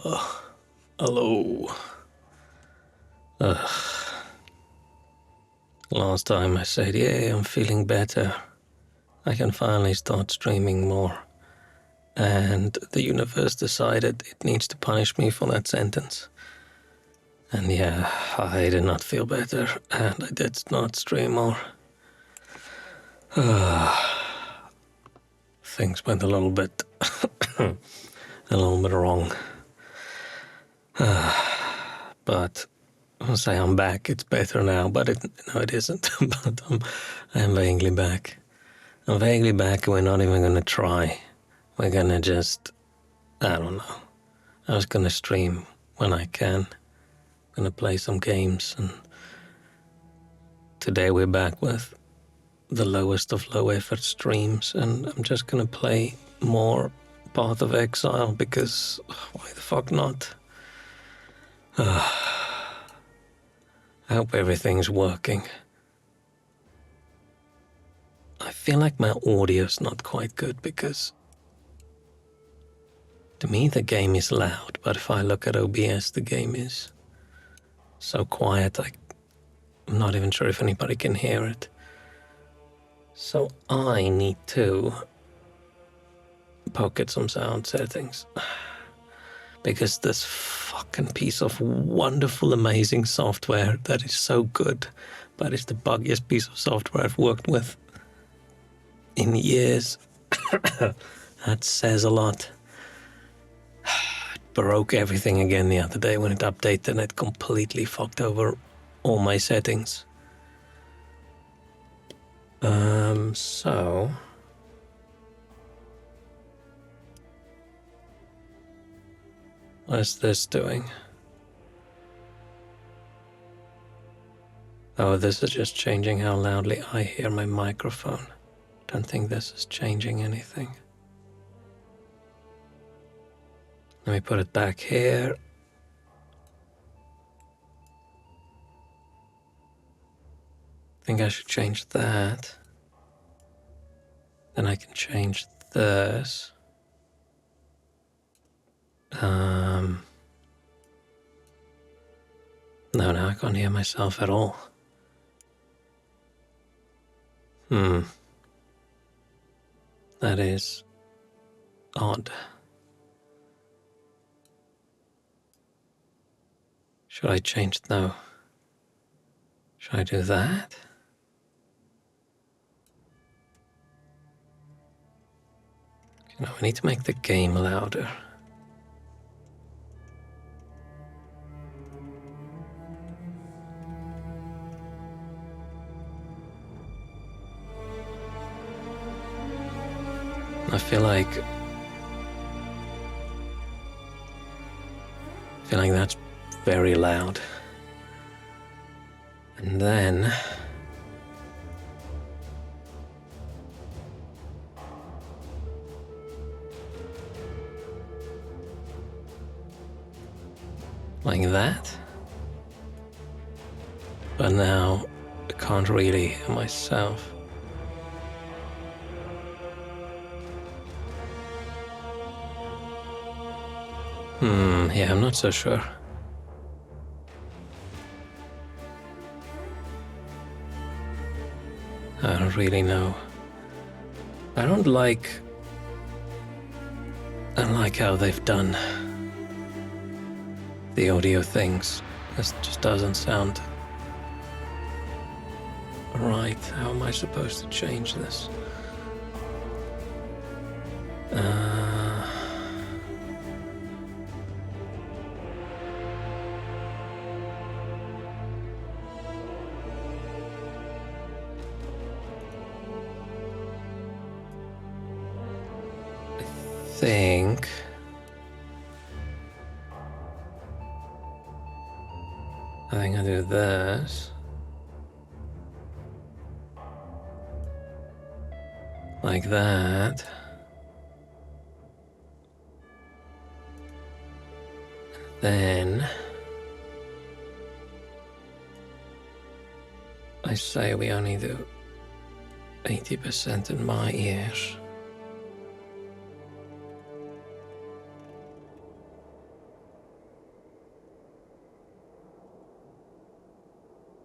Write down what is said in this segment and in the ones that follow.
Hello. Last time I said, yeah, I'm feeling better. I can finally start streaming more. And the universe decided it needs to punish me for that sentence. And yeah, I did not feel better, and I did not stream more. Things went a little bit wrong. But I'll say I'm back. It's better now, but it isn't. But I'm vaguely back. I'm vaguely back. We're not even gonna try. We're gonna just, I don't know. I was gonna stream when I can. Gonna play some games, and today we're back with the lowest of low effort streams, and I'm just gonna play more Path of Exile because why the fuck not? I hope everything's working. I feel like my audio's not quite good because to me the game is loud, but if I look at OBS the game is so quiet I'm not even sure if anybody can hear it. So I need to poke at some sound settings. Because this fucking piece of wonderful, amazing software that is so good, but it's the buggiest piece of software I've worked with in years. That says a lot. It broke everything again the other day when it updated, and it completely fucked over all my settings. So what is this doing? Oh, this is just changing how loudly I hear my microphone. Don't think this is changing anything. Let me put it back here. I think I should change that. Then I can change this. No, now I can't hear myself at all. That is odd. Should I change? No. Should I do that? Okay, no, I need to make the game louder. I feel like that's very loud. And then like that. But now I can't really hear myself. Yeah, I'm not so sure. I don't really know. I don't like how they've done the audio things. This just doesn't sound right. How am I supposed to change this? I think I do this. Like that. Then I say we only do 80% in my ears.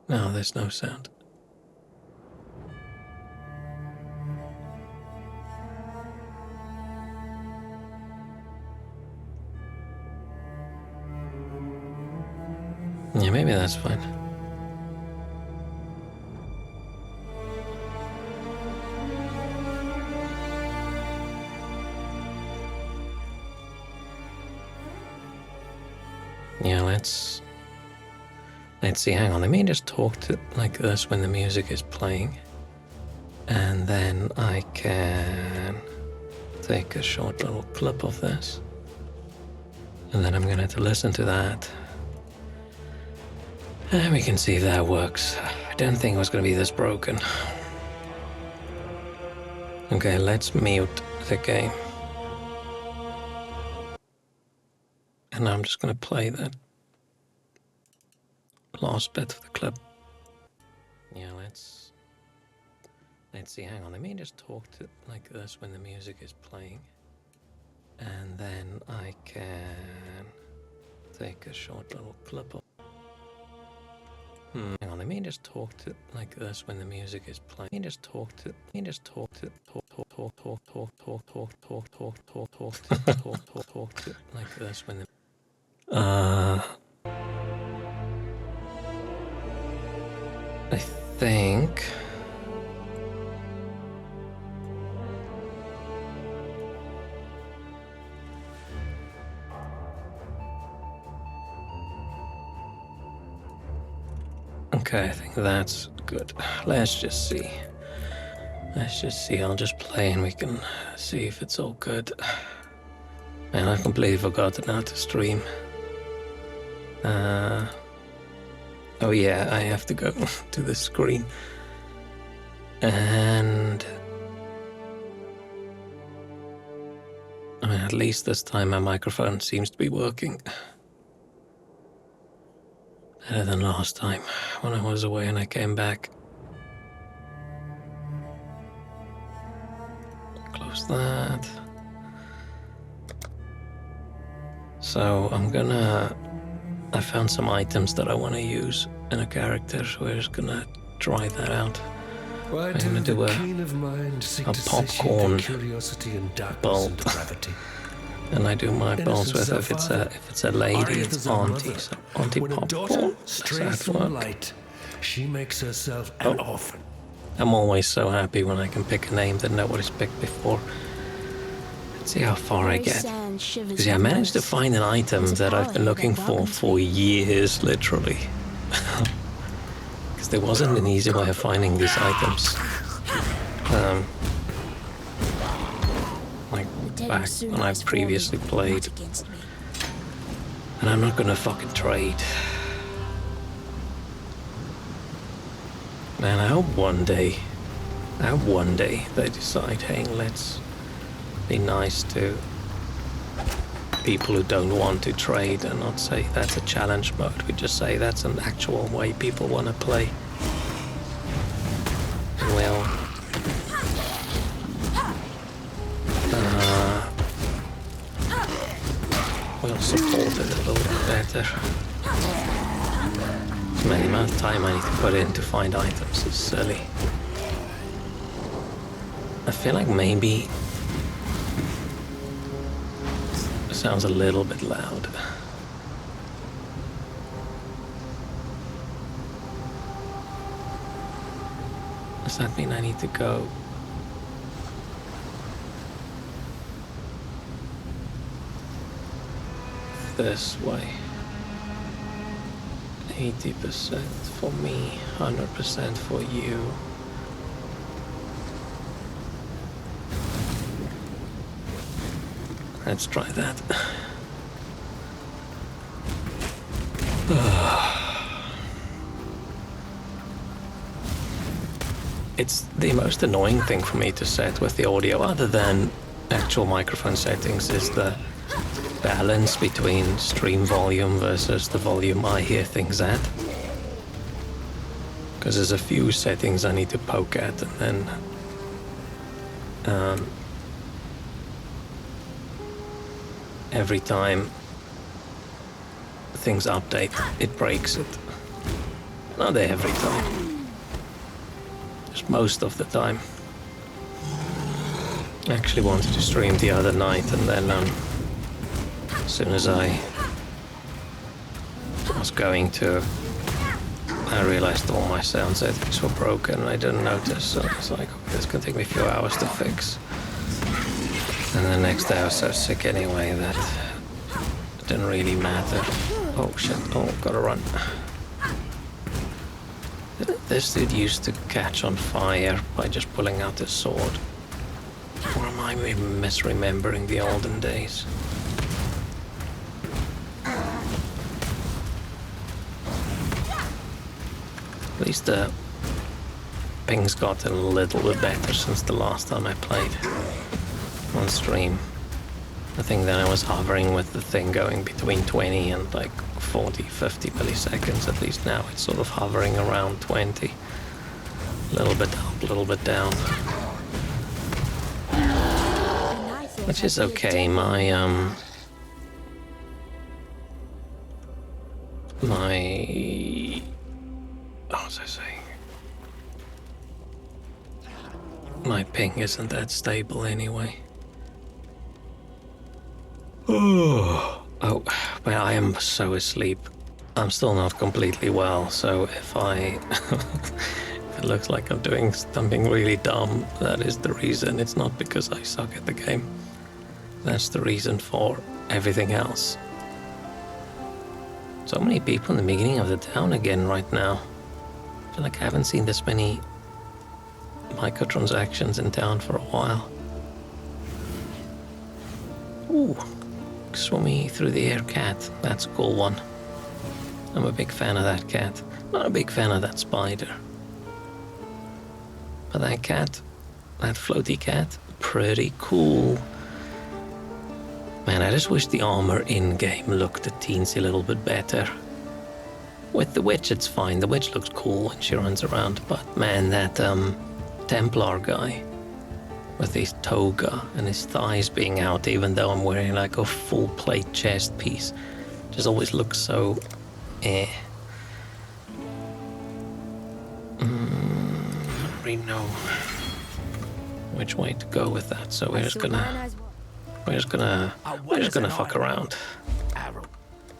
No, there's no sound. Yeah, maybe that's fine. Yeah, let's see, hang on, let me just talk to like this when the music is playing. And then I can take a short little clip of this. And then I'm gonna have to listen to that. And we can see if that works. I didn't think it was gonna be this broken. Okay, let's mute the game. And I'm just gonna play that last bit of the clip. Yeah, let's see, hang on, let me just talk to like this when the music is playing. And then I can take a short little clip of. Hang on, let me just talk to like this when the music is playing. Let me just talk to like this when the I think okay, I think that's good. Let's just see. I'll just play and we can see if it's all good. Man, I completely forgot how to stream. Oh yeah, I have to go to the screen. And I mean, at least this time my microphone seems to be working. Better than last time when I was away and I came back. Close that. So I found some items that I want to use in a character, so we're just gonna try that out. Why I'm gonna do a popcorn bulb. And I do my bulbs with if it's a lady, it's auntie. So auntie popcorn. Does that work? She makes herself an orphan. I'm always so happy when I can pick a name that nobody's picked before. Let's see how far I get. Because I managed to find an item that I've been looking for years, literally. Because there wasn't an easy way of finding these items. Like back when I previously played. And I'm not gonna fucking trade. Man, I hope one day they decide, hey, let's be nice to people who don't want to trade and not say that's a challenge mode. We just say that's an actual way people want to play. Well, we'll support it a little bit better. The amount of time I need to put in to find items is silly. I feel like maybe it sounds a little bit loud. Does that mean I need to go? This way. 80% for me, 100% for you. Let's try that. It's the most annoying thing for me to set with the audio, other than actual microphone settings, is the balance between stream volume versus the volume I hear things at. Because there's a few settings I need to poke at, and then every time things update, it breaks it. Not every time. Just most of the time. I actually wanted to stream the other night, and then as soon as I was going to, I realized all my sound settings were broken and I didn't notice, so I was like, okay, this can take me a few hours to fix. And the next day I was so sick anyway that it didn't really matter. Oh shit, oh, gotta run. This dude used to catch on fire by just pulling out his sword. Or am I misremembering the olden days? At least the ping's gotten a little bit better since the last time I played on stream. I think that I was hovering with the thing going between 20 and like 40, 50 milliseconds. At least now it's sort of hovering around 20. A little bit up, a little bit down. Which is okay. My what was I saying? My ping isn't that stable anyway. Oh, well, I am so asleep. I'm still not completely well, so if if it looks like I'm doing something really dumb, that is the reason. It's not because I suck at the game. That's the reason for everything else. So many people in the beginning of the town again right now. I feel like I haven't seen this many microtransactions in town for a while. Ooh, swimmy through the air cat. That's a cool one. I'm a big fan of that cat. Not a big fan of that spider. But that cat, that floaty cat, pretty cool. Man, I just wish the armor in-game looked a teensy little bit better. With the witch, it's fine. The witch looks cool when she runs around. But man, that Templar guy with his toga and his thighs being out, even though I'm wearing like a full plate chest piece, just always looks so eh. I don't really know which way to go with that, so we're just gonna fuck around.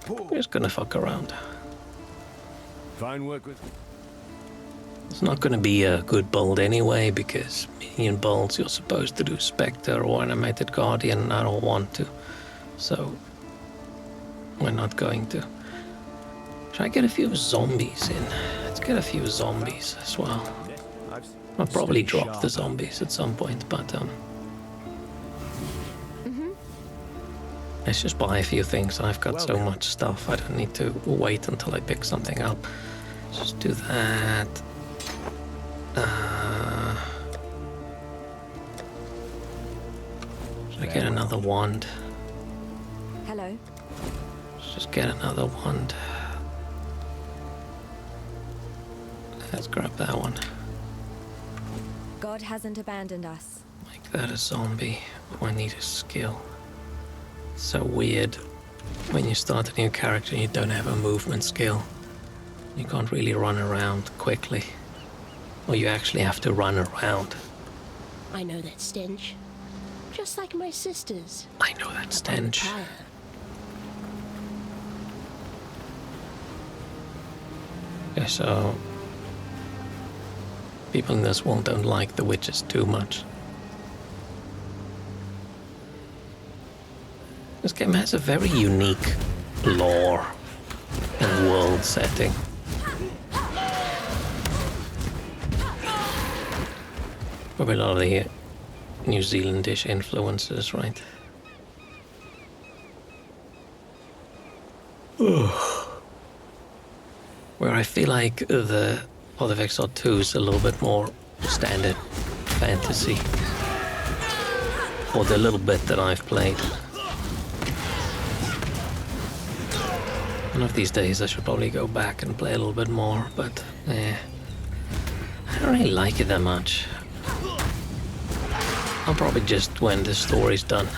We're just gonna fuck around. Fine work with. It's not gonna be a good build anyway, because minion builds you're supposed to do Spectre or Animated Guardian, and I don't want to. So we're not going to. Should I get a few zombies in? Let's get a few zombies as well. I'll probably drop the zombies at some point, but let's just buy a few things. I've got so much stuff, I don't need to wait until I pick something up. Let's just do that. Should I get another wand? Hello. Let's just get another wand. Let's grab that one. God hasn't abandoned us. Make that a zombie. Oh, I need a skill. It's so weird when you start a new character and you don't have a movement skill. You can't really run around quickly. Or you actually have to run around. I know that stench. Just like my sisters. I know that stench. Tired. Okay, so people in this world don't like the witches too much. This game has a very unique lore and world setting. Probably a lot of the New Zealandish influences, right? Where I feel like the Path of Exile 2 is a little bit more standard fantasy. For the little bit that I've played. One of these days I should probably go back and play a little bit more, but I don't really like it that much. I'll probably just when the story's done.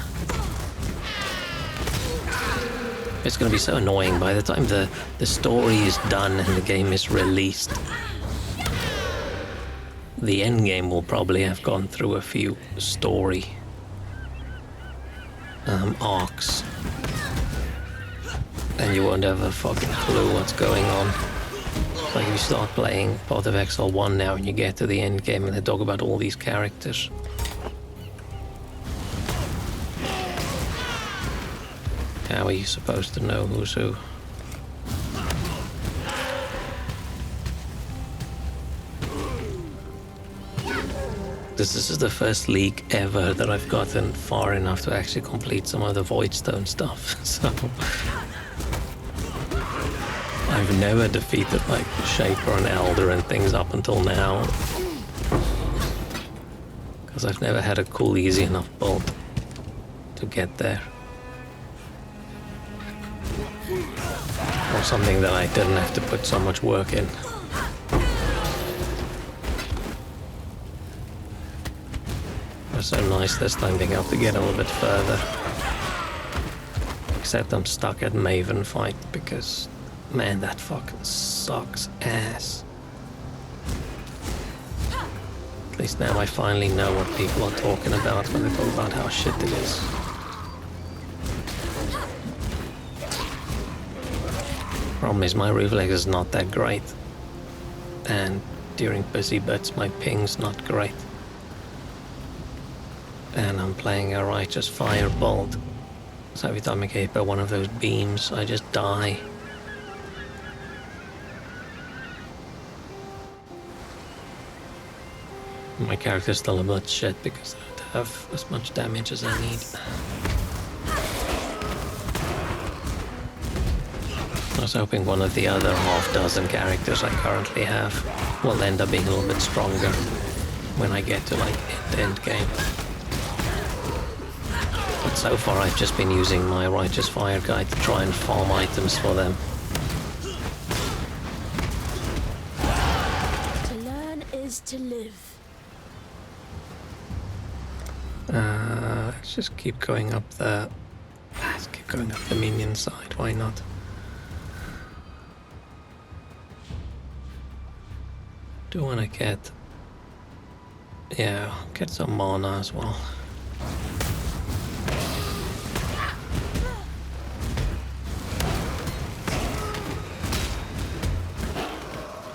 It's going to be so annoying by the time the story is done and the game is released. The end game will probably have gone through a few story arcs. And you won't have a fucking clue what's going on. Like if you start playing Path of Exile 1 now and you get to the end game and they talk about all these characters. How are you supposed to know who's who? This is the first league ever that I've gotten far enough to actually complete some of the Voidstone stuff, so... I've never defeated like Shaper and Elder and things up until now. Because I've never had a cool, easy enough build to get there. Or something that I didn't have to put so much work in. It was so nice this time being able to get a little bit further. Except I'm stuck at Maven fight because, man, that fucking sucks ass. At least now I finally know what people are talking about when they talk about how shit it is. Problem is my reflex is not that great. And during busy bits my ping's not great. And I'm playing a righteous fire bolt. So every time I get hit by one of those beams, I just die. My character's still a bit shit because I don't have as much damage as I need. I was hoping one of the other half-dozen characters I currently have will end up being a little bit stronger when I get to like end game. But so far I've just been using my Righteous Fire guy to try and farm items for them. To learn is to live. Let's just keep going up the... Let's keep going up the minion side, why not? Do want to get... Yeah, get some mana as well.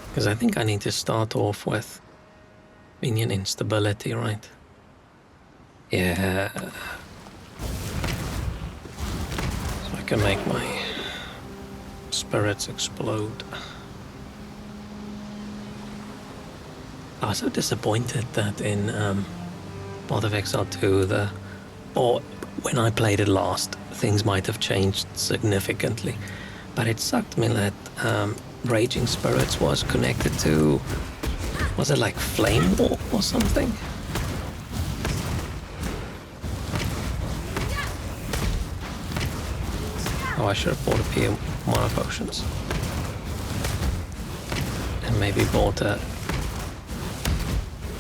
Because I think I need to start off with minion instability, right? Yeah. So I can make my spirits explode. I was so disappointed that in Path of Exile 2, or when I played it last, things might have changed significantly. But it sucked me that Raging Spirits was connected to, was it like Flame Walk or something? Oh, I should have bought a few mana potions. And maybe bought a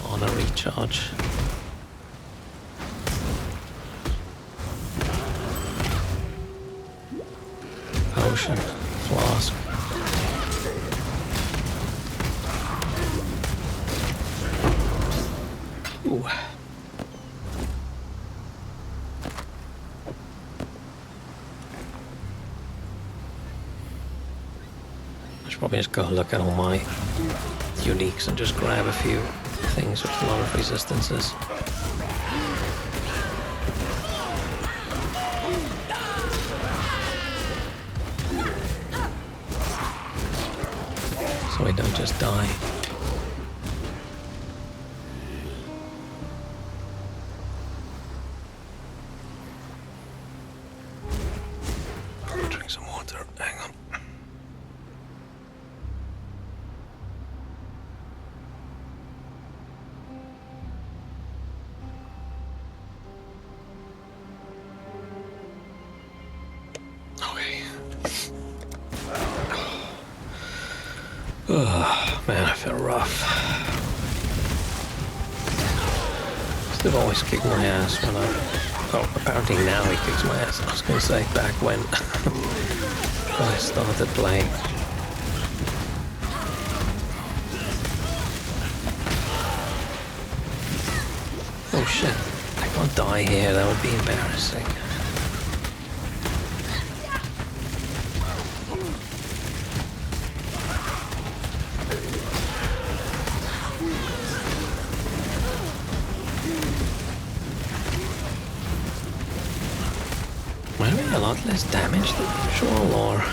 mana recharge. Potion, flask. Ooh. I should probably just go look at all my uniques and just grab a few things with a lot of resistances. So we don't just die. Drink some water. Hang on. Oh, man, I feel rough. used to always kick my ass when I... Oh, apparently now he kicks my ass. I was gonna say back when I started playing. Oh shit, I can't die here, that would be embarrassing. Maybe a lot less damage than usual, or...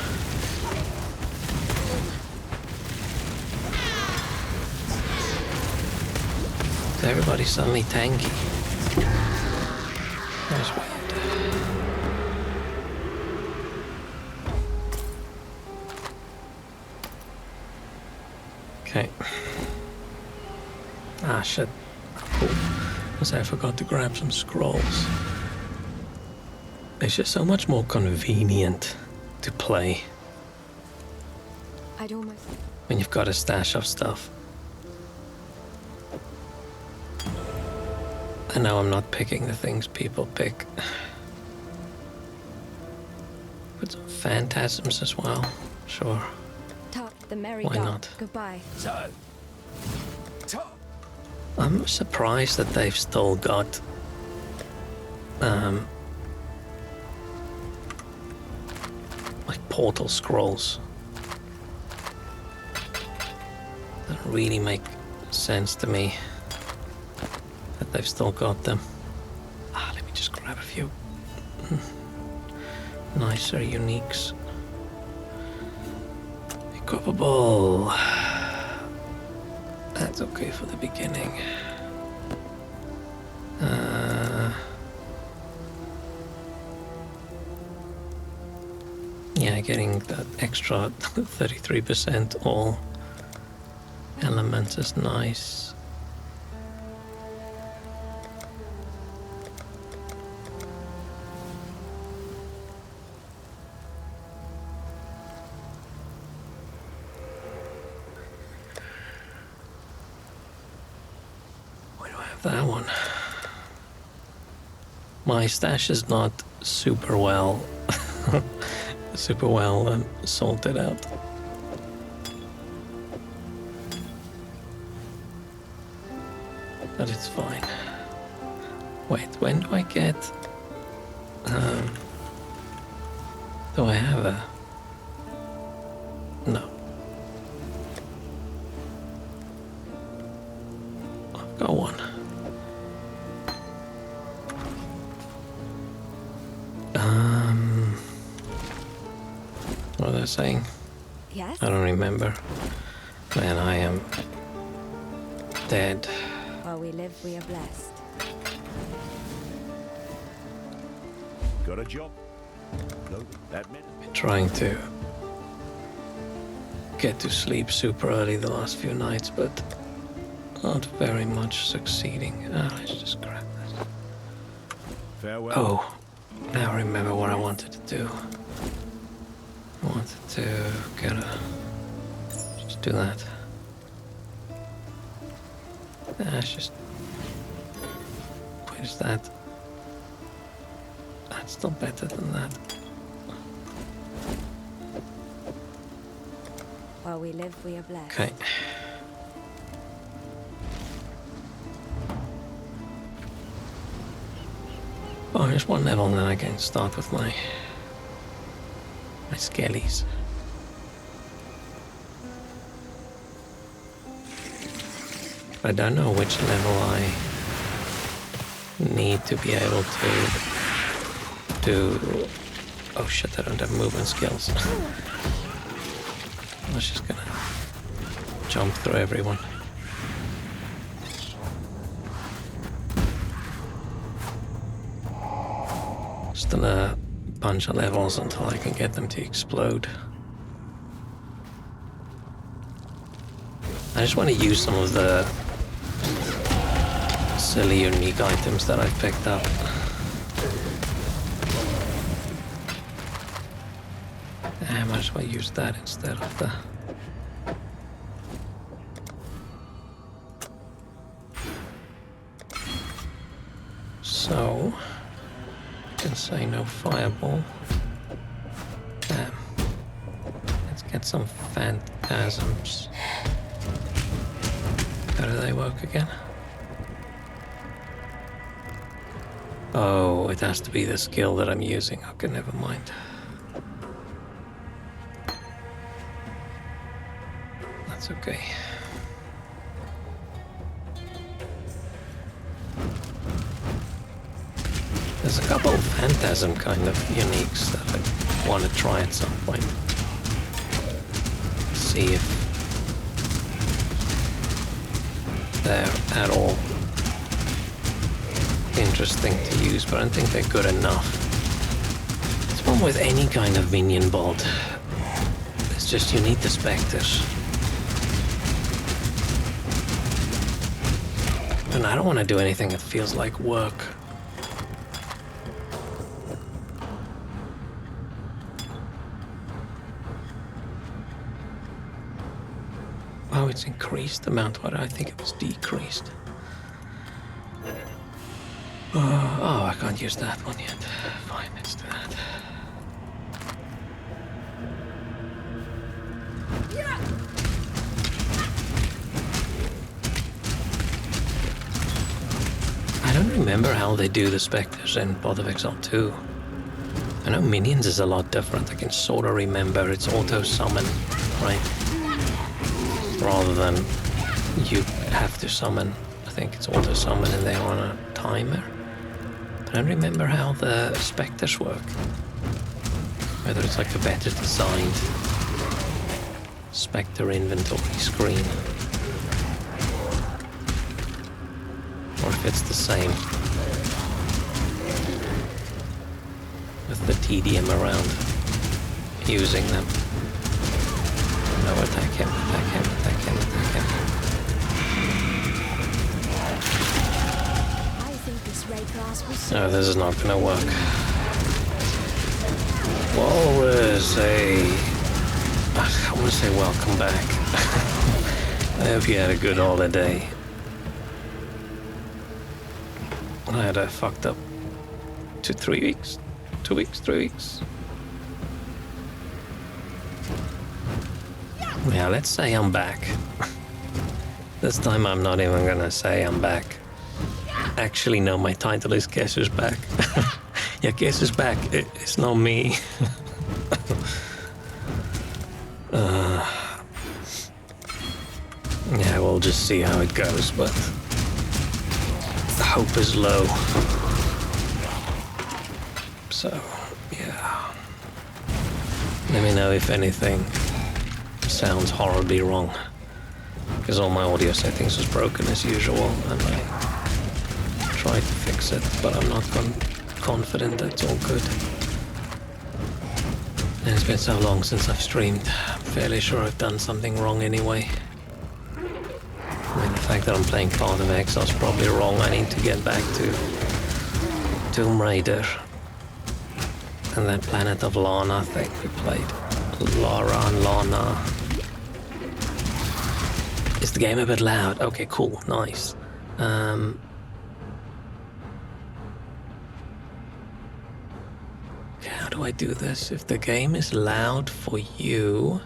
Is everybody suddenly tanky? That's weird. Okay. Ah, shit. Cool. I forgot to grab some scrolls. It's just so much more convenient to play I'd almost... when you've got a stash of stuff. I know I'm not picking the things people pick. Put some phantasms as well. Sure. Tuck the merry Why duck. not? Goodbye. I'm surprised that they've still got like portal scrolls. Doesn't really make sense to me that they've still got them. Ah, let me just grab a few nicer uniques. Equipable. That's okay for the beginning. Yeah, getting that extra 33% all elements is nice. Where do I have that one? My stash is not super well sorted out. But it's fine. Wait, when do I get... do I have a... No. I've got one. What was I saying? Yes? I don't remember. Man, I am dead. While we live, we are blessed. Got a job? No, that minute. Been trying to get to sleep super early the last few nights, but not very much succeeding. Ah, let's just grab this. Farewell. Oh, now I remember what I wanted to do. I wanted to get a... just do that. It's just... Wait, is that... That's still better than that. While we live, we are blessed. Okay. Oh, just one level and then I can start with my skellies. I don't know which level I need to be able to do... Oh shit, I don't have movement skills. I was just gonna jump through everyone. Still a bunch of levels until I can get them to explode. I just want to use some of the silly unique items that I've picked up. I might as well use that instead of the... So, I can say no fireball. Damn. Let's get some phantasms. How do they work again? Oh, it has to be the skill that I'm using. Okay, never mind. That's okay. There's a couple of phantasm kind of uniques that I want to try at some point. See if they're at all interesting to use, but I don't think they're good enough. It's one with any kind of minion bolt. It's just you need the specters. And I don't want to do anything that feels like work. Oh, it's increased the amount, but I think it was decreased. Oh, I can't use that one yet. Fine, let's do that. I don't remember how they do the specters in Path of Exile 2. I know minions is a lot different. I can sort of remember it's auto-summon, right? Rather than you have to summon. I think it's auto-summon and they're on a timer. But I don't remember how the specters work. Whether it's like a better designed specter inventory screen. Or if it's the same. With the tedium around using them. No, attack him, attack him, attack him, attack him. I think this ray class was No, this is not gonna work. Walrus, I want to say welcome back. I hope you had a good holiday. I had a fucked up 3 weeks. 2 weeks, 3 weeks. Yeah, let's say I'm back. This time I'm not even gonna say I'm back. Actually, no, my title is Guess Who's Back. Yeah, Guess Who's Back. It's not me. Yeah, we'll just see how it goes, but hope is low. So, yeah. Let me know if anything sounds horribly wrong. Because all my audio settings was broken as usual, and I tried to fix it, but I'm not confident that it's all good. And it's been so long since I've streamed. I'm fairly sure I've done something wrong anyway. I mean, the fact that I'm playing Path of Exile is probably wrong. I need to get back to Tomb Raider. And that Planet of Lana thing we played. Lara and Lana. Is the game a bit loud? Okay, cool, nice. How do I do this? If the game is loud for you,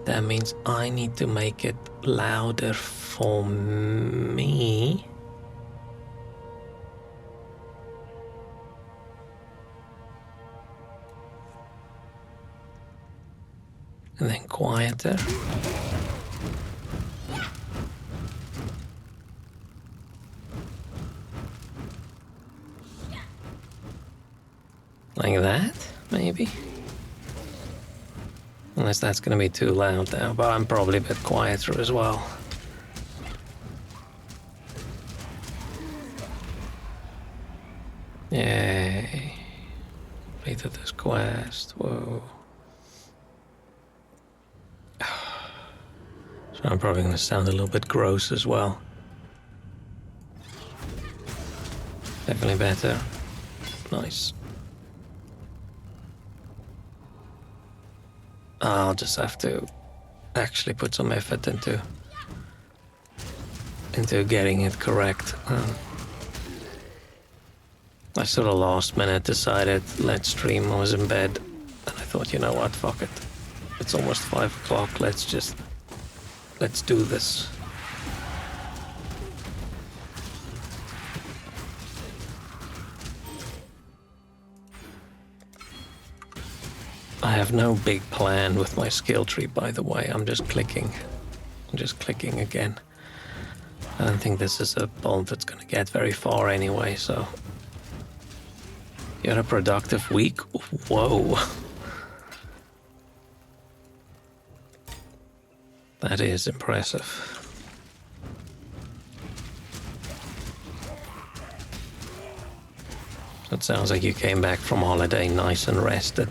that means I need to make it louder for me. And then quieter. Like that, maybe? Unless that's gonna be too loud now, but I'm probably a bit quieter as well. Yay. Completed this quest, whoa. So I'm probably gonna sound a little bit gross as well. Definitely better. Nice. I'll just have to actually put some effort into getting it correct. I sort of last minute decided let's stream. I was in bed and I thought, you know what, fuck it. It's almost 5 o'clock, let's do this. I have no big plan with my skill tree, by the way. I'm just clicking. Again. I don't think this is a build that's gonna get very far anyway, so. You had a productive week? Whoa. That is impressive. It sounds like you came back from holiday nice and rested.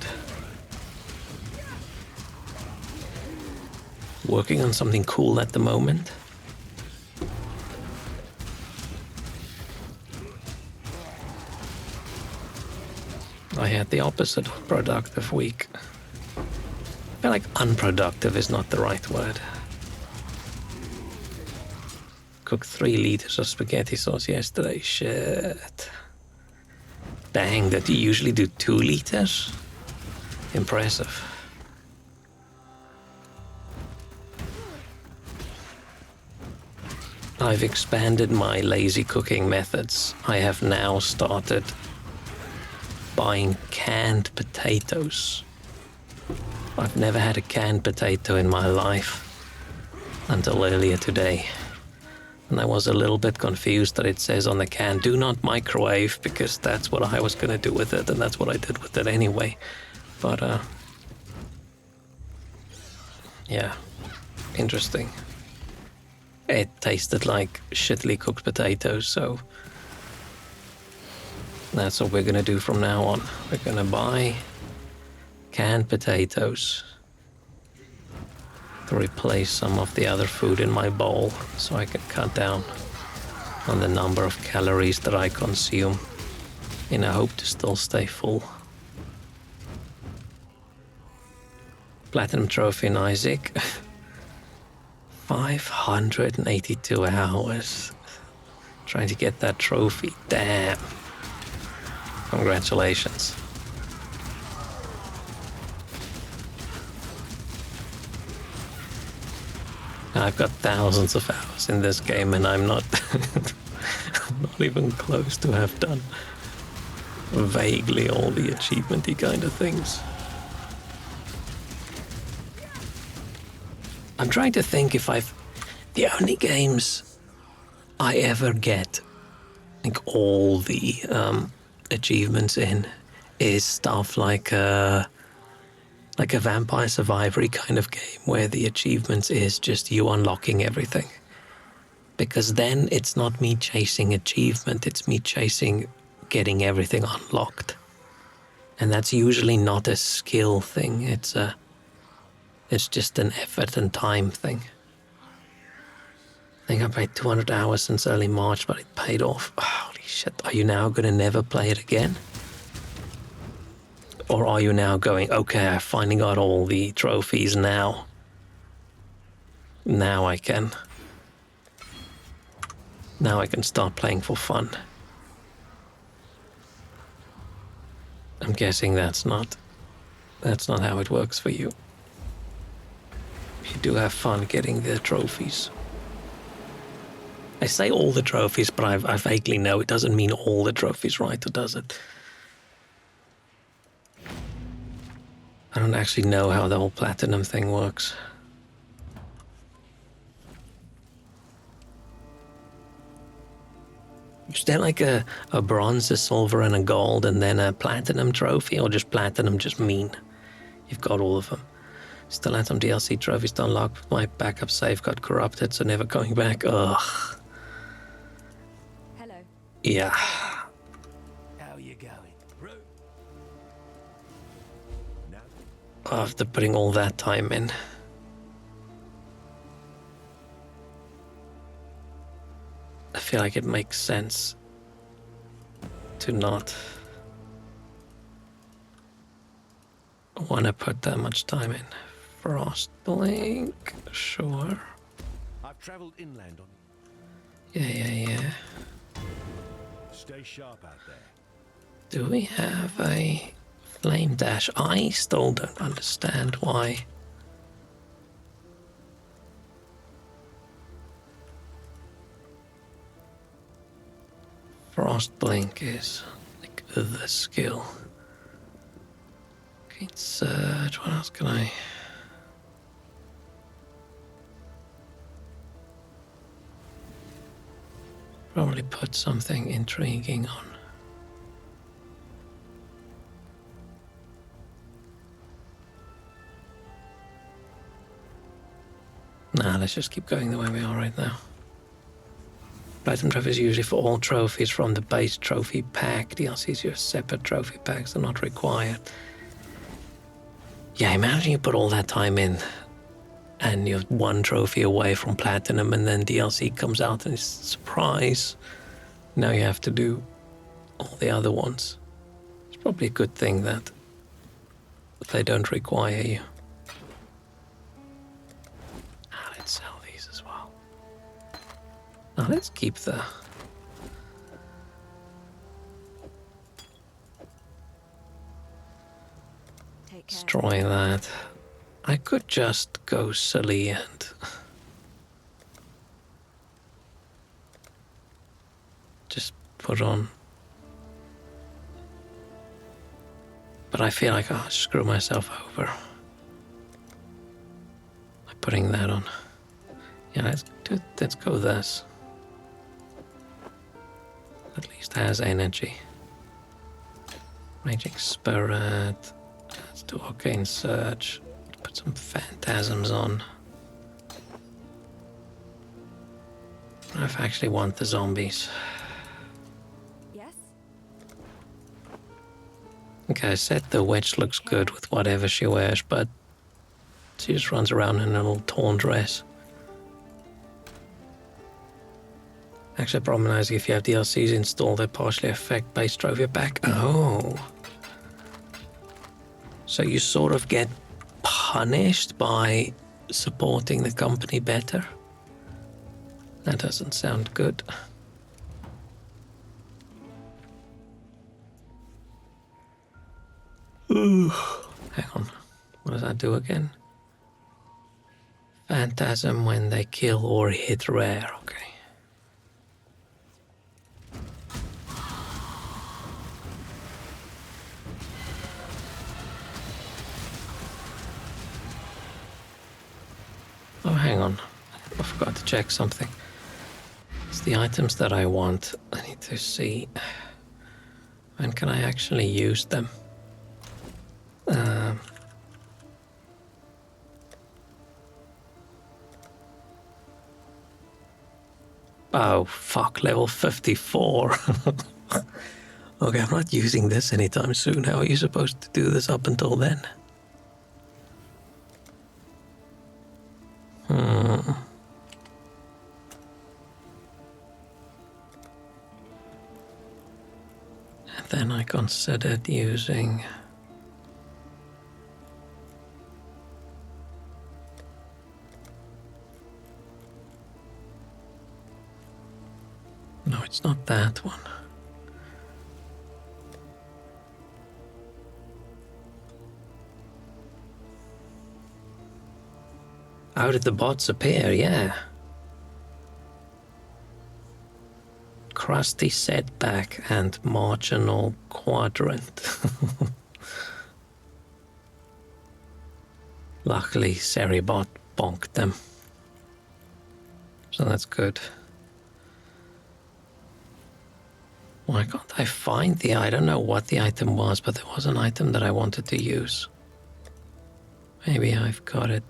Working on something cool at the moment? I had the opposite productive week. I feel like unproductive is not the right word. Cooked 3 liters of spaghetti sauce yesterday. Shit. Dang, did you usually do 2 liters? Impressive. I've expanded my lazy cooking methods. I have now started buying canned potatoes. I've never had a canned potato in my life until earlier today. And I was a little bit confused that it says on the can, do not microwave, because that's what I was gonna do with it, and that's what I did with it anyway. But, yeah, interesting. It tasted like shittily cooked potatoes, so that's what we're gonna do from now on. We're gonna buy canned potatoes to replace some of the other food in my bowl so I can cut down on the number of calories that I consume in a hope to still stay full. Platinum trophy in Isaac. 582 hours trying to get that trophy. Damn. Congratulations. I've got thousands of hours in this game and I'm not I'm not even close to have done vaguely all the achievement-y kind of things. I'm trying to think if the only games I ever get like all the achievements in is stuff like a Vampire Survivor kind of game where the achievements is just you unlocking everything. Because then it's not me chasing achievement, it's me chasing getting everything unlocked. And that's usually not a skill thing, it's just an effort and time thing. I think I played 200 hours since early March, but it paid off. Holy shit, are you now gonna never play it again? Or are you now going, okay, I finally got all the trophies now. Now I can start playing for fun. I'm guessing that's not how it works for you. You do have fun getting the trophies. I say all the trophies, but I vaguely know it doesn't mean all the trophies, right? Or does it? I don't actually know how the whole platinum thing works. Is there like a bronze, a silver, and a gold, and then a platinum trophy, or just platinum just mean you've got all of them? Still had some DLC trophies to unlock, but my backup save got corrupted, so never going back. Ugh. Hello. Yeah. How you going? Now, After putting all that time in. I feel like it makes sense to not want to put that much time in. Frost Blink, sure. I've traveled inland on. Yeah. Stay sharp out there. Do we have a flame dash? I still don't understand why. Frost blink is like the skill. Okay, search. What else can I? Probably put something intriguing on. Nah, let's just keep going the way we are right now. Platinum trophies usually for all trophies from the base trophy pack. DLCs are separate trophy packs, are not required. Yeah, imagine you put all that time in and you're one trophy away from platinum, and then DLC comes out and it's surprise. Now you have to do all the other ones. It's probably a good thing that they don't require you. Let's sell these as well. Now let's keep the Take care. destroy that. I could just go silly and just put on. But I feel like I'll screw myself over by putting that on. Yeah, let's go this. At least has energy. Raging Spirit. Let's do Arcane Surge. Put some Phantasms on. I don't know if I actually want the zombies. Yes? Okay, I said the witch looks good with whatever she wears, but she just runs around in a little torn dress. Actually, the problem is if you have DLCs installed, they partially affect base trophy pack. Oh. So you sort of get punished by supporting the company better? That doesn't sound good. Ooh. Hang on. What does that do again? Phantasm when they kill or hit rare. Okay. Oh, hang on. I forgot to check something. It's the items that I want. I need to see when can I actually use them. Oh, fuck, level 54. Okay, I'm not using this anytime soon. How are you supposed to do this up until then? And then I considered using... No, it's not that one. How did the bots appear? Yeah. Crusty setback and marginal quadrant. Luckily, Seribot bonked them. So that's good. Why can't I find the... I don't know what the item was, but there was an item that I wanted to use. Maybe I've got it.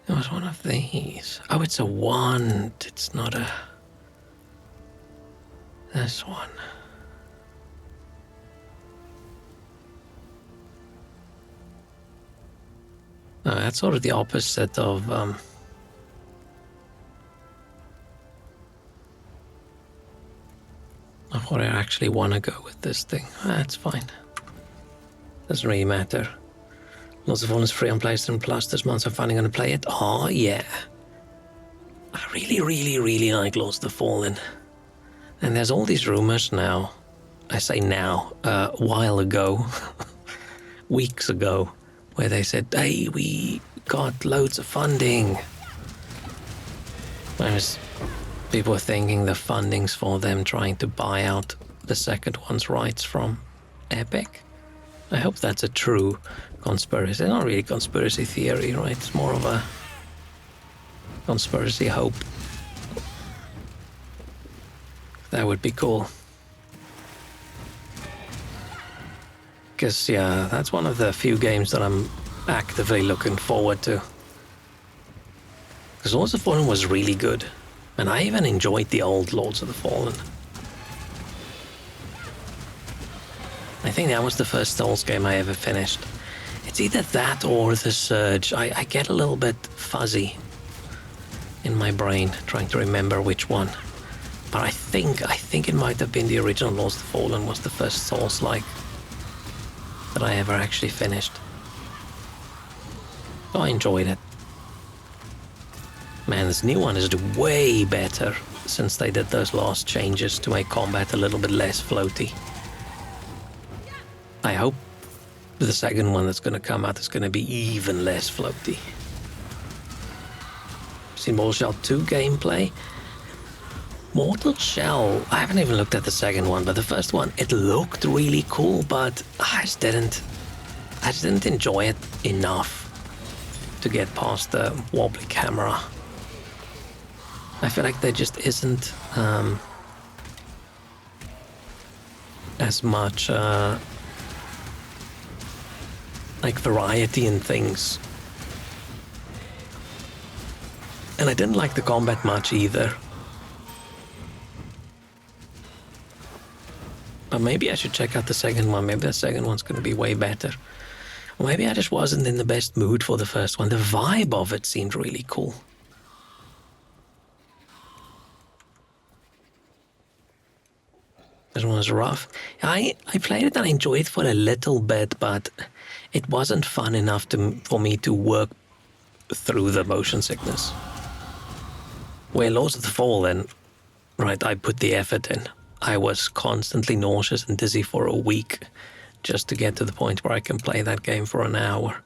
It was one of these. Oh, it's a wand. It's not a... This one. No, that's sort of the opposite of what I actually want to go with this thing. That's fine. Doesn't really matter. Lots of Fallen is free on PlayStation Plus this month, so I'm finally gonna play it. Oh yeah. I really like Lords of the Fallen. And there's all these rumors now. I say now, a while ago, weeks ago, where they said, hey, we got loads of funding. Whereas people were thinking the funding's for them trying to buy out the second one's rights from Epic. I hope that's a true conspiracy. It's not really conspiracy theory, right? It's more of a conspiracy hope. That would be cool. Because, yeah, that's one of the few games that I'm actively looking forward to. Because Lords of the Fallen was really good. And I even enjoyed the old Lords of the Fallen. I think that was the first Souls game I ever finished. It's either that or The Surge. I get a little bit fuzzy in my brain trying to remember which one. But I think it might have been the original Lords of the Fallen was the first Souls-like that I ever actually finished. So I enjoyed it. Man, this new one is way better since they did those last changes to make combat a little bit less floaty. I hope the second one that's going to come out is going to be even less floaty. Seen Mortal Shell 2 gameplay? Mortal Shell, I haven't even looked at the second one, but the first one, it looked really cool, but I just didn't enjoy it enough to get past the wobbly camera. I feel like there just isn't as much like variety in things. And I didn't like the combat much either. But maybe I should check out the second one. Maybe the second one's going to be way better. Or maybe I just wasn't in the best mood for the first one. The vibe of it seemed really cool. This one was rough. I played it and I enjoyed it for a little bit, but it wasn't fun enough for me to work through the motion sickness. Where Lords of the Fallen, right, I put the effort in. I was constantly nauseous and dizzy for a week just to get to the point where I can play that game for an hour.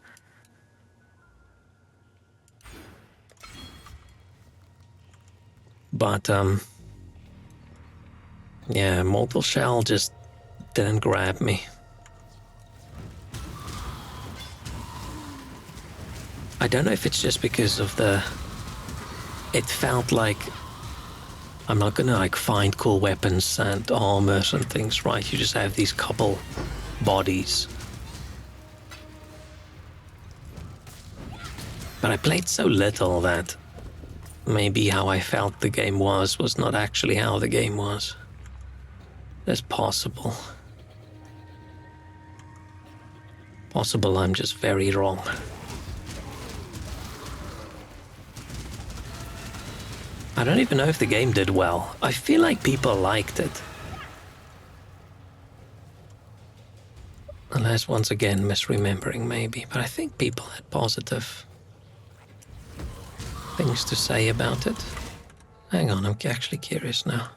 But, yeah, Mortal Shell just didn't grab me. I don't know if it's just because of it felt like I'm not gonna like find cool weapons and armors and things, right? You just have these couple bodies. But I played so little that maybe how I felt the game was not actually how the game was. That's possible. Possible I'm just very wrong. I don't even know if the game did well. I feel like people liked it. Unless, once again, misremembering maybe. But I think people had positive things to say about it. Hang on, I'm actually curious now.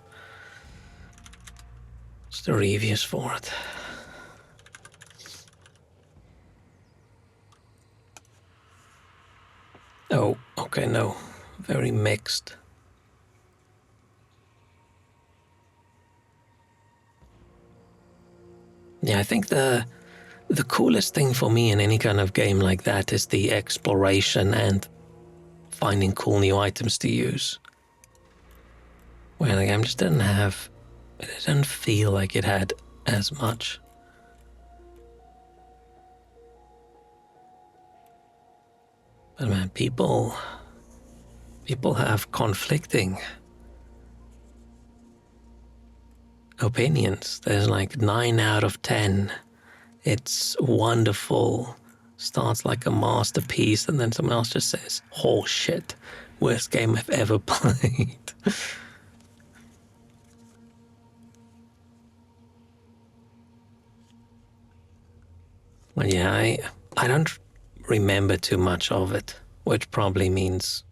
What's the reviews for it? Oh, okay, no. Very mixed. Yeah, I think the coolest thing for me in any kind of game like that is the exploration and finding cool new items to use. Where the game just it didn't feel like it had as much. But man, people have conflicting opinions. There's like 9 out of 10. It's wonderful. Starts like a masterpiece, and then someone else just says, "Oh shit, worst game I've ever played." But yeah, I don't remember too much of it, which probably means,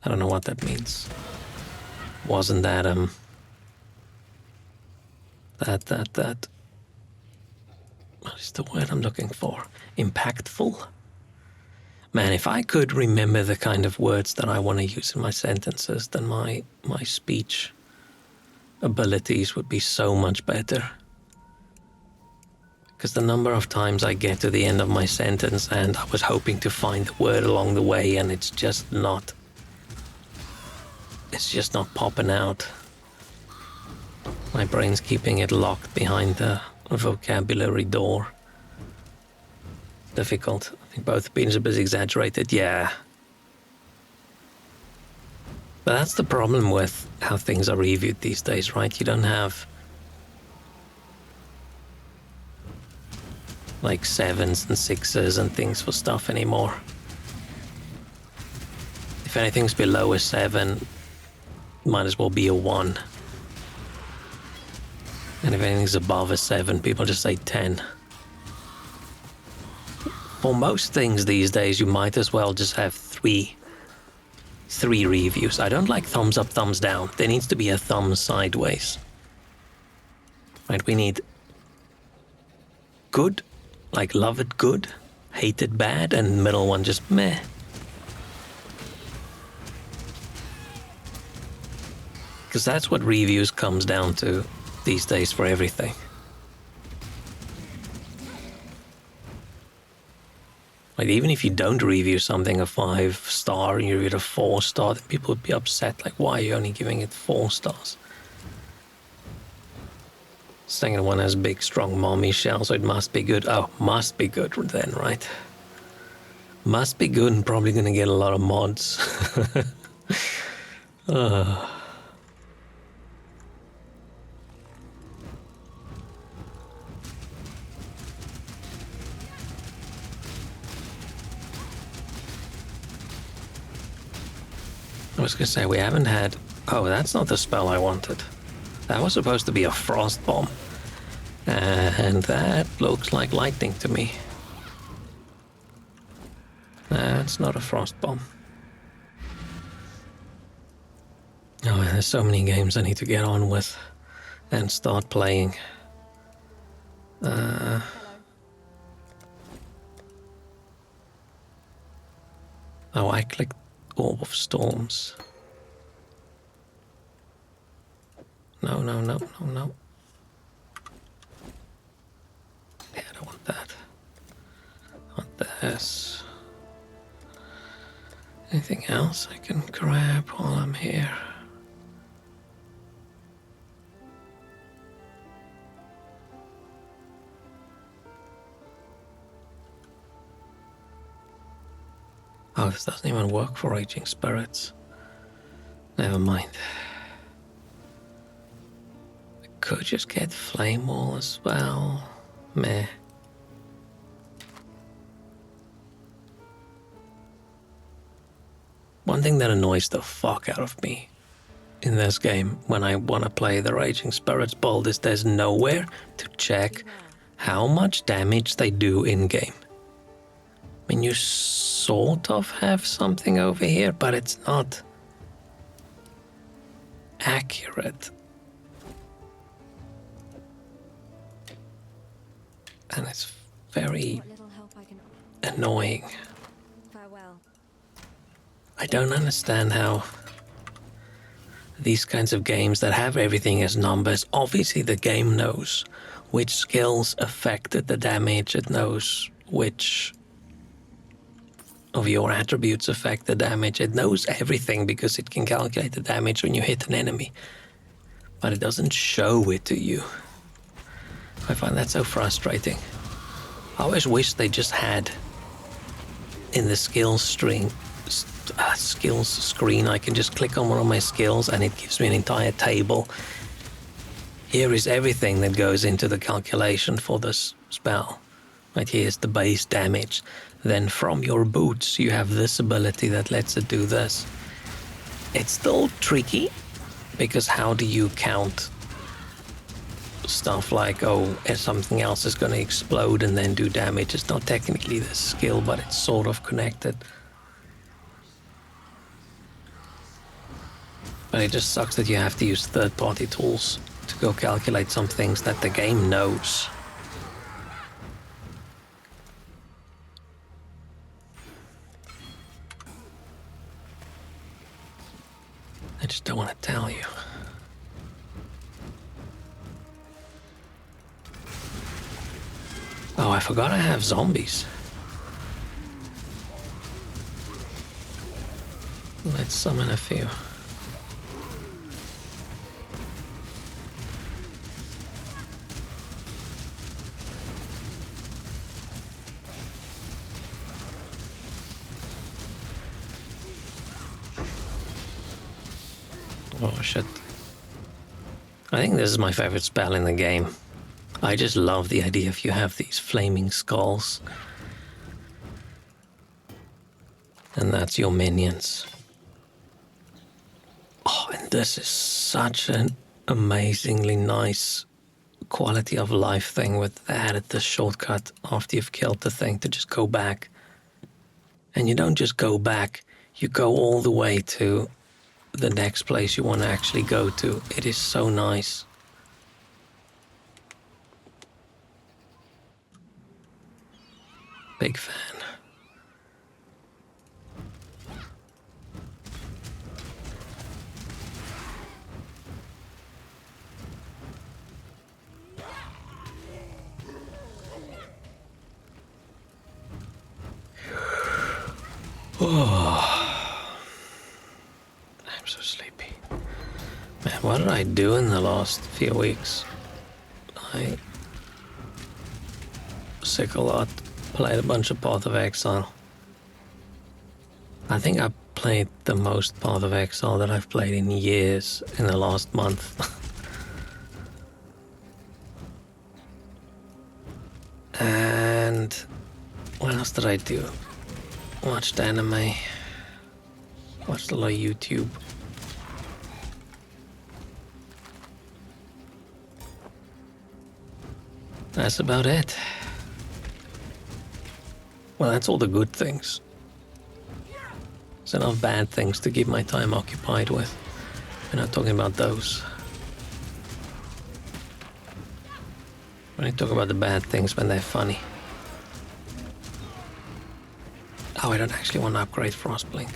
I don't know what that means. Wasn't that what is the word I'm looking for? Impactful? Man, if I could remember the kind of words that I want to use in my sentences, then my speech abilities would be so much better. Because the number of times I get to the end of my sentence and I was hoping to find the word along the way and it's just not popping out. My brain's keeping it locked behind the vocabulary door. Difficult. I think both opinions are a bit exaggerated, yeah. But that's the problem with how things are reviewed these days, right? You don't have like 7s and 6s and things for stuff anymore. If anything's below a 7, might as well be a 1. And if anything's above a 7, people just say 10. For most things these days, you might as well just have three reviews. I don't like thumbs up, thumbs down. There needs to be a thumb sideways. Right, we need good, like love it good, hate it bad, and middle one just meh. Because that's what reviews comes down to these days for everything. Like, even if you don't review something a 5-star and you review it a 4-star, then people would be upset. Like, why are you only giving it 4 stars? Second one has big, strong mommy shell, so it must be good. Oh, must be good then, right? Must be good and probably gonna get a lot of mods. I was gonna say, we haven't had... Oh, that's not the spell I wanted. That was supposed to be a frost bomb. And that looks like lightning to me. That's not a frost bomb. Oh, there's so many games I need to get on with and start playing. Oh, I clicked Orb of Storms. No. Yeah, I don't want that. I want this. Anything else I can grab while I'm here? Oh, this doesn't even work for Raging Spirits. Never mind. I could just get Flame Wall as well. Meh. One thing that annoys the fuck out of me in this game when I want to play the Raging Spirits build is there's nowhere to check how much damage they do in-game. I mean, you sort of have something over here, but it's not accurate. And it's very What little help I can. annoying. Farewell. I don't understand how these kinds of games that have everything as numbers, obviously the game knows which skills affected the damage, it knows which of your attributes affect the damage, it knows everything because it can calculate the damage when you hit an enemy, but it doesn't show it to you. I find that so frustrating. I always wish they just had in the skills screen, I can just click on one of my skills and it gives me an entire table. Here is everything that goes into the calculation for this spell. Right, here's the base damage. Then from your boots, you have this ability that lets it do this. It's still tricky, because how do you count stuff like, oh, if something else is going to explode and then do damage. It's not technically the skill, but it's sort of connected. But it just sucks that you have to use third-party tools to go calculate some things that the game knows. I just don't want to tell you. Oh, I forgot I have zombies. Let's summon a few. Oh shit. I think this is my favorite spell in the game. I just love the idea if you have these flaming skulls. And that's your minions. Oh, and this is such an amazingly nice quality of life thing with they added this shortcut after you've killed the thing to just go back. And you don't just go back, you go all the way to the next place you want to actually go to. It is so nice. Big fan. Oh, I'm so sleepy. Man, what did I do in the last few weeks? I was sick a lot. Played a bunch of Path of Exile. I think I played the most Path of Exile that I've played in years in the last month. And what else did I do? Watched anime. Watched a lot of YouTube. That's about it. Well, that's all the good things. There's enough bad things to keep my time occupied with. We're not talking about those. We only talk about the bad things when they're funny. Oh, I don't actually want to upgrade Frostblink.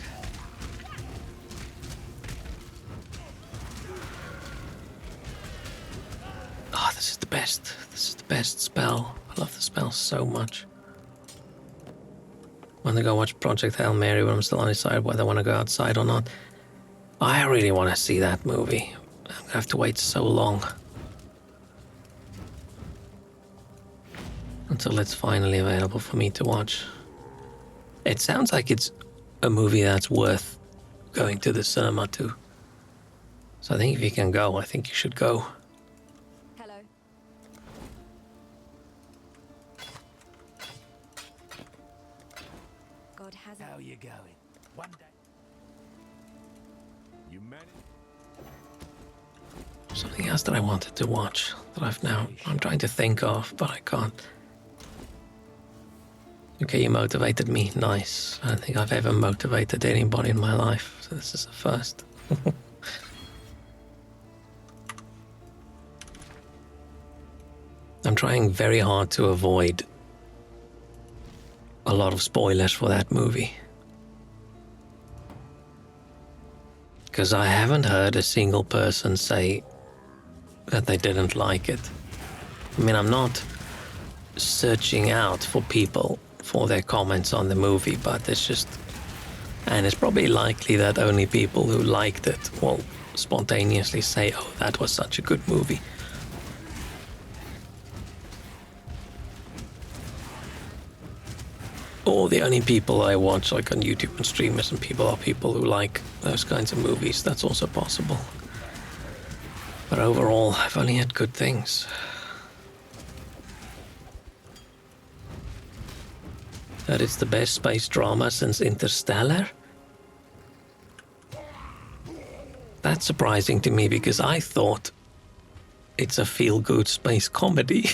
Oh, this is the best. This is the best spell. I love the spell so much. Want to go watch Project Hail Mary, but I'm still undecided whether I want to go outside or not. I really want to see that movie. I'm going to have to wait so long. Until it's finally available for me to watch. It sounds like it's a movie that's worth going to the cinema to. So I think if you can go, I think you should go. Hello. God has How you going? One day. You managed. Something else that I wanted to watch that I'm trying to think of, but I can't. Okay, you motivated me. Nice. I don't think I've ever motivated anybody in my life, so this is a first. I'm trying very hard to avoid a lot of spoilers for that movie. Because I haven't heard a single person say that they didn't like it. I mean, I'm not searching out for people for their comments on the movie, but it's just... And it's probably likely that only people who liked it will spontaneously say, oh, that was such a good movie. Or the only people I watch like on YouTube and streamers and people are people who like those kinds of movies. That's also possible. But overall, I've only had good things. That it's the best space drama since Interstellar? That's surprising to me because I thought it's a feel-good space comedy.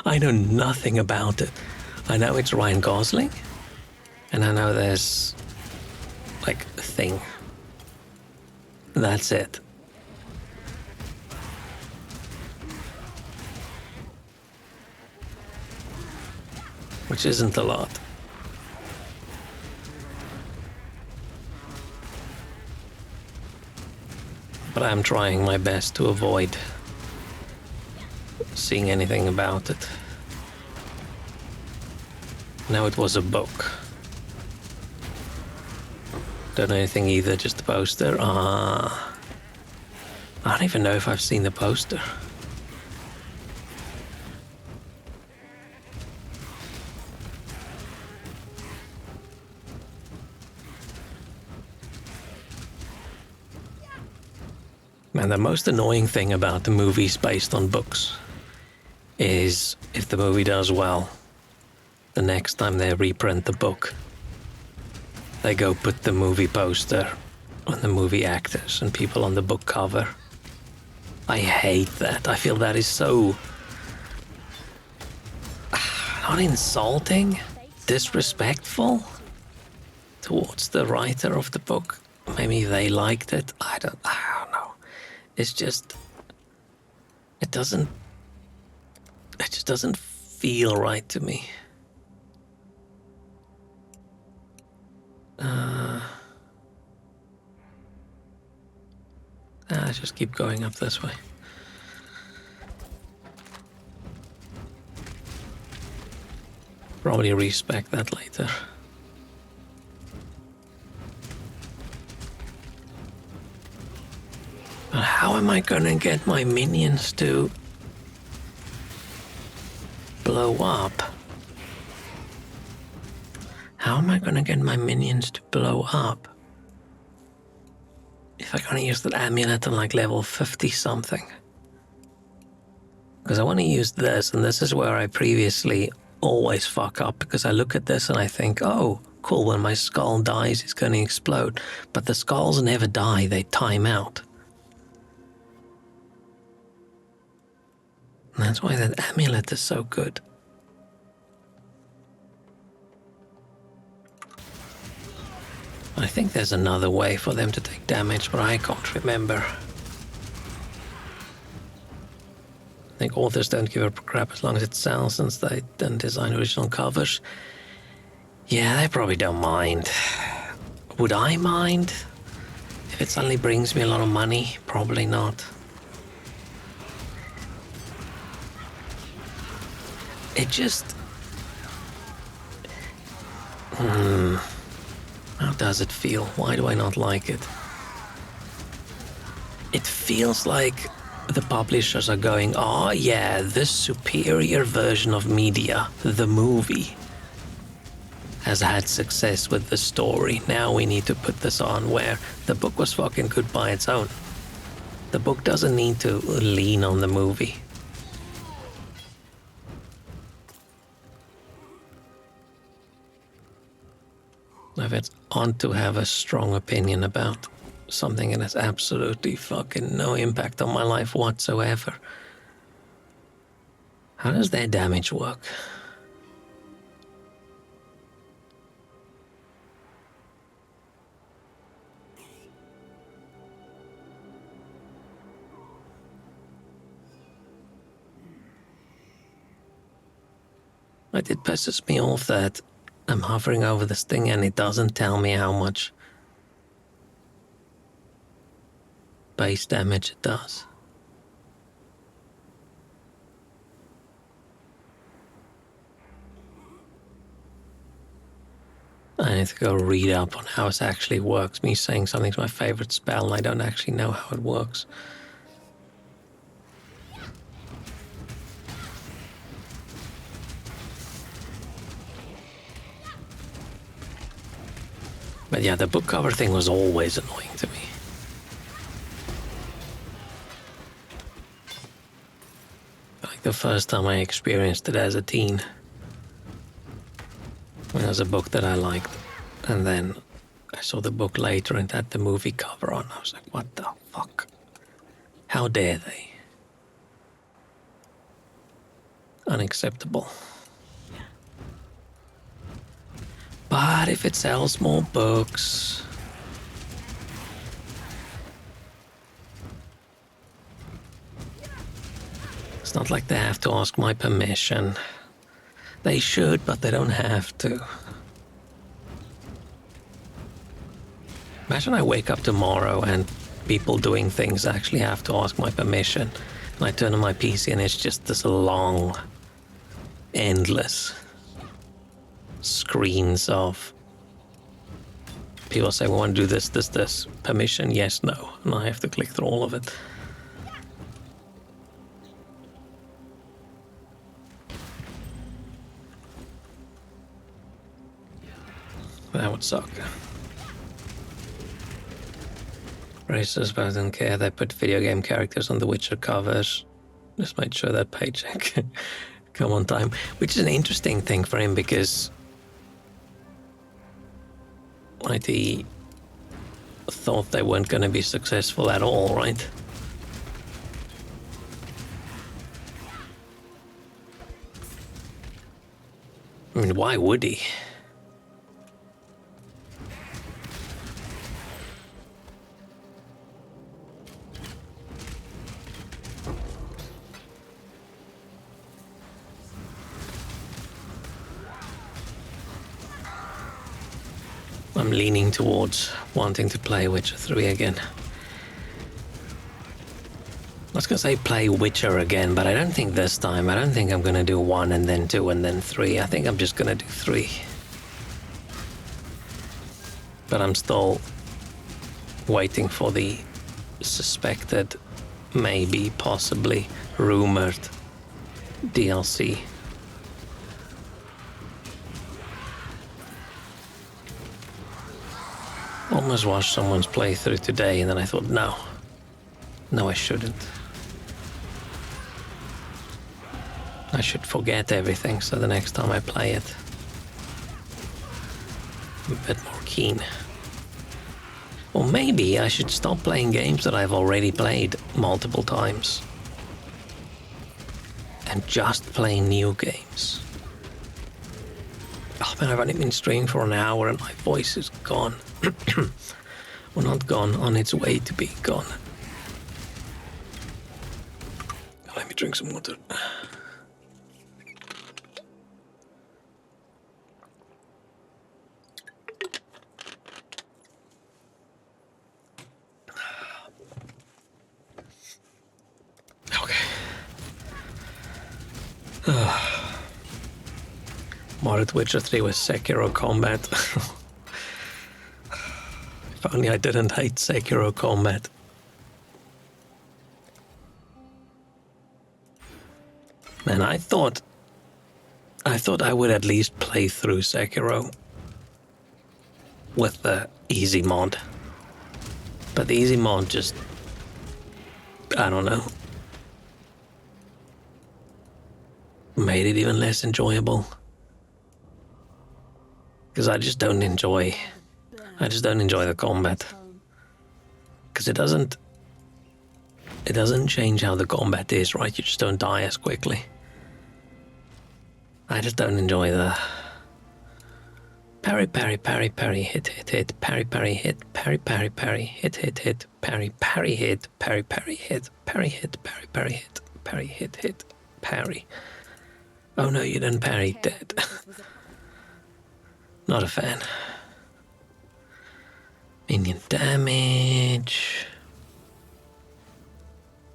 I know nothing about it. I know it's Ryan Gosling, and I know there's like a thing. That's it. Which isn't a lot. But I'm trying my best to avoid seeing anything about it. Now it was a book. Don't know anything either, just the poster. I don't even know if I've seen the poster. Man, the most annoying thing about the movies based on books is if the movie does well, the next time they reprint the book, they go put the movie poster on the movie actors and people on the book cover. I hate that. I feel that is so... not insulting, disrespectful towards the writer of the book. Maybe they liked it. I don't know. It's just... it just doesn't feel right to me. Just keep going up this way. Probably respec that later. But how am I gonna get my minions to blow up? How am I gonna get my minions to blow up? If I gonna use that amulet on like level 50 something. Because I want to use this, and this is where I previously always fuck up, because I look at this and I think, oh, cool, when my skull dies, it's gonna explode. But the skulls never die, they time out. And that's why that amulet is so good. I think there's another way for them to take damage, but I can't remember. I think authors don't give a crap as long as it sells, since they didn't design original covers. Yeah, they probably don't mind. Would I mind? If it suddenly brings me a lot of money? Probably not. It just... How does it feel? Why do I not like it? It feels like the publishers are going, oh yeah, this superior version of media, the movie, has had success with the story. Now we need to put this on, where the book was fucking good by its own. The book doesn't need to lean on the movie. If it's on to have a strong opinion about something that has absolutely fucking no impact on my life whatsoever. How does their damage work? It pisses me off that I'm hovering over this thing and it doesn't tell me how much base damage it does. I need to go read up on how it actually works. Me saying something's my favorite spell and I don't actually know how it works. But yeah, the book cover thing was always annoying to me. Like the first time I experienced it as a teen. When it was a book that I liked. And then I saw the book later and had the movie cover on. I was like, what the fuck? How dare they? unacceptable. But if it sells more books... It's not like they have to ask my permission. They should, but they don't have to. Imagine I wake up tomorrow and people doing things actually have to ask my permission. And I turn on my PC and it's just this long, endless screens of people say, we want to do this, this, this. Permission, yes, no. And I have to click through all of it. That would suck. Racers, but I don't care. They put video game characters on the Witcher covers. Just made sure that paycheck come on time. Which is an interesting thing for him because like he thought they weren't going to be successful at all, right? I mean, why would he? I'm leaning towards wanting to play Witcher 3 again. I was gonna say play Witcher again, but I don't think this time. I don't think I'm gonna do 1 and then 2 and then 3. I think I'm just gonna do 3. But I'm still waiting for the suspected, maybe, possibly, rumored DLC. Almost watched someone's playthrough today and then I thought, no, I shouldn't. I should forget everything so the next time I play it, I'm a bit more keen. Or maybe I should stop playing games that I've already played multiple times and just play new games. Oh man, I've only been streaming for an hour and my voice is gone. Well, not gone, on its way to be gone. Let me drink some water. Okay. Modded Witcher 3 with Sekiro combat. If only I didn't hate Sekiro combat. Man, I thought I would at least play through Sekiro with the easy mod. But the easy mod just, I don't know, made it even less enjoyable. Because I just don't enjoy the combat. Because it doesn't change how the combat is, right? You just don't die as quickly. I just don't enjoy the parry, parry, parry, parry, hit, hit, hit, parry, parry, hit, parry, parry, parry, hit, hit, hit, parry, parry, hit, parry, parry, hit, parry, hit, parry, parry, hit, parry, hit, hit, parry. Oh no, you didn't parry, dead. Not a fan. Minion damage.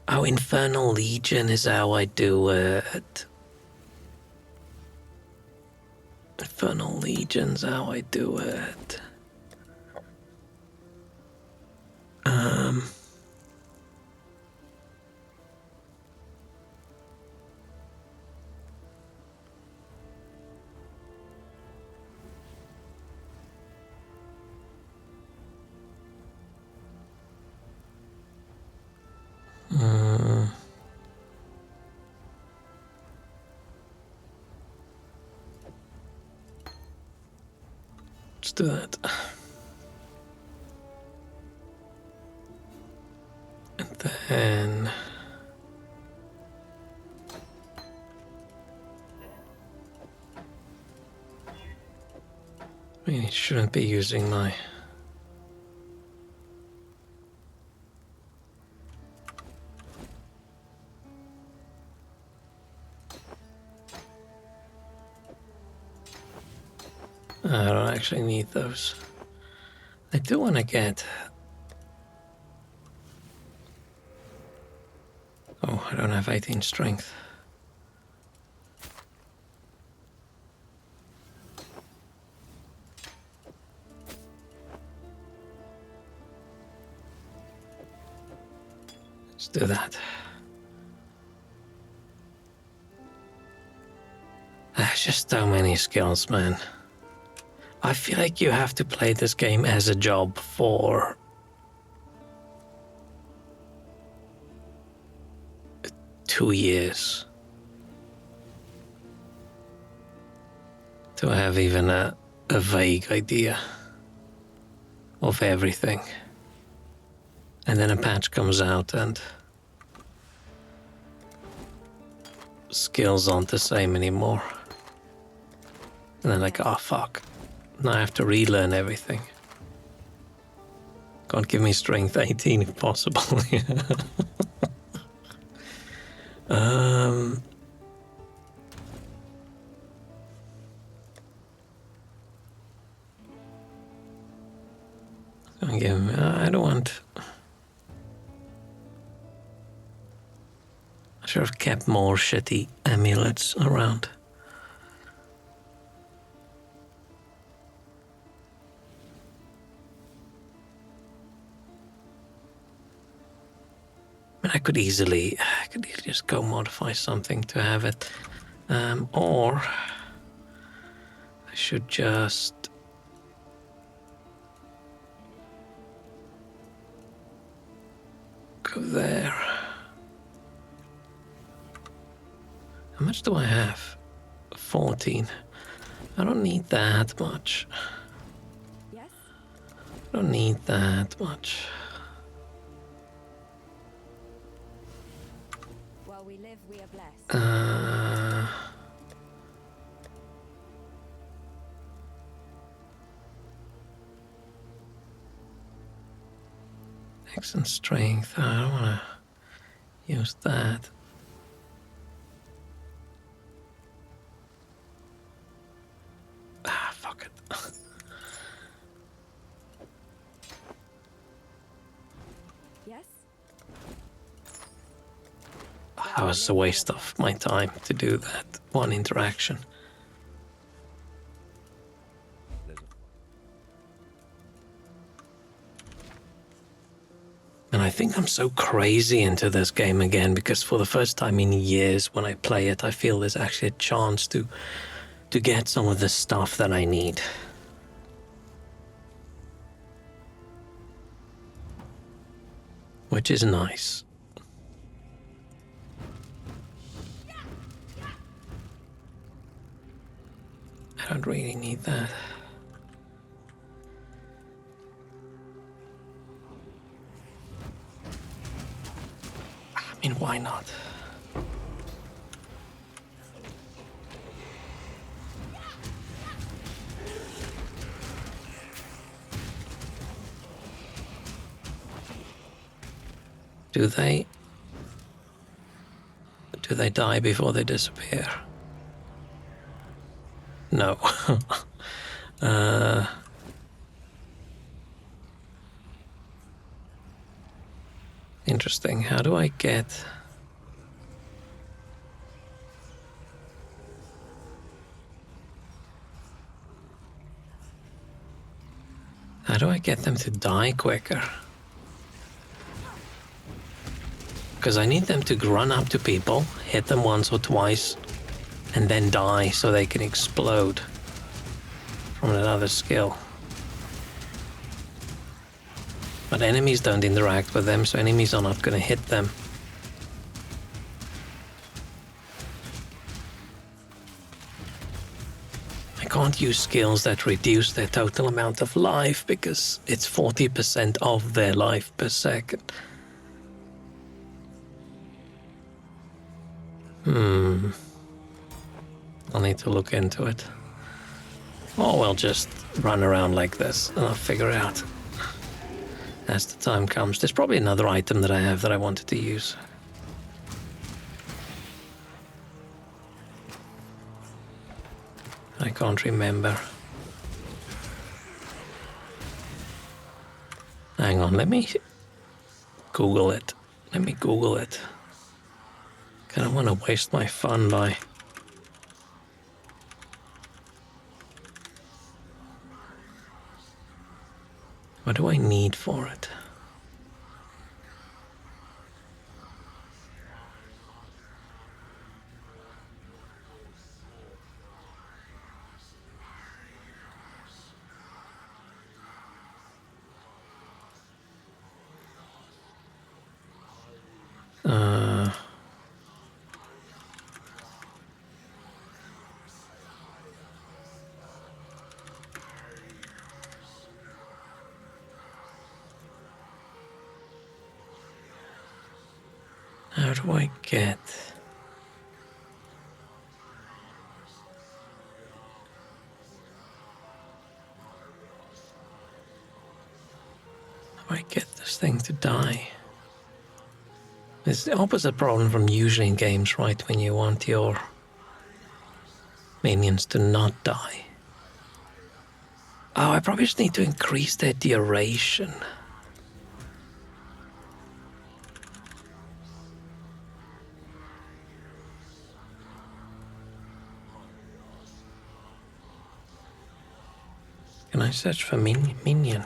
Oh, Infernal Legion is how I do it. Infernal Legion's how I do it. Let's do that. And then I mean, it shouldn't be using my... I don't actually need those. I do want to get... Oh, I don't have 18 strength. Let's do that. There's just so many skills, man. I feel like you have to play this game as a job for 2 years to have even a vague idea of everything. And then a patch comes out and skills aren't the same anymore. And then like, oh fuck, now I have to relearn everything. God, give me strength 18 if possible. I don't want... I should have kept more shitty amulets around. I mean, I could easily just go modify something to have it. Or I should just... go there. How much do I have? 14. I don't need that much. Yes? I don't need that much. While we live, we are blessed. Excellent strength. I don't want to use that. Fuck it. Yes? That was a waste of my time to do that one interaction. And I think I'm so crazy into this game again because for the first time in years when I play it, I feel there's actually a chance to get some of the stuff that I need. Which is nice. I don't really need that. I mean, why not? Do they die before they disappear? No. Interesting. How do I get... How do I get them to die quicker? Because I need them to run up to people, hit them once or twice, and then die so they can explode from another skill. But enemies don't interact with them, so enemies are not going to hit them. I can't use skills that reduce their total amount of life because it's 40% of their life per second. I'll need to look into it. Or we'll just run around like this and I'll figure it out as the time comes. There's probably another item that I have that I wanted to use. I can't remember. Hang on, let me Google it. Let me Google it. I don't want to waste my fun by... What do I need for it? How do I get... How do I get this thing to die? It's the opposite problem from usually in games, right? When you want your minions to not die. Oh, I probably just need to increase their duration. Can I search for minion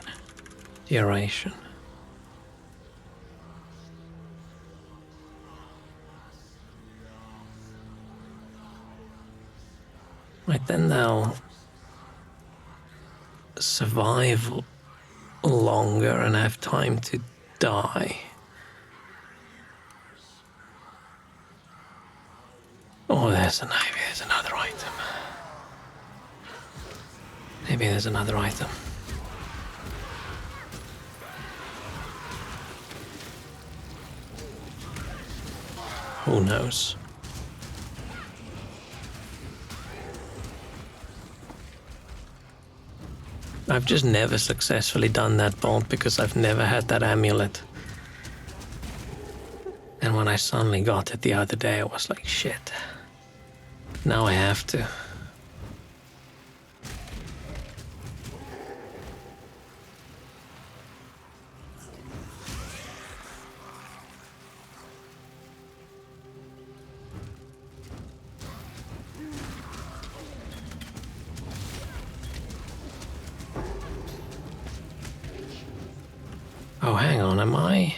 duration? Right, then they'll survive longer and have time to die. Oh, there's another item. Maybe there's another item. Who knows? I've just never successfully done that bolt because I've never had that amulet. And when I suddenly got it the other day, I was like, shit. Now I have to. Oh, hang on, am I?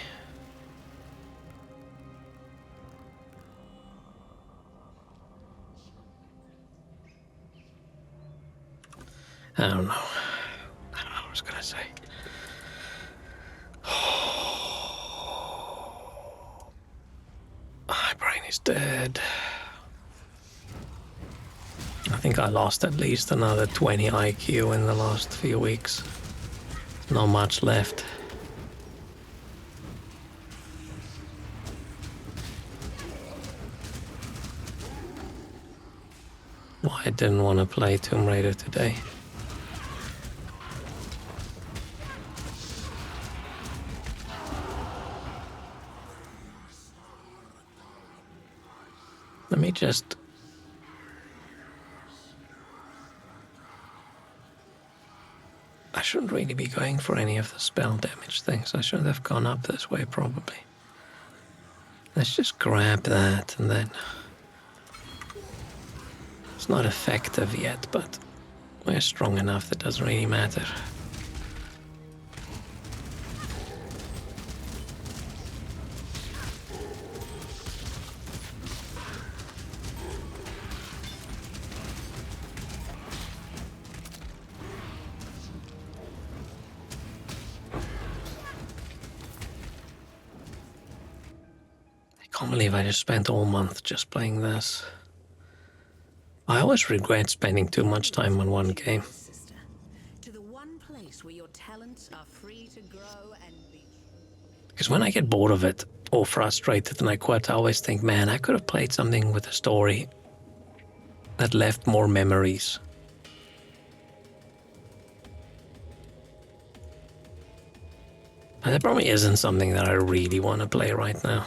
I don't know. I don't know what I was gonna say. My brain is dead. I think I lost at least another 20 IQ in the last few weeks. Not much left. Why I didn't want to play Tomb Raider today. Let me just... I shouldn't really be going for any of the spell damage things. I should have gone up this way, probably. Let's just grab that and then... It's not effective yet, but we're strong enough that it doesn't really matter. I can't believe I just spent all month just playing this. I always regret spending too much time on one game. Sister, to the one place where your talents are free to grow and be. Because when I get bored of it or frustrated and I quit, I always think, man, I could have played something with a story that left more memories. There probably isn't something that I really want to play right now.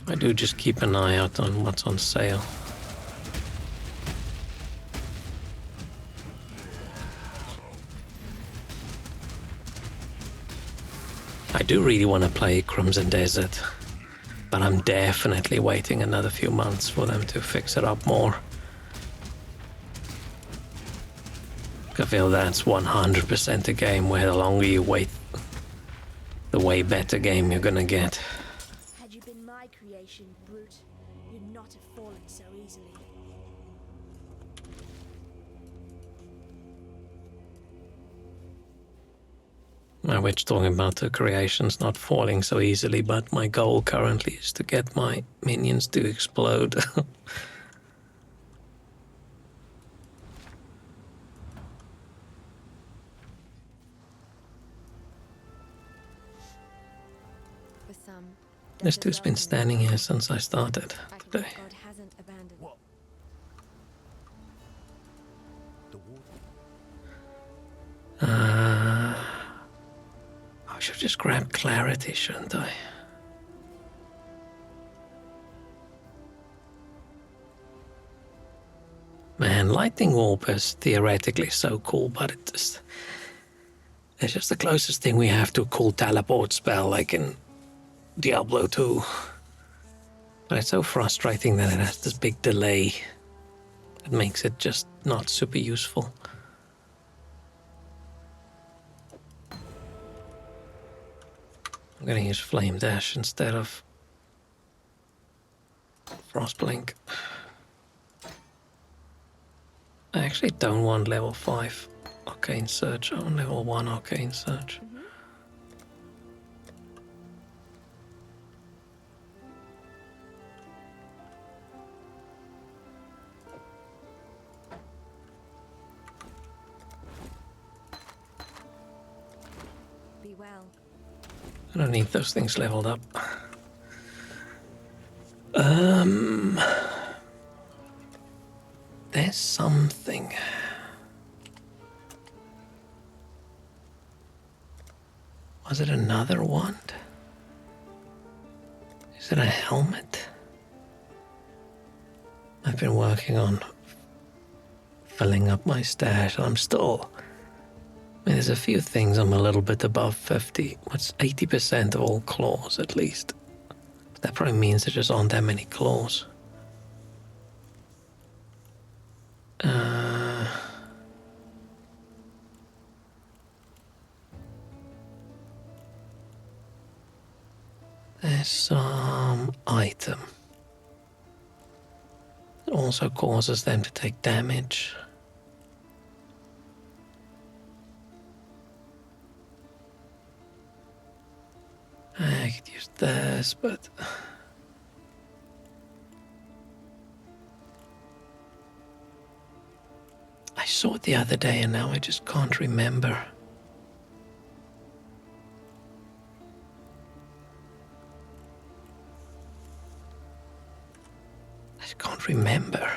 I do just keep an eye out on what's on sale. I do really want to play Crimson Desert, but I'm definitely waiting another few months for them to fix it up more. I feel that's 100% a game where the longer you wait, the way better game you're gonna get. Had you been my creation, brute, you'd not have fallen so easily. We're talking about the creations not falling so easily, but my goal currently is to get my minions to explode. For some, This death is dude's been welcome. standing here since I started I can today. God hasn't abandoned. What? The water. I should just grab clarity, shouldn't I? Man, lightning warp is theoretically so cool, but it's just the closest thing we have to a cool teleport spell like in Diablo 2. But it's so frustrating that it has this big delay. It makes it just not super useful. I'm gonna use Flame Dash instead of Frostblink. I actually don't want level 5 Arcane Surge. I want level 1 Arcane Surge. Be well. I don't need those things leveled up. There's something. Was it another wand? Is it a helmet? I've been working on filling up my stash, and I'm still. I mean, there's a few things I'm a little bit above 50. What's 80% of all claws, at least? That probably means there just aren't that many claws. There's some item. It also causes them to take damage. I could use this, but I saw it the other day and now I just can't remember. I just can't remember.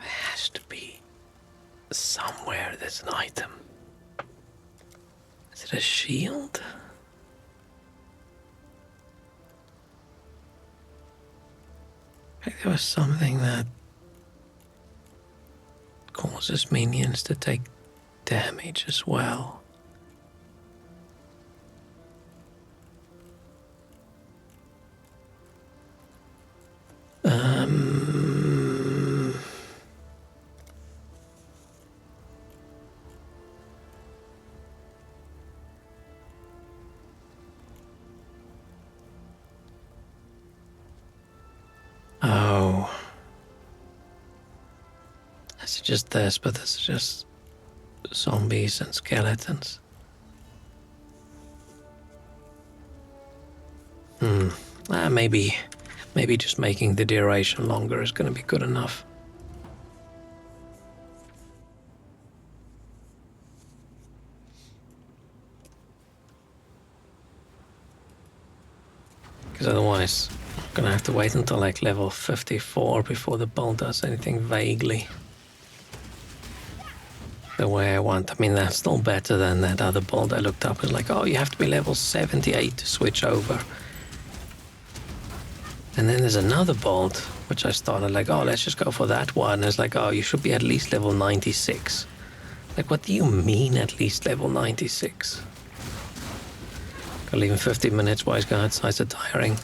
Has to be somewhere there's an item. Is it a shield? I think there was something that causes minions to take damage as well. just this, but it's just zombies and skeletons. Maybe just making the duration longer is going to be good enough. Because otherwise, I'm going to have to wait until like level 54 before the bolt does anything vaguely the way I want. I mean, that's still better than that other bolt I looked up. It's like, oh, you have to be level 78 to switch over. And then there's another bolt, which I started like, oh, let's just go for that one. And it's like, oh, you should be at least level 96. Like, what do you mean at least level 96? Gotta leave in 15 minutes while he's going outside, so tiring.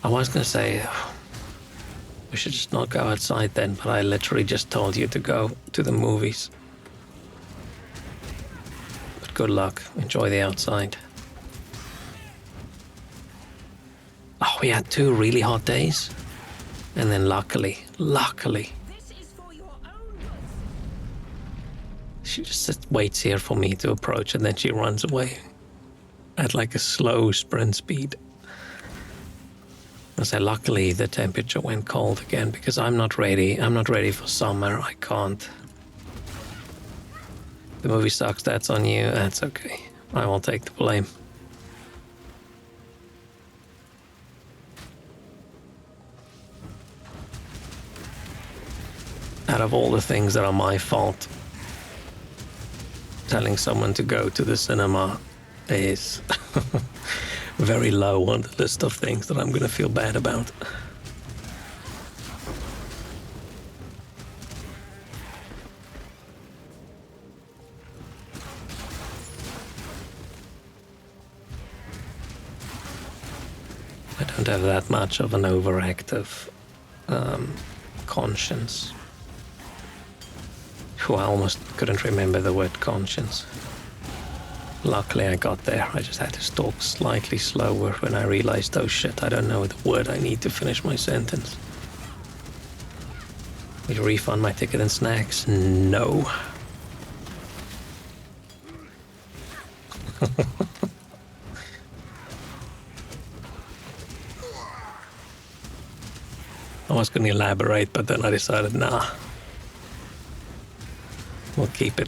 I was gonna say, we should just not go outside then, but I literally just told you to go to the movies. But good luck, enjoy the outside. Oh, we had 2 really hot days. And then luckily, This is for your own good. she just waits here for me to approach and then she runs away at like a slow sprint speed. I say, luckily the temperature went cold again because I'm not ready. I'm not ready for summer. I can't. The movie sucks. That's on you. That's okay. I will take the blame. Out of all the things that are my fault, telling someone to go to the cinema is very low on the list of things that I'm going to feel bad about. I don't have that much of an overactive conscience. I almost couldn't remember the word conscience. Luckily I got there. I just had to talk slightly slower when I realized, oh shit, I don't know the word I need to finish my sentence. Will you refund my ticket and snacks? No. I was going to elaborate, but then I decided, nah. We'll keep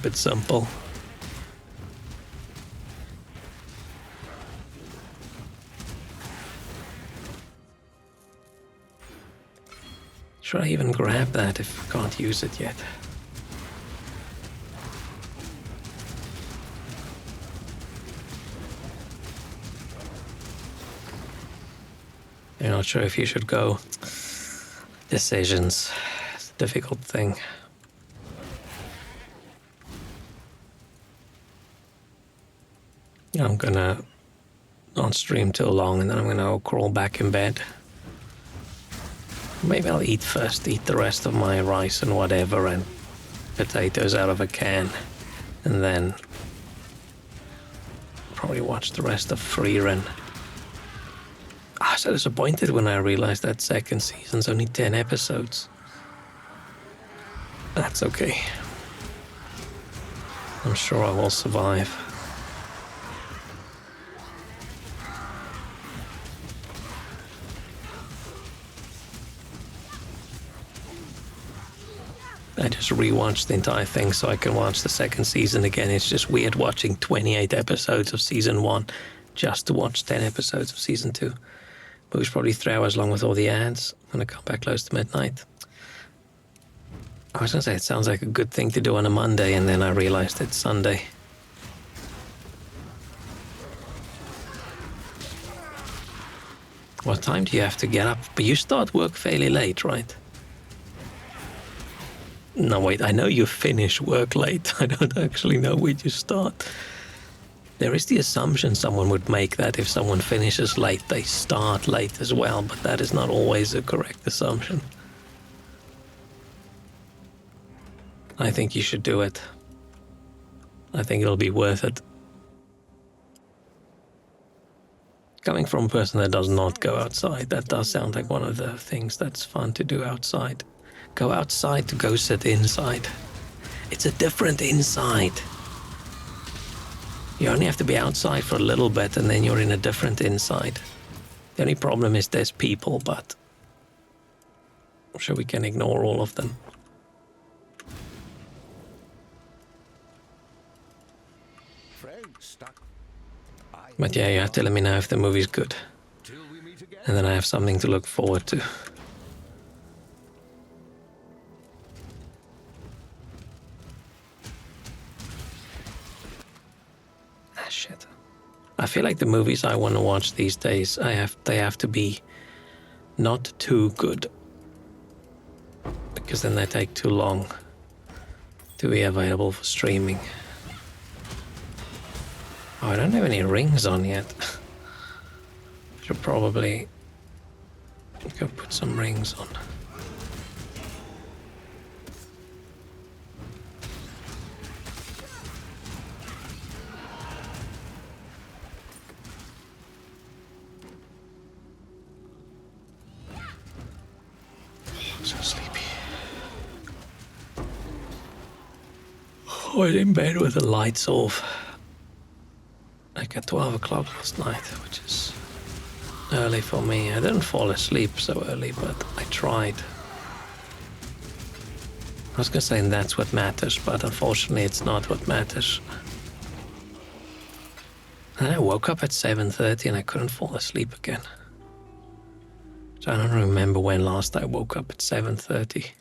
it simple. Should I even grab that if I can't use it yet? You're not sure if you should go. Decisions. It's a difficult thing. I'm gonna not stream too long and then I'm gonna crawl back in bed. Maybe I'll eat first, eat the rest of my rice and whatever and potatoes out of a can. And then probably watch the rest of Free Run. I was so disappointed when I realized that second season's only 10 episodes. That's okay. I'm sure I will survive. I just rewatched the entire thing so I can watch the second season again. It's just weird watching 28 episodes of season 1 just to watch 10 episodes of season 2. But it was probably 3 hours long with all the ads. I'm gonna come back close to midnight. I was gonna say it sounds like a good thing to do on a Monday, and then I realized it's Sunday. What time do you have to get up? But you start work fairly late, right? No, wait, I know you finish work late. I don't actually know where you start. There is the assumption someone would make that if someone finishes late, they start late as well, but that is not always a correct assumption. I think you should do it. I think it'll be worth it. Coming from a person that does not go outside, that does sound like one of the things that's fun to do outside. Go outside to go sit inside. It's a different inside. You only have to be outside for a little bit and then you're in a different inside. The only problem is there's people, but I'm sure we can ignore all of them. Friend stuck. But yeah, you have to let me know if the movie's good. Till we meet again. And then I have something to look forward to. Ah, shit. I feel like the movies I want to watch these days, they have to be not too good. Because then they take too long to be available for streaming. Oh, I don't have any rings on yet. Should probably go put some rings on. I'm so sleepy. I was in bed with the lights off. Like at 12 o'clock last night, which is early for me. I didn't fall asleep so early, but I tried. I was gonna say that's what matters, but unfortunately it's not what matters. And I woke up at 7:30 and I couldn't fall asleep again. So I don't remember when last I woke up at 7:30.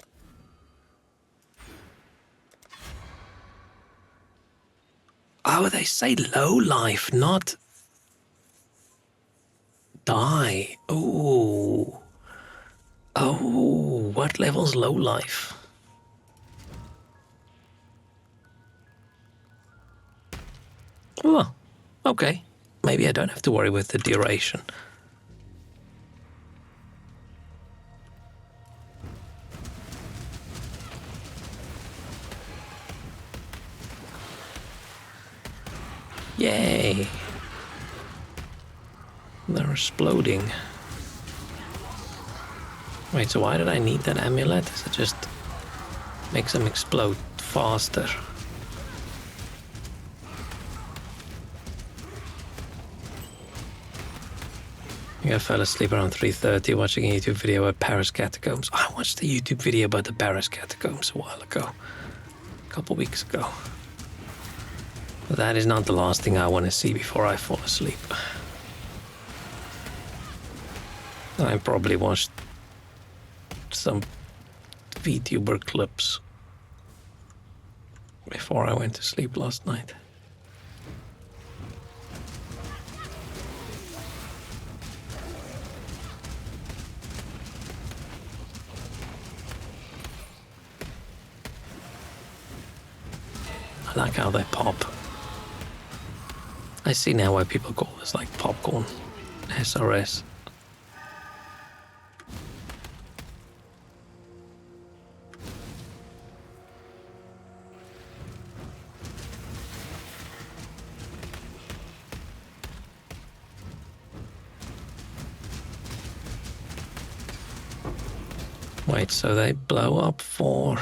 Oh, they say low life, not die. Oh. Oh, what level's low life? Oh, okay. Maybe I don't have to worry with the duration. Yay! They're exploding. Wait, so why did I need that amulet? It just makes them explode faster. I think I fell asleep around 3:30 watching a YouTube video about Paris catacombs. I watched a YouTube video about the Paris catacombs a while ago. A couple weeks ago. But that is not the last thing I want to see before I fall asleep. I probably watched some VTuber clips before I went to sleep last night. I like how they pop. I see now why people call this like popcorn. SRS. Wait, so they blow up for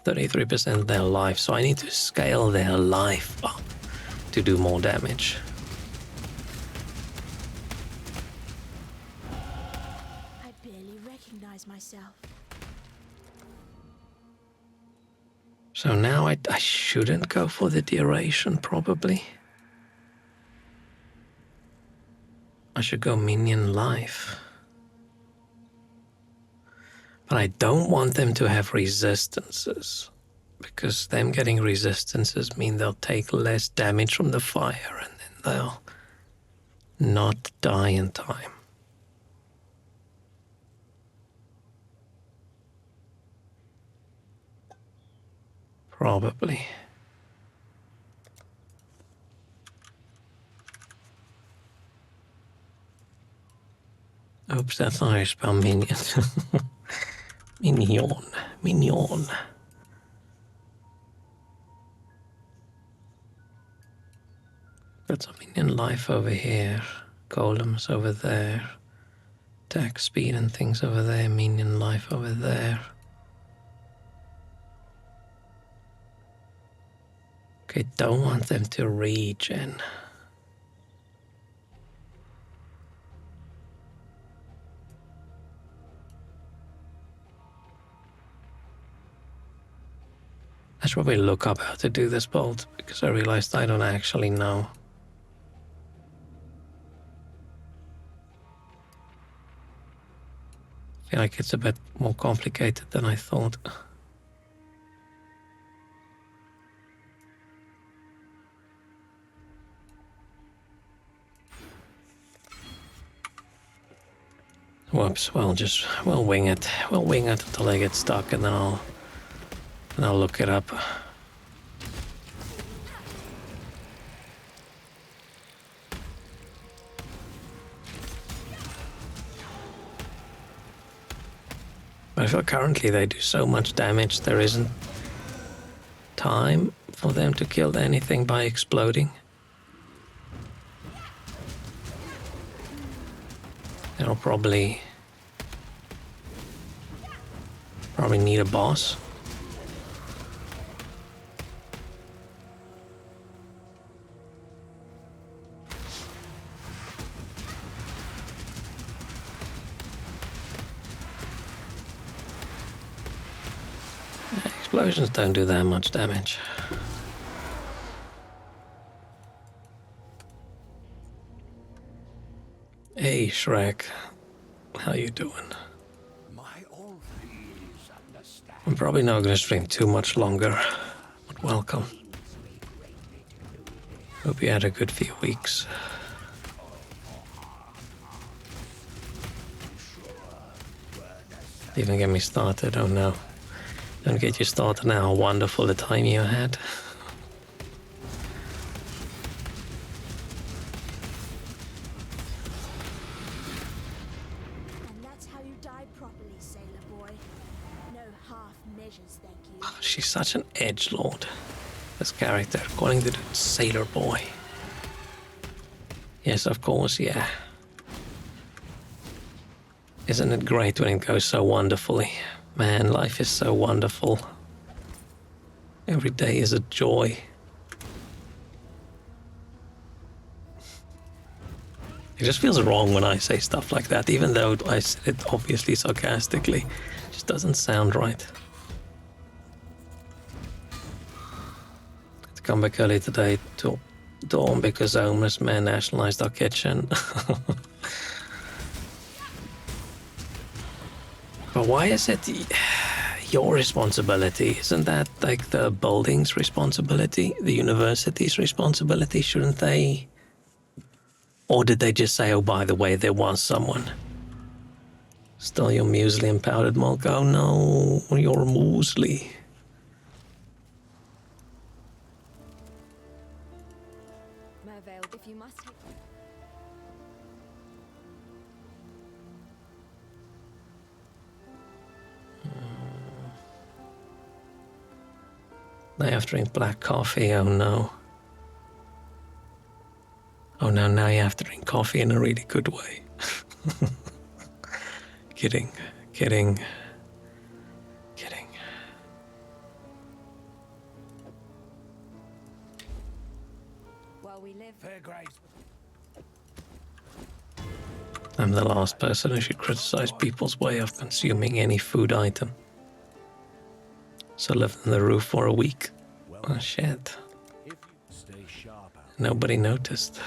33% of their life, so I need to scale their life up to do more damage. I barely recognize myself. So now I shouldn't go for the duration, probably. I should go minion life. But I don't want them to have resistances, because them getting resistances mean they'll take less damage from the fire and then they'll not die in time. Probably. Oops, that's not how you spell minion. Minion. Minion. Got some minion life over here. golems over there. Attack speed and things over there. Minion life over there. Okay, don't want them to regen. I should probably look up how to do this bolt, because I realized I don't actually know. I feel like it's a bit more complicated than I thought. Whoops, we'll wing it. We'll wing it until I get stuck, and then I'll look it up. But I feel currently they do so much damage, there isn't time for them to kill anything by exploding. They'll probably need a boss. Explosions don't do that much damage. Hey Shrek, how you doing? I'm probably not gonna stream too much longer, but welcome. Hope you had a good few weeks. Even get me started, oh no. Don't get you started now, how wonderful the time you had. And that's how you die properly, sailor boy. No half measures, thank you. Oh, she's such an edgelord, this character, calling the dude sailor boy. Yes, of course, yeah. Isn't it great when it goes so wonderfully? Man, life is so wonderful. Every day is a joy. It just feels wrong when I say stuff like that, even though I said it obviously sarcastically. It just doesn't sound right. To come back early today to dawn because homeless man nationalized our kitchen. But why is it your responsibility? Isn't that like the building's responsibility, the university's responsibility? Shouldn't they? Or did they just say, oh, by the way, there was someone? Stole your muesli and powdered milk? Oh no, your muesli. Mervale, if you must take... They have to drink black coffee, oh no. Oh no, now you have to drink coffee in a really good way. Kidding. While we live... Fair grace. I'm the last person who should criticize people's way of consuming any food item. So lived on the roof for a week. Oh shit. If you stay sharp out. Nobody noticed.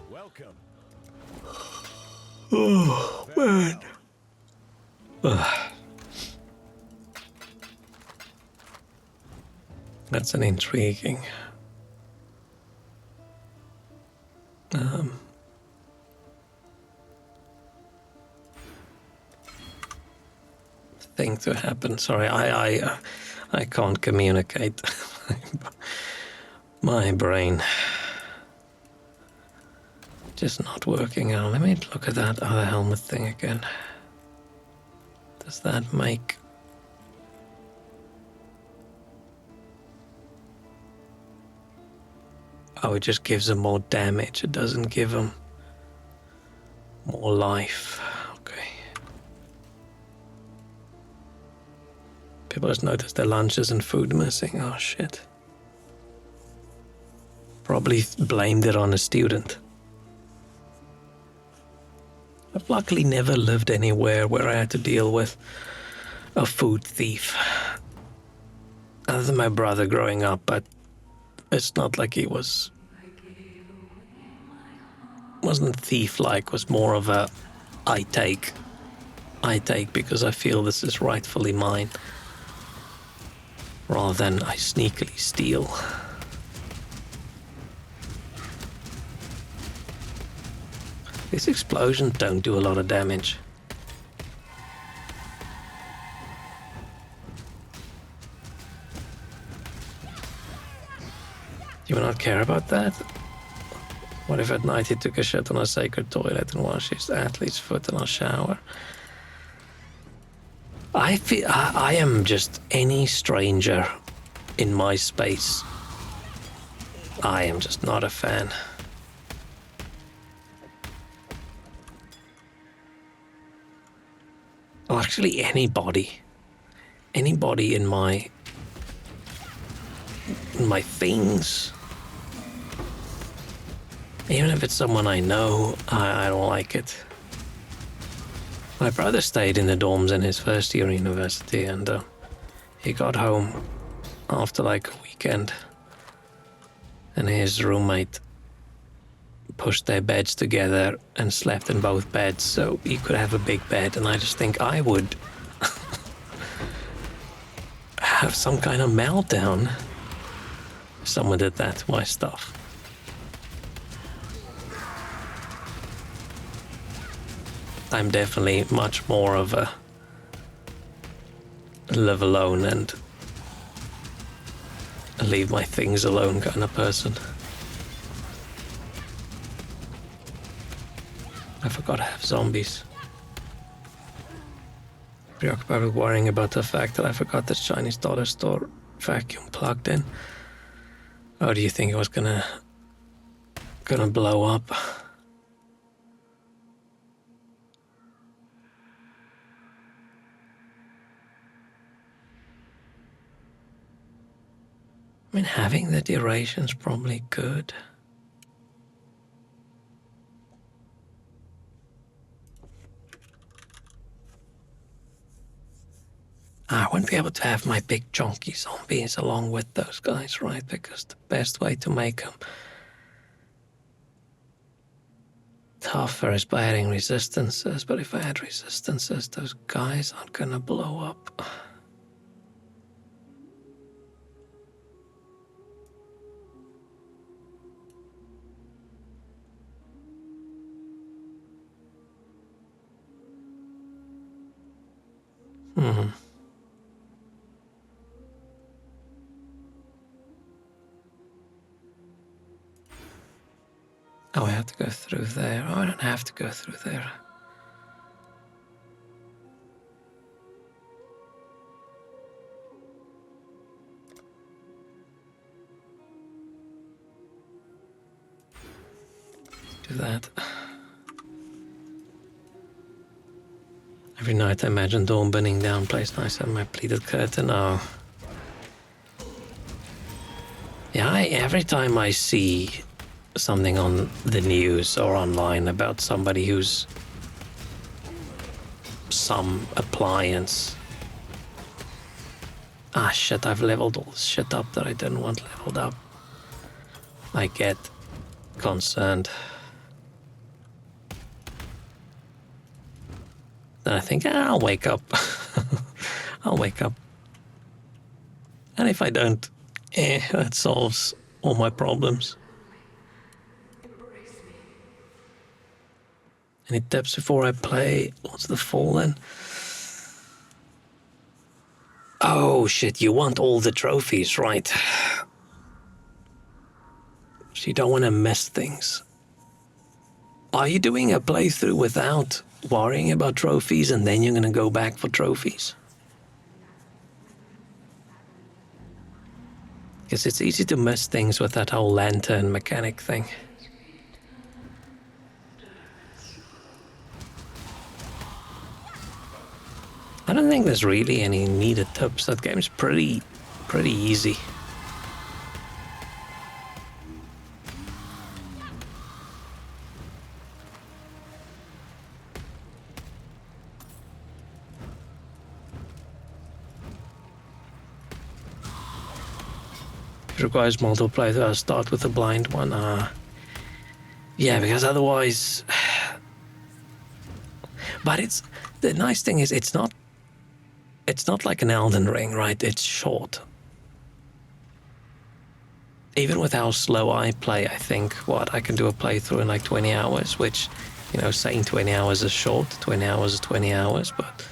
Welcome. Oh, man. Ugh. That's an intriguing thing to happen. Sorry, I can't communicate. My brain just not working out. Let me look at that other helmet thing again. Does that make... Oh, it just gives them more damage. It doesn't give them more life. Okay. People just noticed their lunches and food missing. Oh shit. Probably blamed it on a student. I've luckily never lived anywhere where I had to deal with a food thief. Other than my brother growing up, but it's not like he wasn't thief-like, was more of a I take because I feel this is rightfully mine, rather than I sneakily steal. These explosions don't do a lot of damage. Do you not care about that? What if at night he took a shit on a sacred toilet and washed his athlete's foot in a shower? I feel I am just any stranger in my space. I am just not a fan. Well, actually, anybody in my things. Even if it's someone I know, I don't like it. My brother stayed in the dorms in his first year of university, and he got home after like a weekend, and his roommate pushed their beds together and slept in both beds so he could have a big bed. And I just think I would have some kind of meltdown if someone did that to my stuff. I'm definitely much more of a live alone and leave my things alone kind of person. I forgot I have zombies. Preoccupied with worrying about the fact that I forgot this Chinese dollar store vacuum plugged in. Oh, do you think it was gonna blow up? I mean, having the duration's probably good. I wouldn't be able to have my big chunky zombies along with those guys, right? Because the best way to make them tougher is by adding resistances. But if I add resistances, those guys aren't gonna blow up. Oh, I have to go through there. Oh, I don't have to go through there. Do that. Every night I imagine dawn burning down, place nice on my pleated curtain. Oh. Yeah, every time I see something on the news or online about somebody who's some appliance. Ah, shit, I've leveled all this shit up that I didn't want leveled up. I get concerned. Then I think, I'll wake up. I'll wake up. And if I don't, that solves all my problems. Any tips before I play? What's the fall then? Oh shit, you want all the trophies, right? So you don't want to miss things. Are you doing a playthrough without worrying about trophies and then you're gonna go back for trophies? Because it's easy to miss things with that whole lantern mechanic thing. I don't think there's really any needed tips. That game's pretty easy. It requires multiple playthroughs. I'll start with the blind one. Yeah, because otherwise... But it's... The nice thing is it's not like an Elden Ring, right? It's short. Even with how slow I play, I think, I can do a playthrough in like 20 hours, which, you know, saying 20 hours is short. 20 hours is 20 hours, but...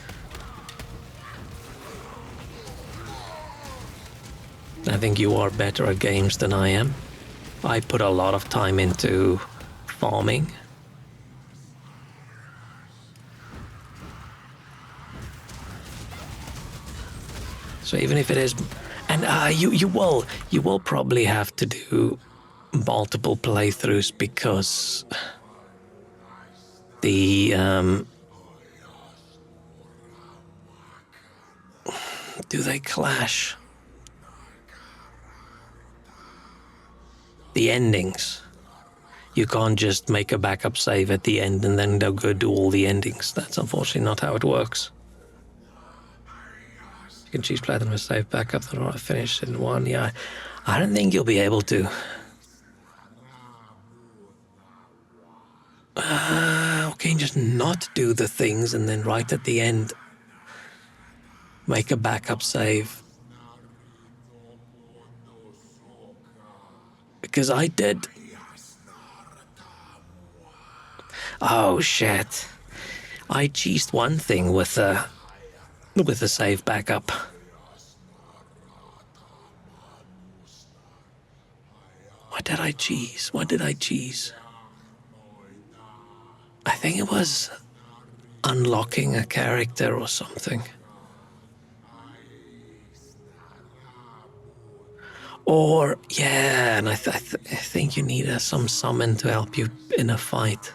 I think you are better at games than I am. I put a lot of time into farming. So even if it is, and you will probably have to do multiple playthroughs because the do they clash? The endings. You can't just make a backup save at the end and then they'll go do all the endings. That's unfortunately not how it works. You can choose platinum save backup that are finished in one. Yeah, I don't think you'll be able to. Okay, just not do the things and then right at the end make a backup save. Because I did. Oh shit! I cheesed one thing with a save backup. What did I cheese? What did I cheese? I think it was unlocking a character or something. Or, yeah, and I think you need some summon to help you in a fight.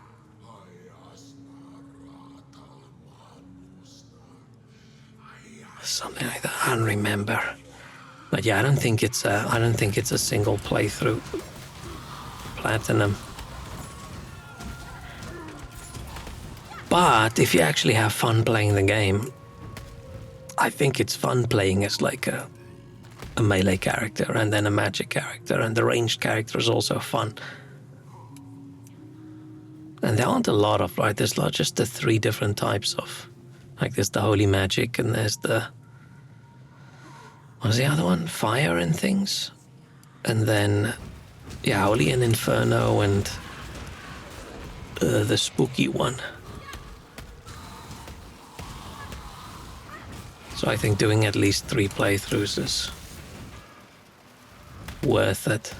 Something like that. I don't remember. But yeah, I don't think it's a single playthrough platinum. But if you actually have fun playing the game, I think it's fun playing as like a melee character and then a magic character, and the ranged character is also fun. And there aren't a lot of, right? There's not just the 3 different types of, like there's the holy magic and there's the, what's the other one? Fire and things. And then, yeah, holy and inferno and the spooky one. So I think doing at least 3 playthroughs is worth it.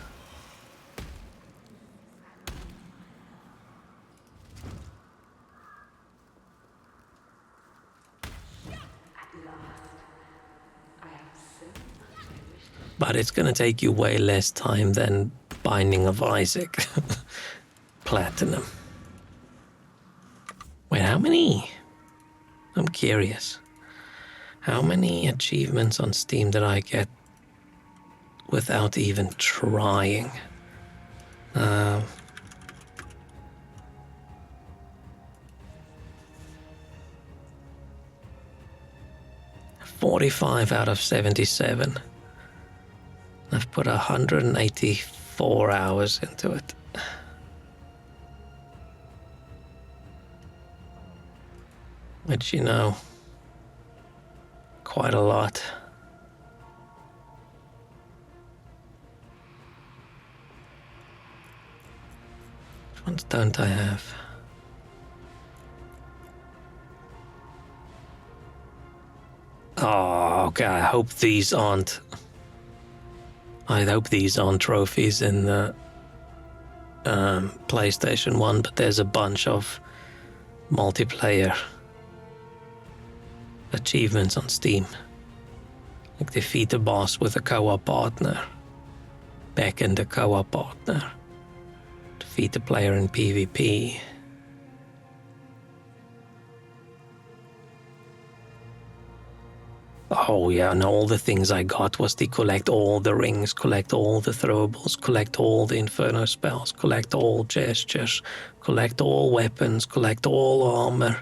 But it's gonna take you way less time than Binding of Isaac. Platinum. Wait, how many? I'm curious. How many achievements on Steam did I get without even trying? 45 out of 77. I've put 184 hours into it. Which, you know, quite a lot. Which ones don't I have? Oh, okay, I hope these aren't trophies in the PlayStation 1, but there's a bunch of multiplayer achievements on Steam. Like defeat a boss with a co-op partner. beckon the co-op partner. Defeat the player in PvP. Oh yeah, and all the things I got was to collect all the rings, collect all the throwables, collect all the inferno spells, collect all gestures, collect all weapons, collect all armor.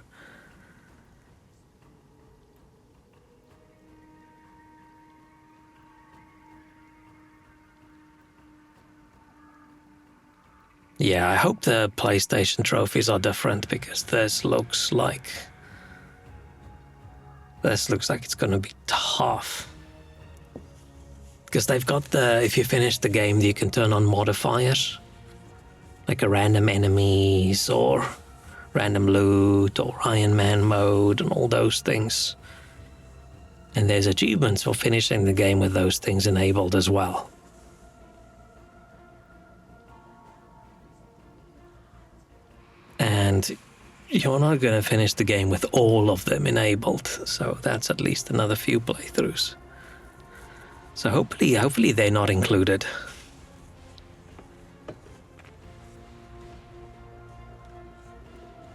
Yeah, I hope the PlayStation trophies are different, because this looks like it's gonna be tough. Because they've got if you finish the game, you can turn on modifiers, like a random enemies or random loot or Iron Man mode and all those things. And there's achievements for finishing the game with those things enabled as well. And you're not going to finish the game with all of them enabled, so that's at least another few playthroughs. So hopefully they're not included.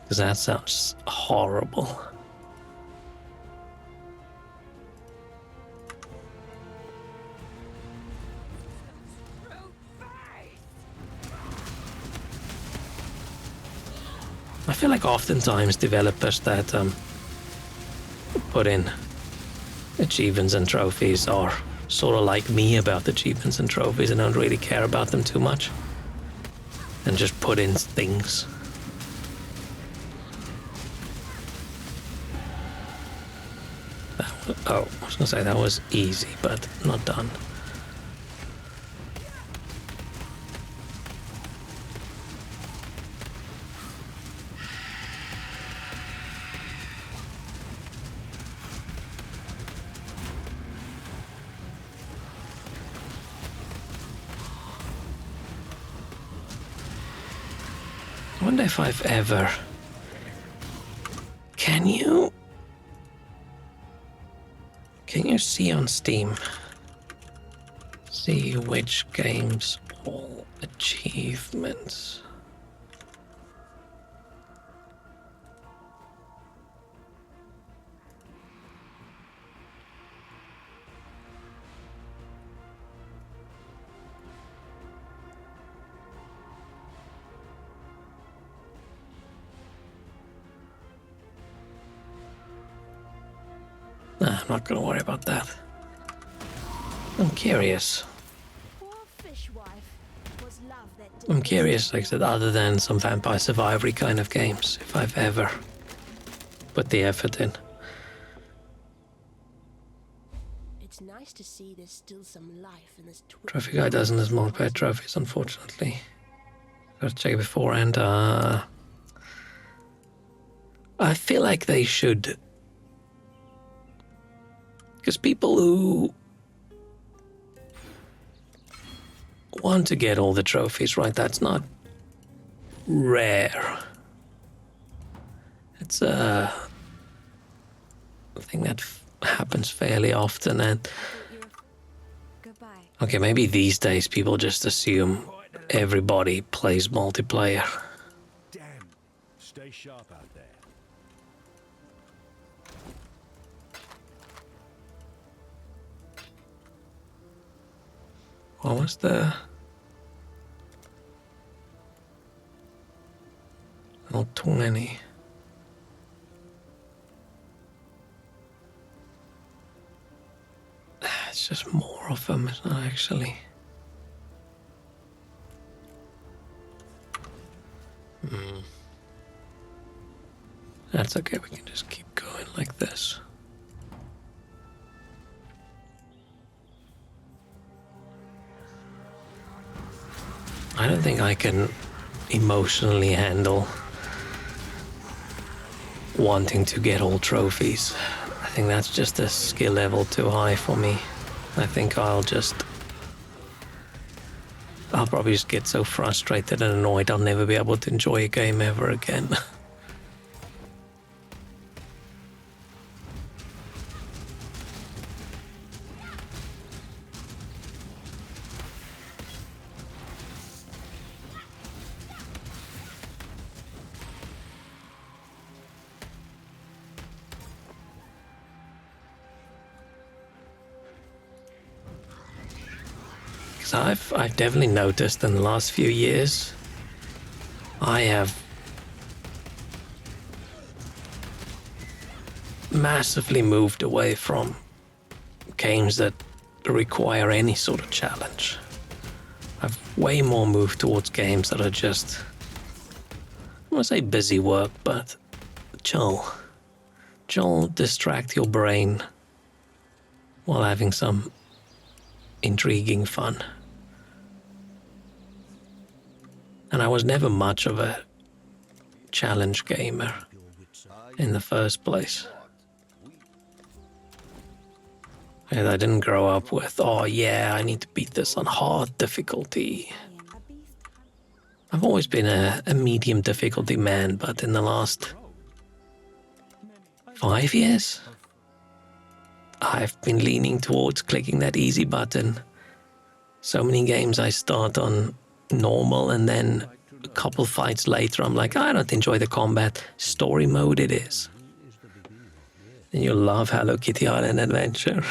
Because that sounds horrible. I feel like oftentimes developers that put in achievements and trophies are sort of like me about achievements and trophies and don't really care about them too much. And just put in things. Oh, I was gonna say that was easy, but not done. I wonder if I've ever... Can you see on Steam? See which games all achievements. Nah, I'm not gonna worry about that. I'm curious. Poor fishwife. Was love that did I'm this. curious, like I said, other than some Vampire Survivory kind of games, if I've ever put the effort in. It's nice to see there's still some life in this Trophy guy doesn't have multiplayer trophies, unfortunately. Gotta check it beforehand. I feel like they should. Because people who want to get all the trophies, right, that's not rare. It's a thing that happens fairly often. And Goodbye. okay, maybe these days people just assume everybody plays multiplayer. Damn. Stay sharp out there. What was the... Not 20. It's just more of them, it's not actually. That's okay, we can just keep going like this. I don't think I can emotionally handle wanting to get all trophies. I think that's just a skill level too high for me. I think I'll probably just get so frustrated and annoyed I'll never be able to enjoy a game ever again. Because I've definitely noticed in the last few years, I have massively moved away from games that require any sort of challenge. I've way more moved towards games that are just, I want to say busy work, but chill. Chill, distract your brain while having some intriguing fun. And I was never much of a challenge gamer in the first place. And I didn't grow up with, oh yeah, I need to beat this on hard difficulty. I've always been a medium difficulty man, but in the last 5 years, I've been leaning towards clicking that easy button. So many games I start on normal, and then a couple fights later I'm like, I don't enjoy the combat. Story mode it is. And you'll love Hello Kitty Island Adventure.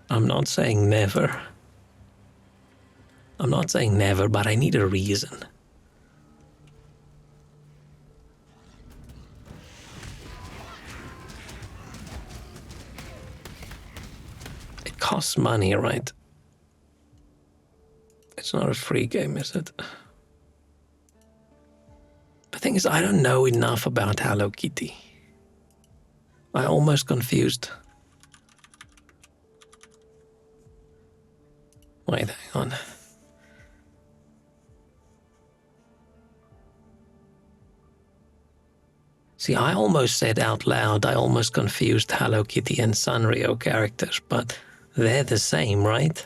I'm not saying never. I'm not saying never, but I need a reason. It costs money, right? It's not a free game, is it? The thing is, I don't know enough about Hello Kitty. I almost confused. Wait, hang on. See, I almost said out loud, I almost confused Hello Kitty and Sanrio characters, but they're the same, right?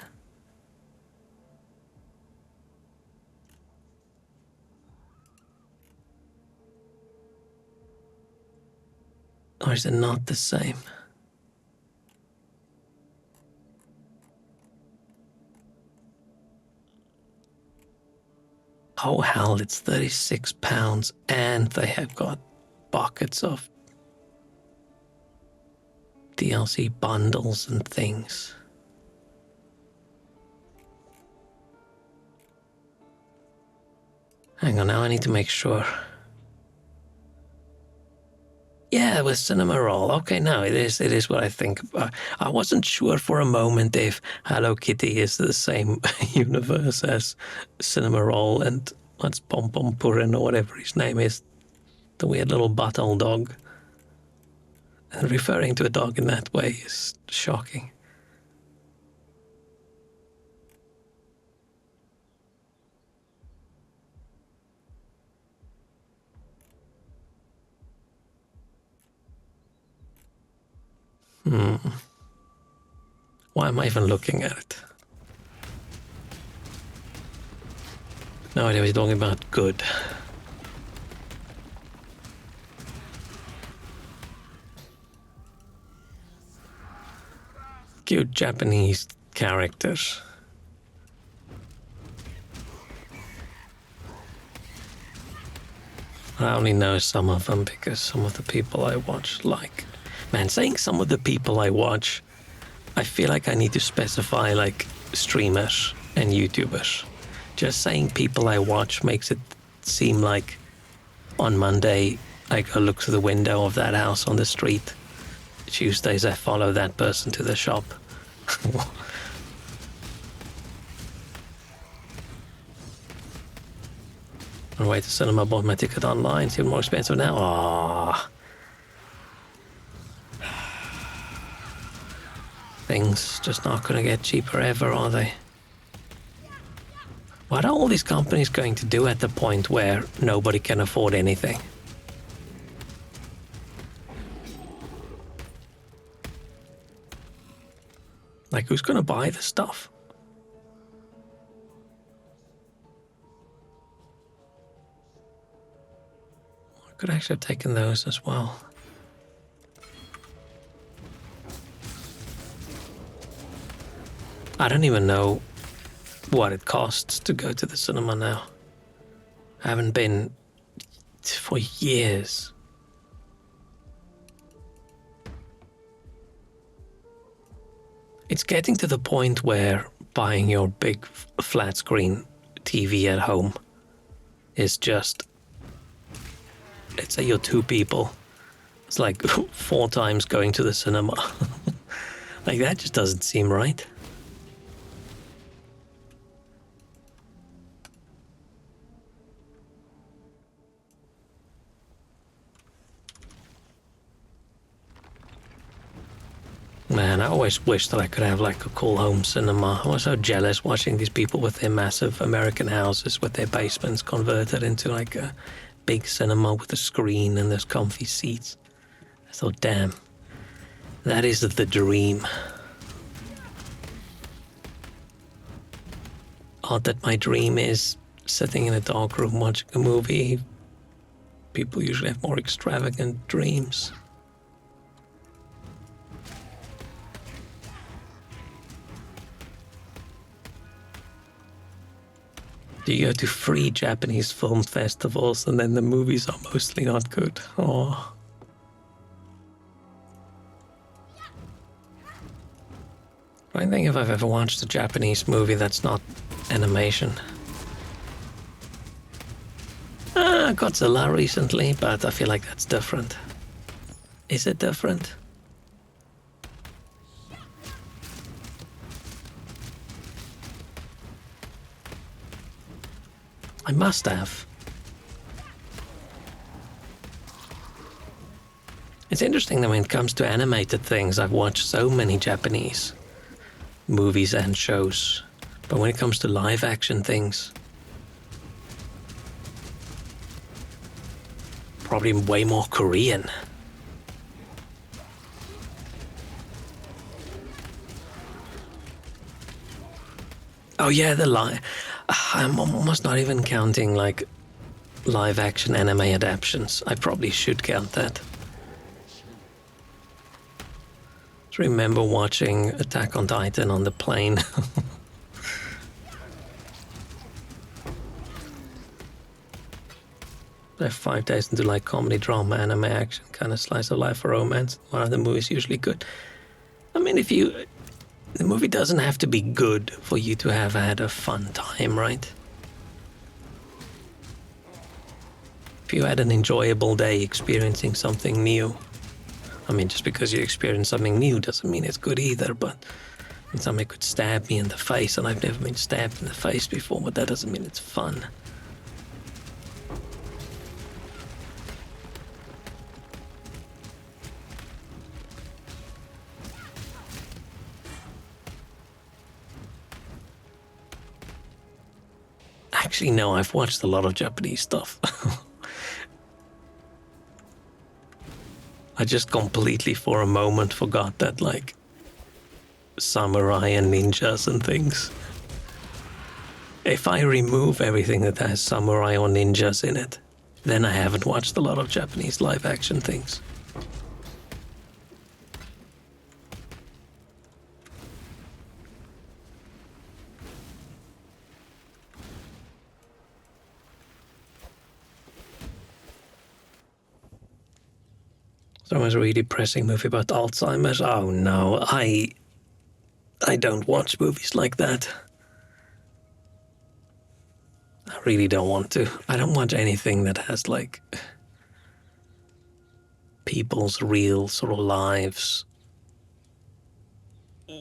Or is it not the same? Oh hell, it's £36 and they have got buckets of DLC bundles and things. Hang on, now I need to make sure. Yeah, with Cinema Roll. Okay, no, it is what I think. I wasn't sure for a moment if Hello Kitty is the same universe as Cinema Roll and what's Pom Pom Purin or whatever his name is, the weird little butthole dog. And referring to a dog in that way is shocking. Why am I even looking at it? No idea what you're talking about. Good. Cute Japanese characters. I only know some of them because some of the people I watch like. Man, saying some of the people I watch, I feel like I need to specify like streamers and YouTubers. Just saying people I watch makes it seem like on Monday I go look through the window of that house on the street. Tuesdays I follow that person to the shop. On the way to cinema, bought my ticket online. It's even more expensive now. Aww. Things just not gonna get cheaper ever, are they? What are all these companies going to do at the point where nobody can afford anything? Like, who's gonna buy the stuff? I could actually have taken those as well. I don't even know what it costs to go to the cinema now. I haven't been for years. It's getting to the point where buying your big flat screen TV at home is just, let's say you're 2 people. It's like 4 times going to the cinema. Like, that just doesn't seem right. Man, I always wish that I could have like a cool home cinema. I was so jealous watching these people with their massive American houses with their basements converted into like a big cinema with a screen and those comfy seats. I thought, damn, that is the dream. Odd that my dream is sitting in a dark room watching a movie. People usually have more extravagant dreams. Do you go to free Japanese film festivals and then the movies are mostly not good? Oh. I don't think if I've ever watched a Japanese movie that's not animation. Godzilla recently, but I feel like that's different. Is it different? I must have. It's interesting that when it comes to animated things, I've watched so many Japanese movies and shows. But when it comes to live action things, probably way more Korean. Oh yeah, I'm almost not even counting like live action anime adaptations. I probably should count that. Just remember watching Attack on Titan on the plane. They're 5 days into like comedy, drama, anime, action, kind of slice of life or romance. One of the movies usually good. I mean, the movie doesn't have to be good for you to have had a fun time, right? If you had an enjoyable day experiencing something new. I mean, just because you experience something new doesn't mean it's good either, but somebody could stab me in the face, and I've never been stabbed in the face before, but that doesn't mean it's fun. Actually, no, I've watched a lot of Japanese stuff. I just completely for a moment forgot that, like, samurai and ninjas and things. If I remove everything that has samurai or ninjas in it, then I haven't watched a lot of Japanese live action things. There was a really depressing movie about Alzheimer's. Oh no, I don't watch movies like that. I really don't want to. I don't watch anything that has like people's real sort of lives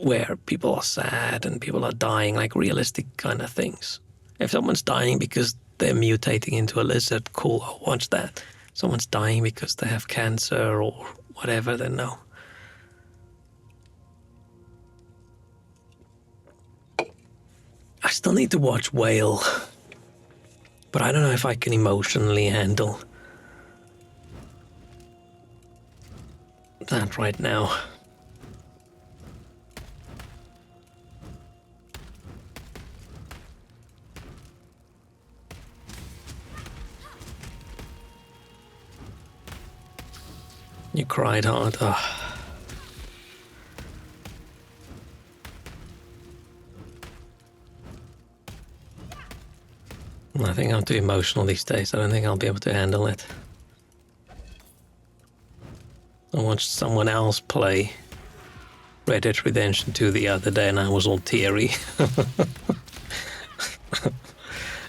where people are sad and people are dying, like realistic kind of things. If someone's dying because they're mutating into a lizard, cool, I'll watch that. Someone's dying because they have cancer or whatever, then no. I still need to watch Whale, but I don't know if I can emotionally handle that right now. You cried hard. Ugh. I think I'm too emotional these days. I don't think I'll be able to handle it. I watched someone else play Red Dead Redemption 2 the other day and I was all teary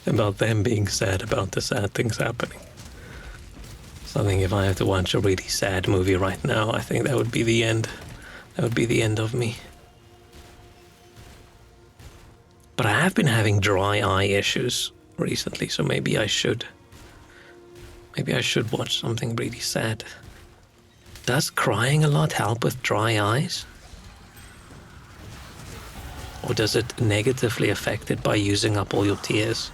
about them being sad about the sad things happening. So I think if I have to watch a really sad movie right now, I think that would be the end. That would be the end of me. But I have been having dry eye issues recently, so maybe I should watch something really sad. Does crying a lot help with dry eyes? Or does it negatively affect it by using up all your tears?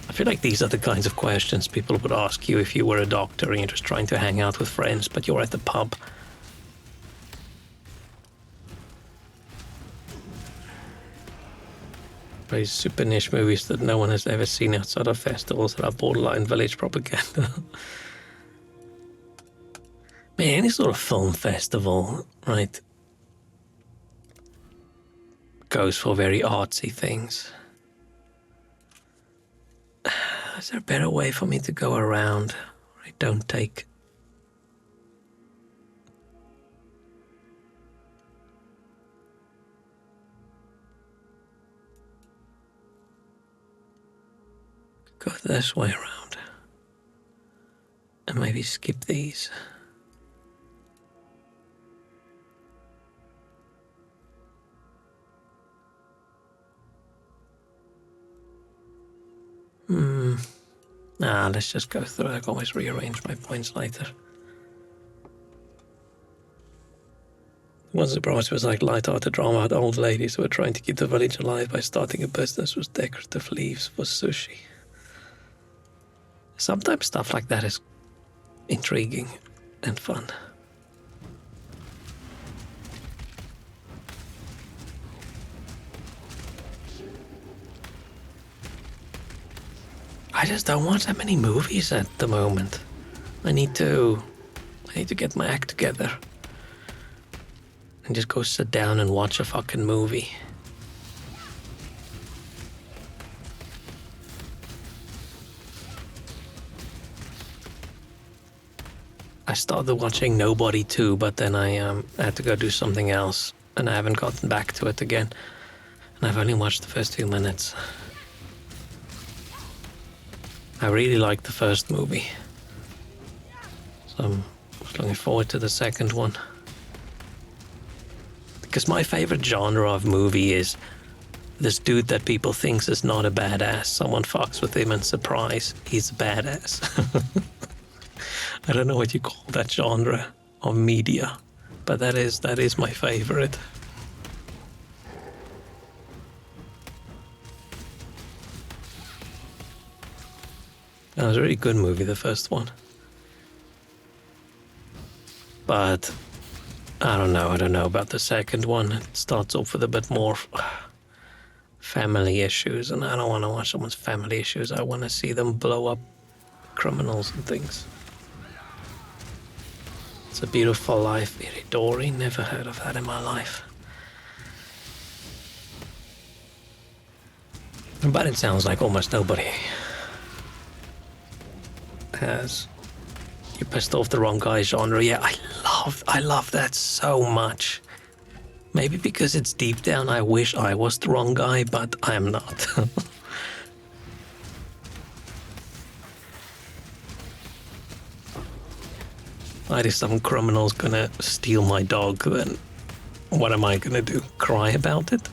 I feel like these are the kinds of questions people would ask you if you were a doctor and you're just trying to hang out with friends, but you're at the pub. Very super niche movies that no one has ever seen outside of festivals that are borderline village propaganda. Man, any sort of film festival, right, goes for very artsy things. Is there a better way for me to go around where I don't take... Go this way around. And maybe skip these. Nah, let's just go through. I can always rearrange my points later. One surprise was like light-hearted drama about old ladies who were trying to keep the village alive by starting a business with decorative leaves for sushi. Sometimes stuff like that is intriguing and fun. I just don't watch that many movies at the moment. I need to get my act together and just go sit down and watch a fucking movie. I started watching Nobody 2, but then I had to go do something else, and I haven't gotten back to it again. And I've only watched the first 2 minutes. I really liked the first movie, so I'm looking forward to the second one. Because my favorite genre of movie is this dude that people thinks is not a badass. Someone fucks with him and surprise, he's a badass. I don't know what you call that genre of media, but that is my favorite. That was a really good movie, the first one. But I don't know about the second one. It starts off with a bit more family issues, and I don't want to watch someone's family issues. I want to see them blow up criminals and things. It's a Beautiful Life, Iridori. Never heard of that in my life. But it sounds like almost nobody has You Pissed Off the Wrong Guy genre. Yeah, I love that so much. Maybe because it's deep down I wish I was the wrong guy, but I am not. If some criminal's gonna steal my dog, then what am I gonna do? Cry about it?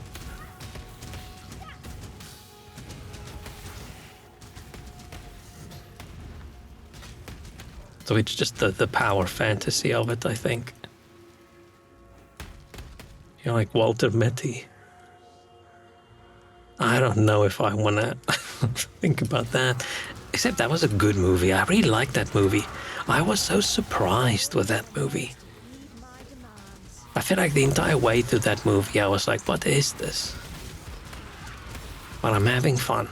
So it's just the power fantasy of it, I think. You're like Walter Mitty. I don't know if I want to think about that. Except that was a good movie. I really liked that movie. I was so surprised with that movie. I feel like the entire way through that movie, I was like, what is this? But I'm having fun.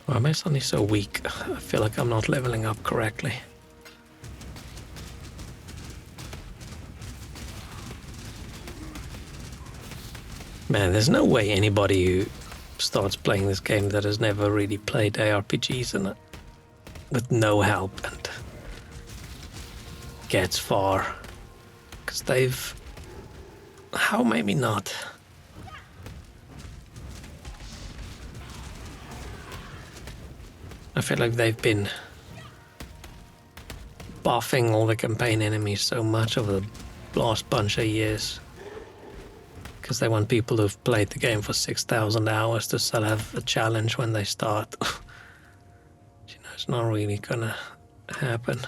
Why am I suddenly so weak? I feel like I'm not leveling up correctly. Man, there's no way anybody who starts playing this game that has never really played ARPGs and with no help and gets far. Because they've... How maybe not? I feel like they've been buffing all the campaign enemies so much over the last bunch of years. Because they want people who've played the game for 6,000 hours to still have a challenge when they start. You know, it's not really gonna happen.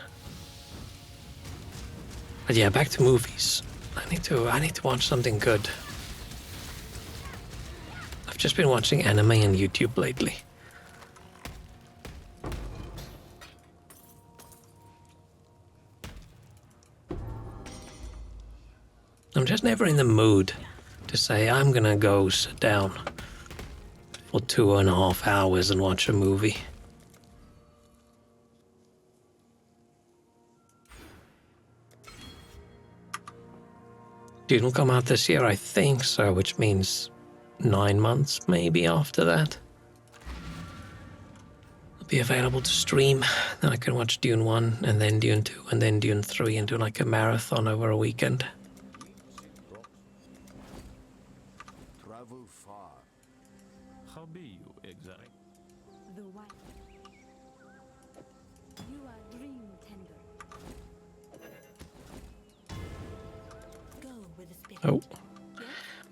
But yeah, back to movies. I need to watch something good. I've just been watching anime on YouTube lately. I'm just never in the mood to say I'm gonna go sit down for 2.5 hours and watch a movie. Dune will come out this year, I think so, which means 9 months maybe after that. It'll be available to stream. Then I can watch Dune 1 and then Dune 2 and then Dune 3 and do like a marathon over a weekend. Travel far. How be you, exile? The white. You are dream tender. Go with the spirit. Oh,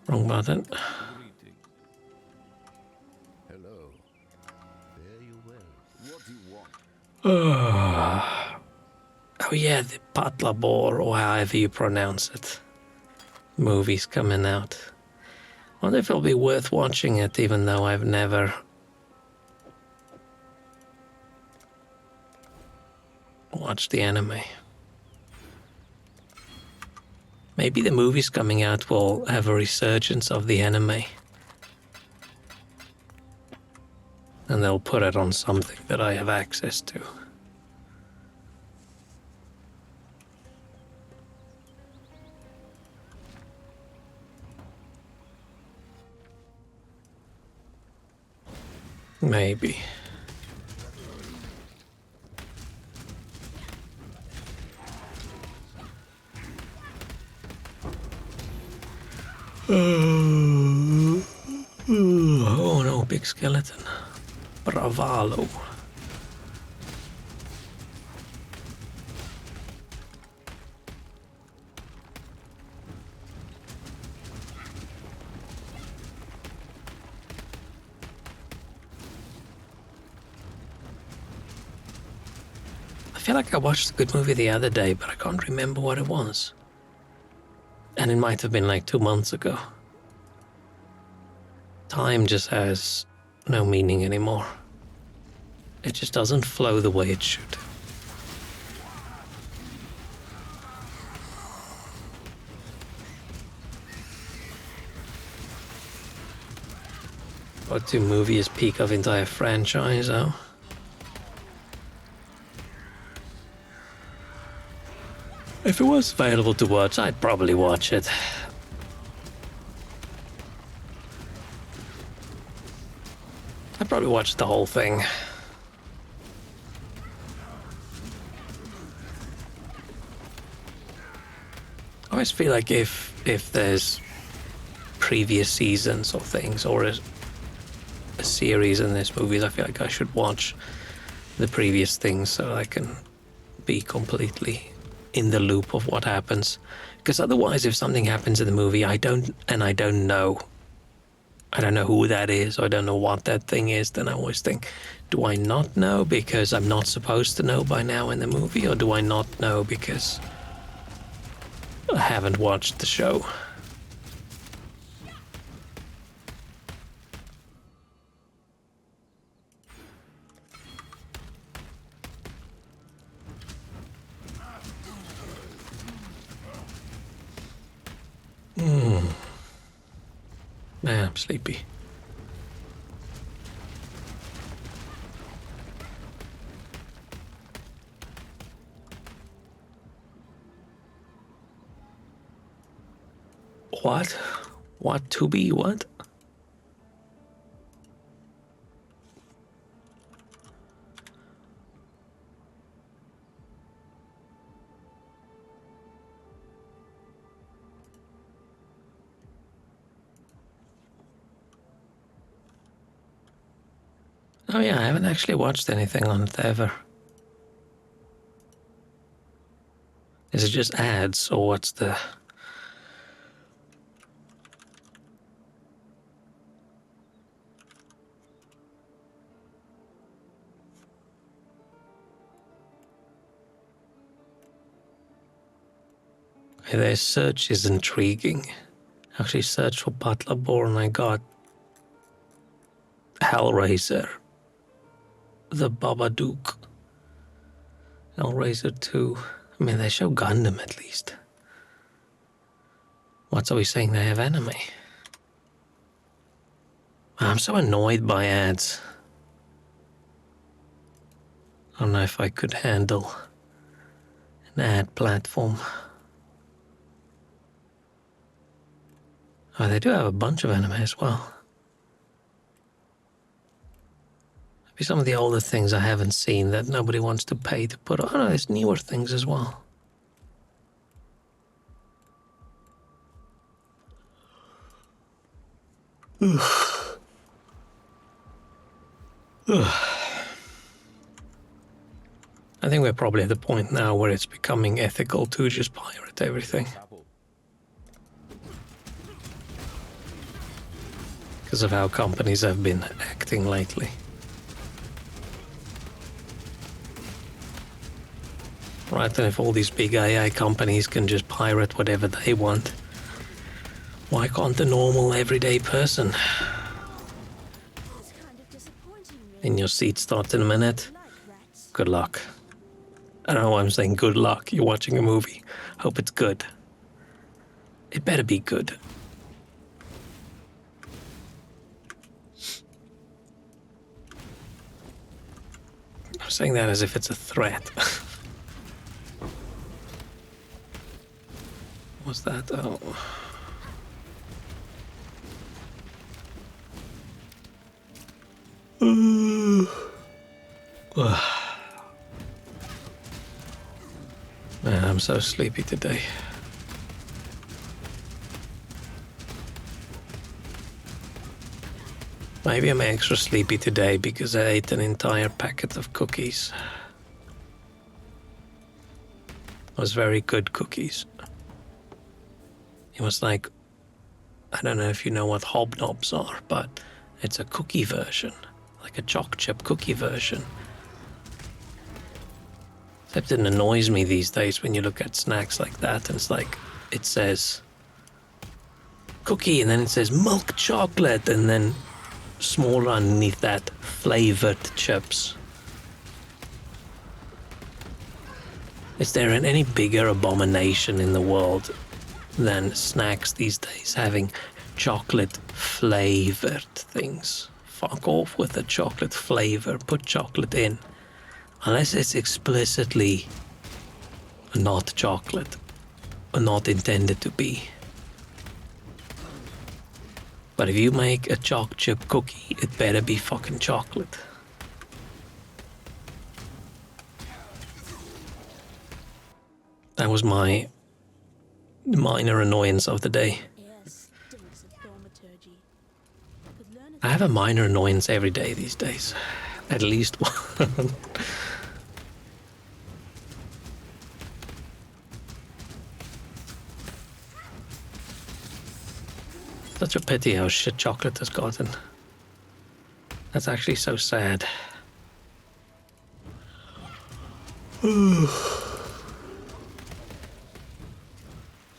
wrong button. Greeting. Hello. Fare you well. What do you want? Oh yeah, the Patlabor, or however you pronounce it. Movie's coming out. I wonder if it'll be worth watching it, even though I've never watched the anime. Maybe the movies coming out will have a resurgence of the anime. And they'll put it on something that I have access to. Maybe. Oh no, big skeleton. Bravalo. I feel like I watched a good movie the other day, but I can't remember what it was. And it might have been like 2 months ago. Time just has no meaning anymore. It just doesn't flow the way it should. What to movie is peak of entire franchise, oh? If it was available to watch, I'd probably watch it. I'd probably watch the whole thing. I always feel like if there's previous seasons or things, or a series in this movies, I feel like I should watch the previous things so I can be completely in the loop of what happens. Because otherwise, if something happens in the movie, I don't know who that is, or I don't know what that thing is, then I always think, do I not know because I'm not supposed to know by now in the movie, or do I not know because I haven't watched the show? Man, I'm sleepy. What? What to be what? Oh yeah, I haven't actually watched anything on it ever. Is it just ads, or what's the... Okay, their search is intriguing. Actually searched for Butler Born, I got Hellraiser, The Babadook, Hellraiser 2. I mean, they show Gundam at least. What's are we saying they have anime? I'm so annoyed by ads. I don't know if I could handle an ad platform. Oh, they do have a bunch of anime as well. Maybe some of the older things I haven't seen that nobody wants to pay to put on. Oh no, there's newer things as well. I think we're probably at the point now where it's becoming ethical to just pirate everything. Because of how companies have been acting lately. Right, and if all these big AI companies can just pirate whatever they want, why can't the normal everyday person? It's kind of disappointing, really. In your seat starts in a minute. Like rats. Good luck. I don't know why I'm saying good luck. You're watching a movie. Hope it's good. It better be good. I'm saying that as if it's a threat. What's that? Oh. Man, I'm so sleepy today. Maybe I'm extra sleepy today because I ate an entire packet of cookies. It was very good cookies. It was like, I don't know if you know what hobnobs are, but it's a cookie version, like a choc chip cookie version. Except it annoys me these days when you look at snacks like that and it's like, it says cookie and then it says milk chocolate and then smaller underneath that, flavored chips. Is there any bigger abomination in the world than snacks these days having chocolate flavored things? Fuck off with the chocolate flavor, put chocolate in. Unless it's explicitly not chocolate, or not intended to be. But if you make a choc chip cookie, it better be fucking chocolate. That was my minor annoyance of the day. Yes, stinks of thaumaturgy. Could learn I have a minor annoyance every day these days. At least one. Such a pity how shit chocolate has gotten. That's actually so sad.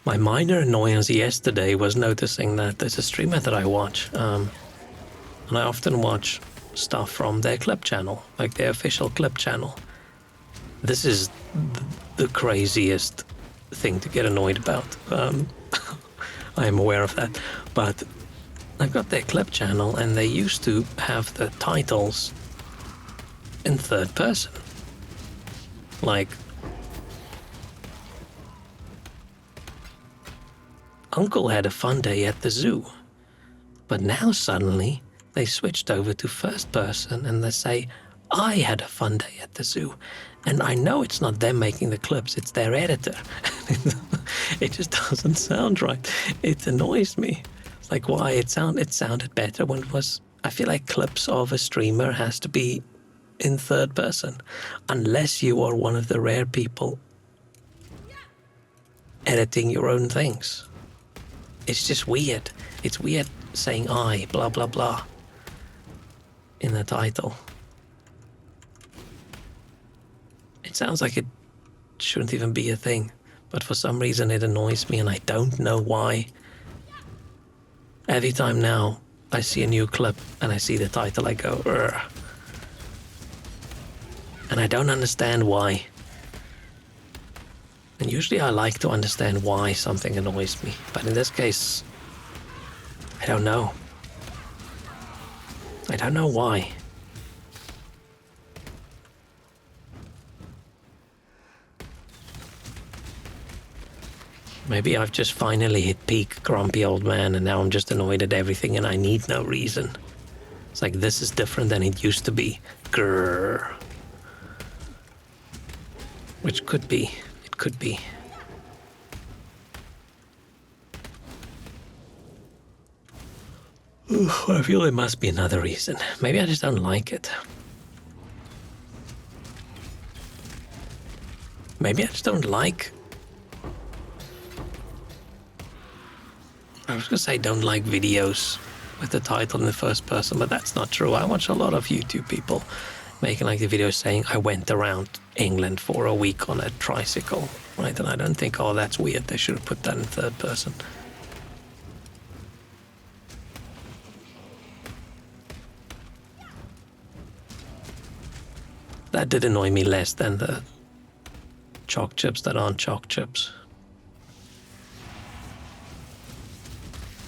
My minor annoyance yesterday was noticing that there's a streamer that I watch, and I often watch stuff from their clip channel, like their official clip channel. This is the craziest thing to get annoyed about. I am aware of that, but I've got their clip channel and they used to have the titles in third person. Like, uncle had a fun day at the zoo. But now suddenly they switched over to first person and they say, I had a fun day at the zoo. And I know it's not them making the clips, it's their editor. It just doesn't sound right. It annoys me. It's like, why? It sounded better when it was... I feel like clips of a streamer has to be in third person. Unless you are one of the rare people editing your own things. It's just weird. It's weird saying I, blah, blah, blah, in the title. It sounds like it shouldn't even be a thing, but for some reason it annoys me and I don't know why. Every time now I see a new clip and I see the title, I go, ugh. And I don't understand why. And usually I like to understand why something annoys me, but in this case, I don't know. I don't know why. Maybe I've just finally hit peak grumpy old man and now I'm just annoyed at everything and I need no reason. It's like, this is different than it used to be. Grrr. Which could be. It could be. Oof, I feel there must be another reason. Maybe I just don't like it. Maybe I just don't like... I was gonna say don't like videos with the title in the first person, but that's not true. I watch a lot of YouTube people making like the videos saying, I went around England for a week on a tricycle, right? And I don't think, oh, that's weird. They should have put that in third person. That did annoy me less than the chalk chips that aren't chalk chips.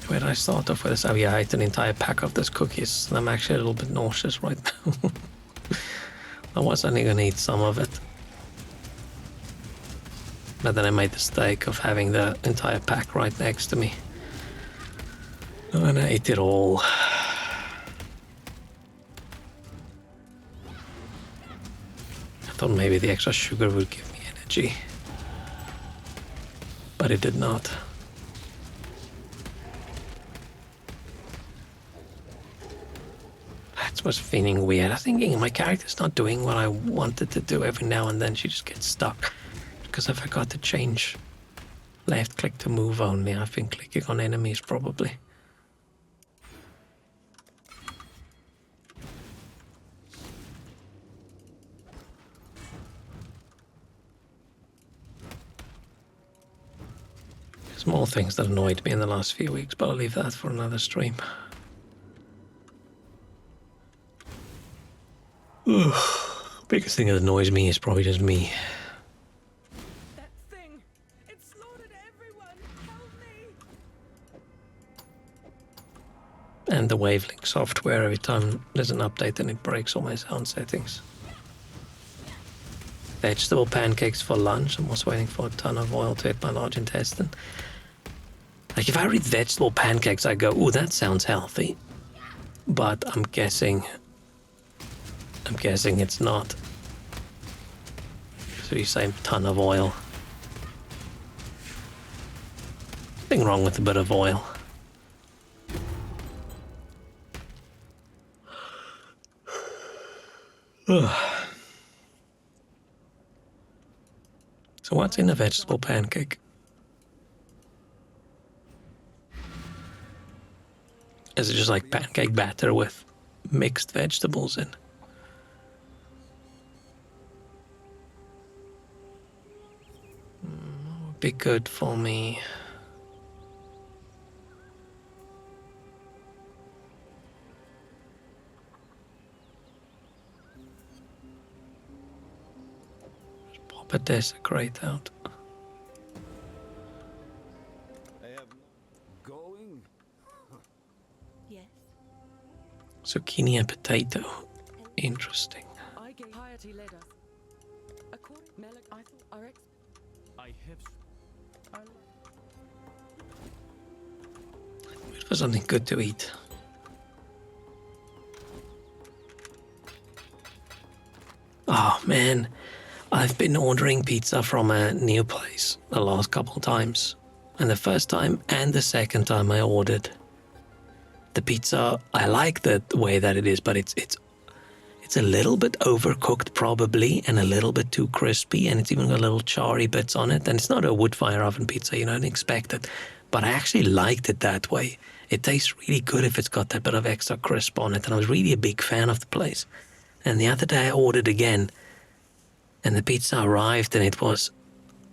Where did I start off with this? Oh yeah, I ate an entire pack of these cookies. I'm actually a little bit nauseous right now. I was only gonna eat some of it. But then I made the mistake of having the entire pack right next to me. And I ate it all. I thought maybe the extra sugar would give me energy. But it did not. That was feeling weird. I'm thinking my character's not doing what I wanted to do. Every now and then she just gets stuck. Because I forgot to change left click to move only. I've been clicking on enemies probably. Small things that annoyed me in the last few weeks, but I'll leave that for another stream. Biggest thing that annoys me is probably just me. That thing! It slaughtered everyone! Help me! And the Wavelink software, every time there's an update and it breaks all my sound settings. Vegetable pancakes for lunch. I'm also waiting for a ton of oil to hit my large intestine. Like if I read vegetable pancakes, I go, ooh, that sounds healthy. But I'm guessing it's not. So you say ton of oil. Nothing wrong with a bit of oil. So what's in a vegetable pancake? Is it just like pancake batter with mixed vegetables in? Would be good for me. Just pop a desecrate out. Going? Yes. Zucchini and potato. Interesting. I gave piety led us. According Melek, I thought our ex I have. for something good to eat. Oh man, I've been ordering pizza from a new place the last couple of times. And the first time and the second time I ordered the pizza, I like the way that it is, but it's a little bit overcooked probably, and a little bit too crispy, and it's even got little charry bits on it. And it's not a wood fire oven pizza, you don't expect it, but I actually liked it that way. It tastes really good if it's got that bit of extra crisp on it, and I was really a big fan of the place. And the other day I ordered again, and the pizza arrived and it was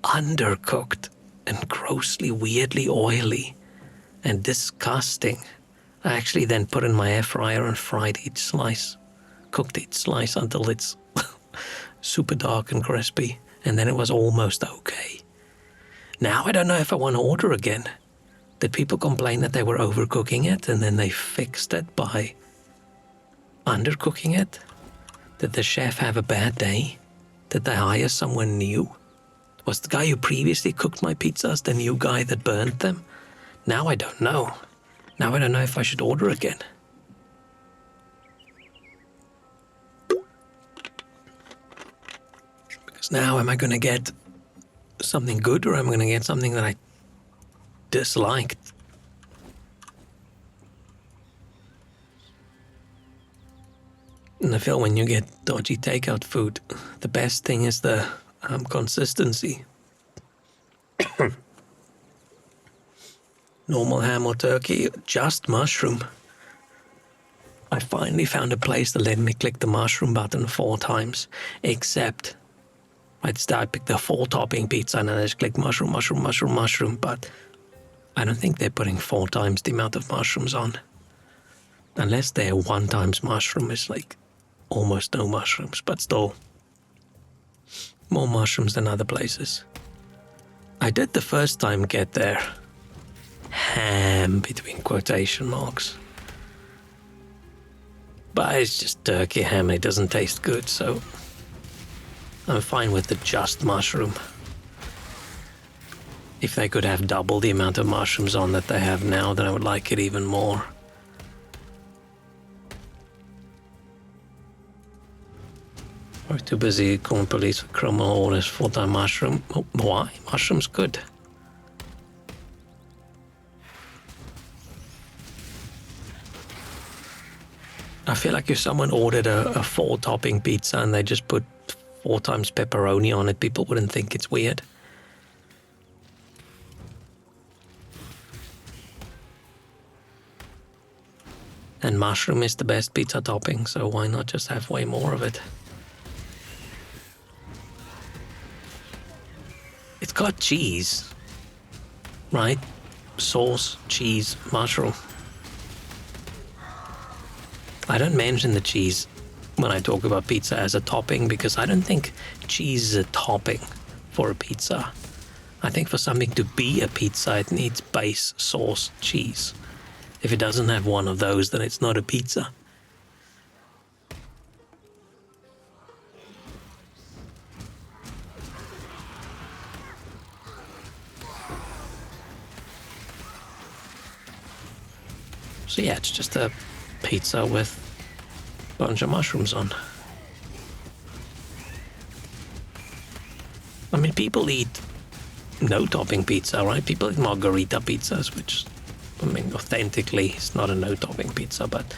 undercooked and grossly, weirdly oily and disgusting. I actually then put in my air fryer and fried each slice, cooked each slice until it's super dark and crispy, and then it was almost okay. Now I don't know if I want to order again. Did people complain that they were overcooking it and then they fixed it by undercooking it? Did the chef have a bad day? Did they hire someone new? Was the guy who previously cooked my pizzas the new guy that burned them? Now I don't know. Now I don't know if I should order again. Because now am I going to get something good, or am I going to get something that I disliked? And I feel when you get dodgy takeout food, the best thing is the consistency. Normal ham or turkey, just mushroom. I finally found a place that let me click the mushroom button 4 times, except I picked the 4 topping pizza and I just click mushroom, mushroom, mushroom, mushroom, but I don't think they're putting 4 times the amount of mushrooms on. Unless their 1 times mushroom is like almost no mushrooms, but still more mushrooms than other places. I did the first time get their ham between quotation marks, but it's just turkey ham and it doesn't taste good, so I'm fine with the just mushroom. If they could have double the amount of mushrooms on that they have now, then I would like it even more. We're too busy calling police for criminal orders, full-time mushroom. Oh, why? Mushroom's good. I feel like if someone ordered a 4-topping pizza and they just put 4 times pepperoni on it, people wouldn't think it's weird. And mushroom is the best pizza topping, so why not just have way more of it? It's got cheese, right? Sauce, cheese, mushroom. I don't mention the cheese when I talk about pizza as a topping because I don't think cheese is a topping for a pizza. I think for something to be a pizza, it needs base, sauce, cheese. If it doesn't have one of those, then it's not a pizza. So yeah, it's just a pizza with a bunch of mushrooms on. I mean, people eat no topping pizza, right? People eat margarita pizzas, which, I mean, authentically, it's not a no topping pizza, but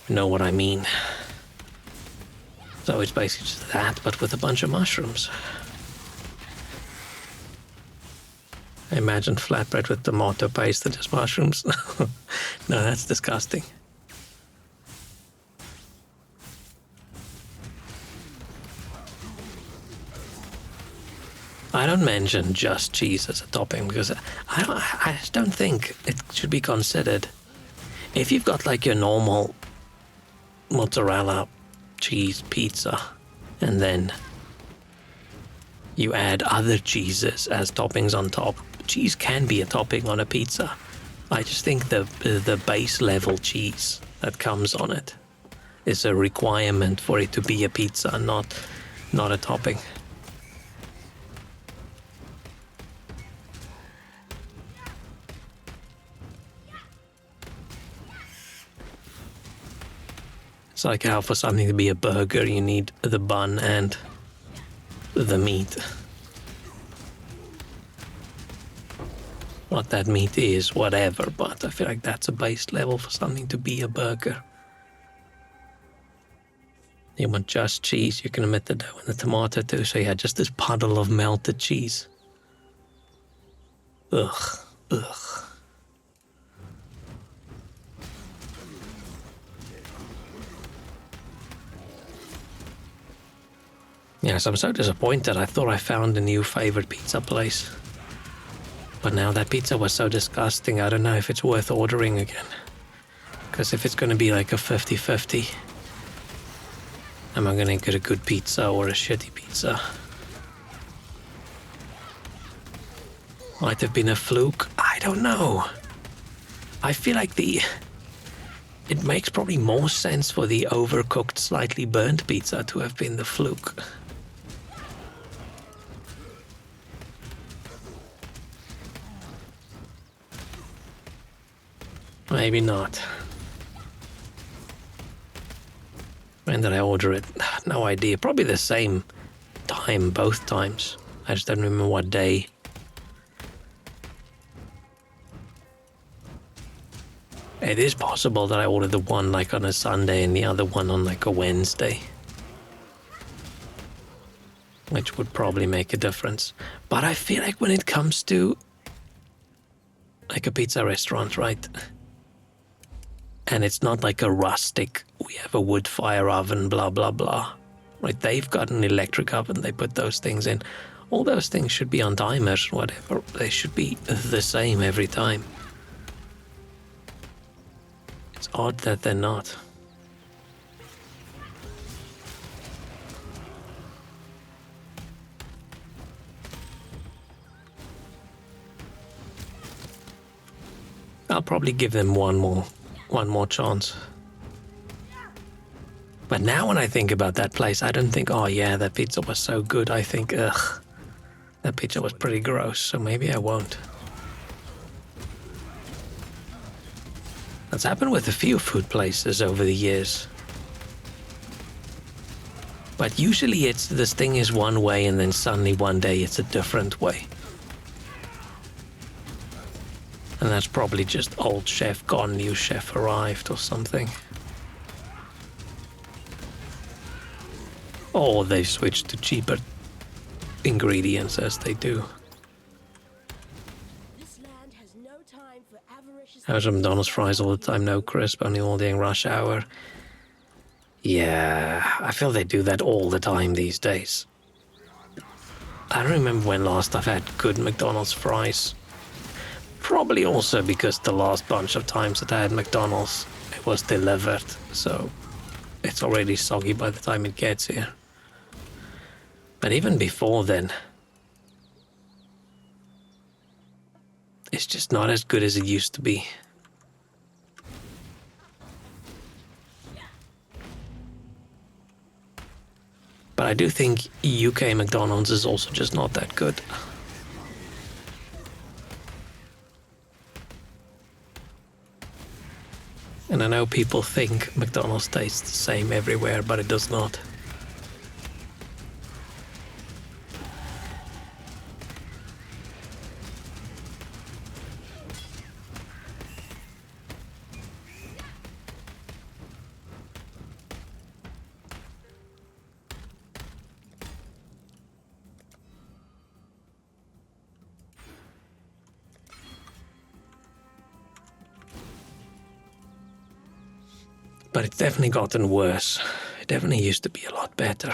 you know what I mean. So it's basically just that, but with a bunch of mushrooms. Imagine flatbread with tomato paste and just mushrooms. No, that's disgusting. I don't mention just cheese as a topping because I just don't think it should be considered. If you've got like your normal mozzarella cheese pizza and then you add other cheeses as toppings on top, cheese can be a topping on a pizza. I just think the base level cheese that comes on it is a requirement for it to be a pizza, not a topping. It's like how for something to be a burger you need the bun and the meat. What that meat is, whatever, but I feel like that's a base level for something to be a burger. You want just cheese, you can omit the dough and the tomato too, so you had just this puddle of melted cheese. Ugh, ugh. Yes, I'm so disappointed. I thought I found a new favorite pizza place. But now that pizza was so disgusting, I don't know if it's worth ordering again. Because if it's going to be like a 50-50, am I going to get a good pizza or a shitty pizza? Might have been a fluke. I don't know. I feel like it makes probably more sense for the overcooked, slightly burnt pizza to have been the fluke. Maybe not. When did I order it? No idea. Probably the same time both times. I just don't remember what day. It is possible that I ordered the one like on a Sunday and the other one on like a Wednesday. Which would probably make a difference. But I feel like when it comes to like a pizza restaurant, right? And it's not like a rustic, we have a wood fire oven, blah, blah, blah. Right, they've got an electric oven, they put those things in. All those things should be on timers, whatever. They should be the same every time. It's odd that they're not. I'll probably give them one more chance. But now when I think about that place, I don't think, oh yeah, that pizza was so good. I think, ugh, that pizza was pretty gross, so maybe I won't. That's happened with a few food places over the years. But usually it's, this thing is one way and then suddenly one day it's a different way. And that's probably just old chef gone, new chef arrived or something. Or they've switched to cheaper ingredients as they do. This land has no time for avaricious. How's McDonald's fries all the time? No crisp, only all during rush hour. Yeah, I feel they do that all the time these days. I don't remember when last I've had good McDonald's fries. Probably also because the last bunch of times that I had McDonald's, it was delivered, so it's already soggy by the time it gets here. But even before then, it's just not as good as it used to be. But I do think UK McDonald's is also just not that good. And I know people think McDonald's tastes the same everywhere, but it does not. But it's definitely gotten worse. It definitely used to be a lot better.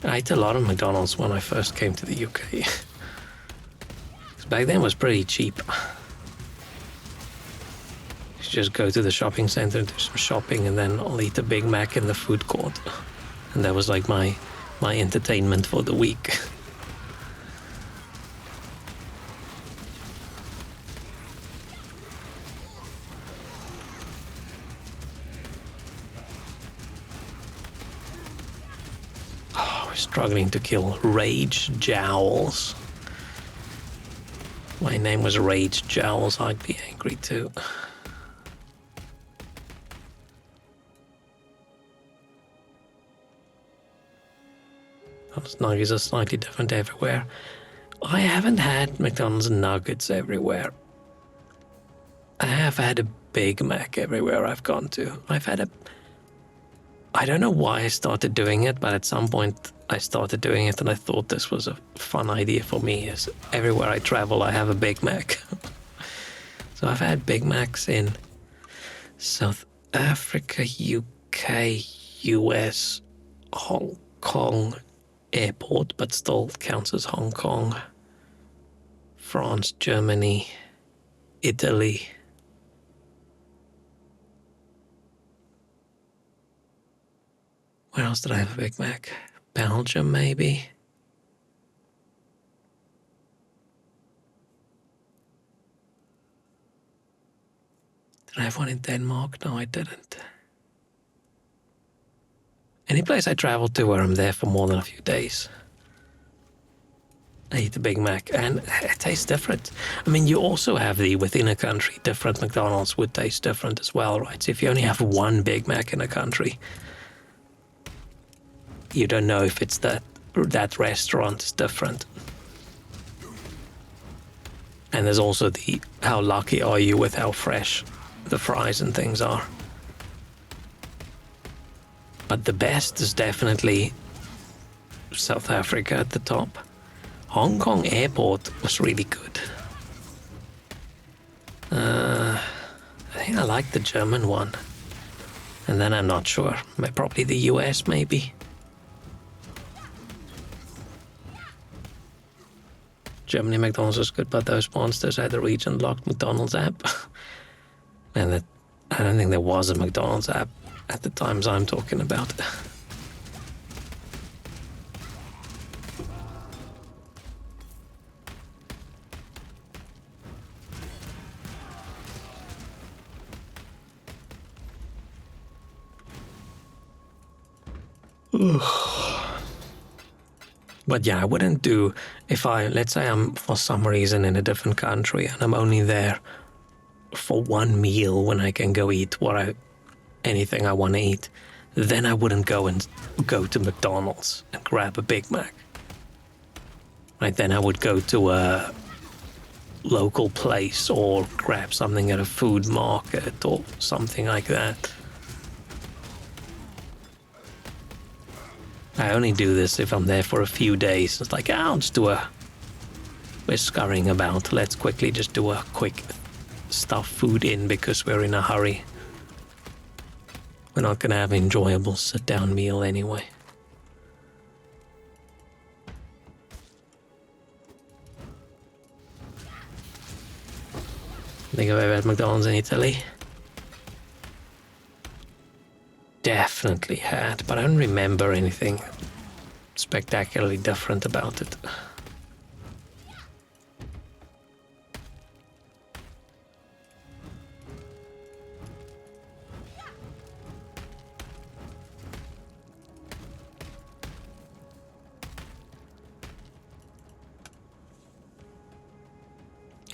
I ate a lot of McDonald's when I first came to the UK. Because back then it was pretty cheap. You just go to the shopping center, do some shopping, and then I'll eat a Big Mac in the food court. And that was like my entertainment for the week. Struggling to kill rage jowls. My name was Rage Jowls, I'd be angry too. McDonald's nuggets are slightly different everywhere. I haven't had McDonald's nuggets everywhere. I have had a Big Mac everywhere I've gone to. I don't know why I started doing it, but at some point I started doing it and I thought this was a fun idea for me. Is everywhere I travel I have a Big Mac. So I've had Big Macs in South Africa, UK, US, Hong Kong airport, but still counts as Hong Kong, France, Germany, Italy. Where else did I have a Big Mac? Belgium, maybe? Did I have one in Denmark? No, I didn't. Any place I travel to where I'm there for more than a few days, I eat a Big Mac, and it tastes different. I mean, you also have within a country, different McDonald's would taste different as well, right? So if you only have one Big Mac in a country, you don't know if it's that restaurant is different. And there's also how lucky are you with how fresh the fries and things are. But the best is definitely South Africa at the top. Hong Kong airport was really good. I think I like the German one. And then I'm not sure. Probably the US, maybe. Germany McDonald's was good, but those monsters had the region-locked McDonald's app. And I don't think there was a McDonald's app at the times I'm talking about. But yeah, I wouldn't do, let's say I'm for some reason in a different country and I'm only there for one meal when I can go eat anything I want to eat, then I wouldn't go to McDonald's and grab a Big Mac. Right, then I would go to a local place or grab something at a food market or something like that. I only do this if I'm there for a few days. It's like, I'll just we're scurrying about. Let's quickly just do a quick stuff food in because we're in a hurry. We're not going to have an enjoyable sit-down meal anyway. Think I've ever had McDonald's in Italy? Definitely had, but I don't remember anything spectacularly different about it.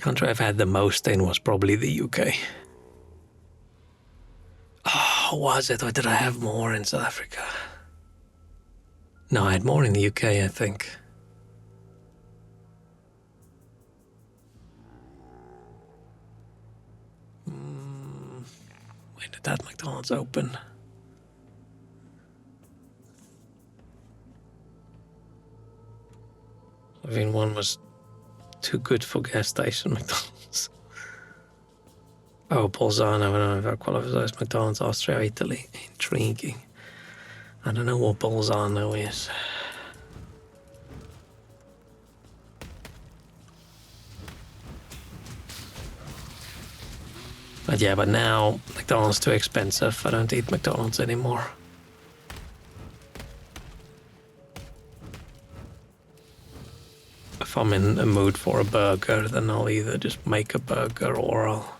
Country I've had the most in was probably the UK. Oh, was it? Or did I have more in South Africa? No, I had more in the UK, I think. When did that McDonald's open? I mean, one was too good for gas station McDonald's. Oh, Bolzano, I don't know if that qualifies as McDonald's, Austria, Italy. Intriguing. I don't know what Bolzano is. But yeah, but now McDonald's too expensive. I don't eat McDonald's anymore. If I'm in a mood for a burger, then I'll either just make a burger or I'll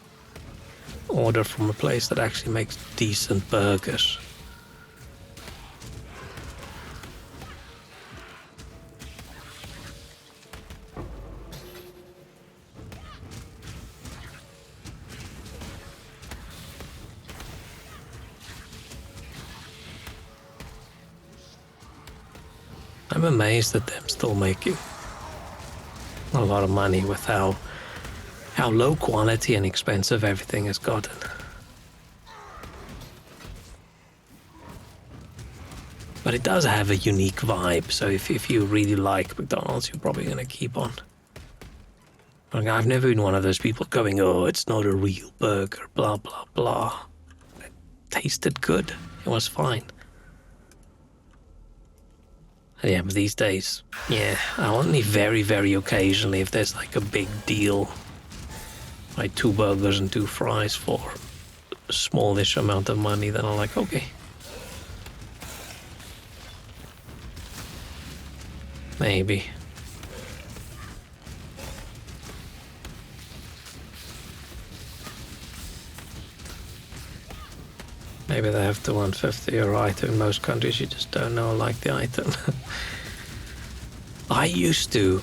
order from a place that actually makes decent burgers. I'm amazed at them still making a lot of money with how low quality and expensive everything has gotten. But it does have a unique vibe, so if you really like McDonald's, you're probably going to keep on. Like, I've never been one of those people going, oh, it's not a real burger, blah, blah, blah. It tasted good. It was fine. And yeah, but these days, yeah, I'll only very, very occasionally, if there's like a big deal, like 2 burgers and 2 fries for a smallish amount of money, then I'm like, okay. Maybe. Maybe they have the 150 euro item. In most countries you just don't know like the item. I used to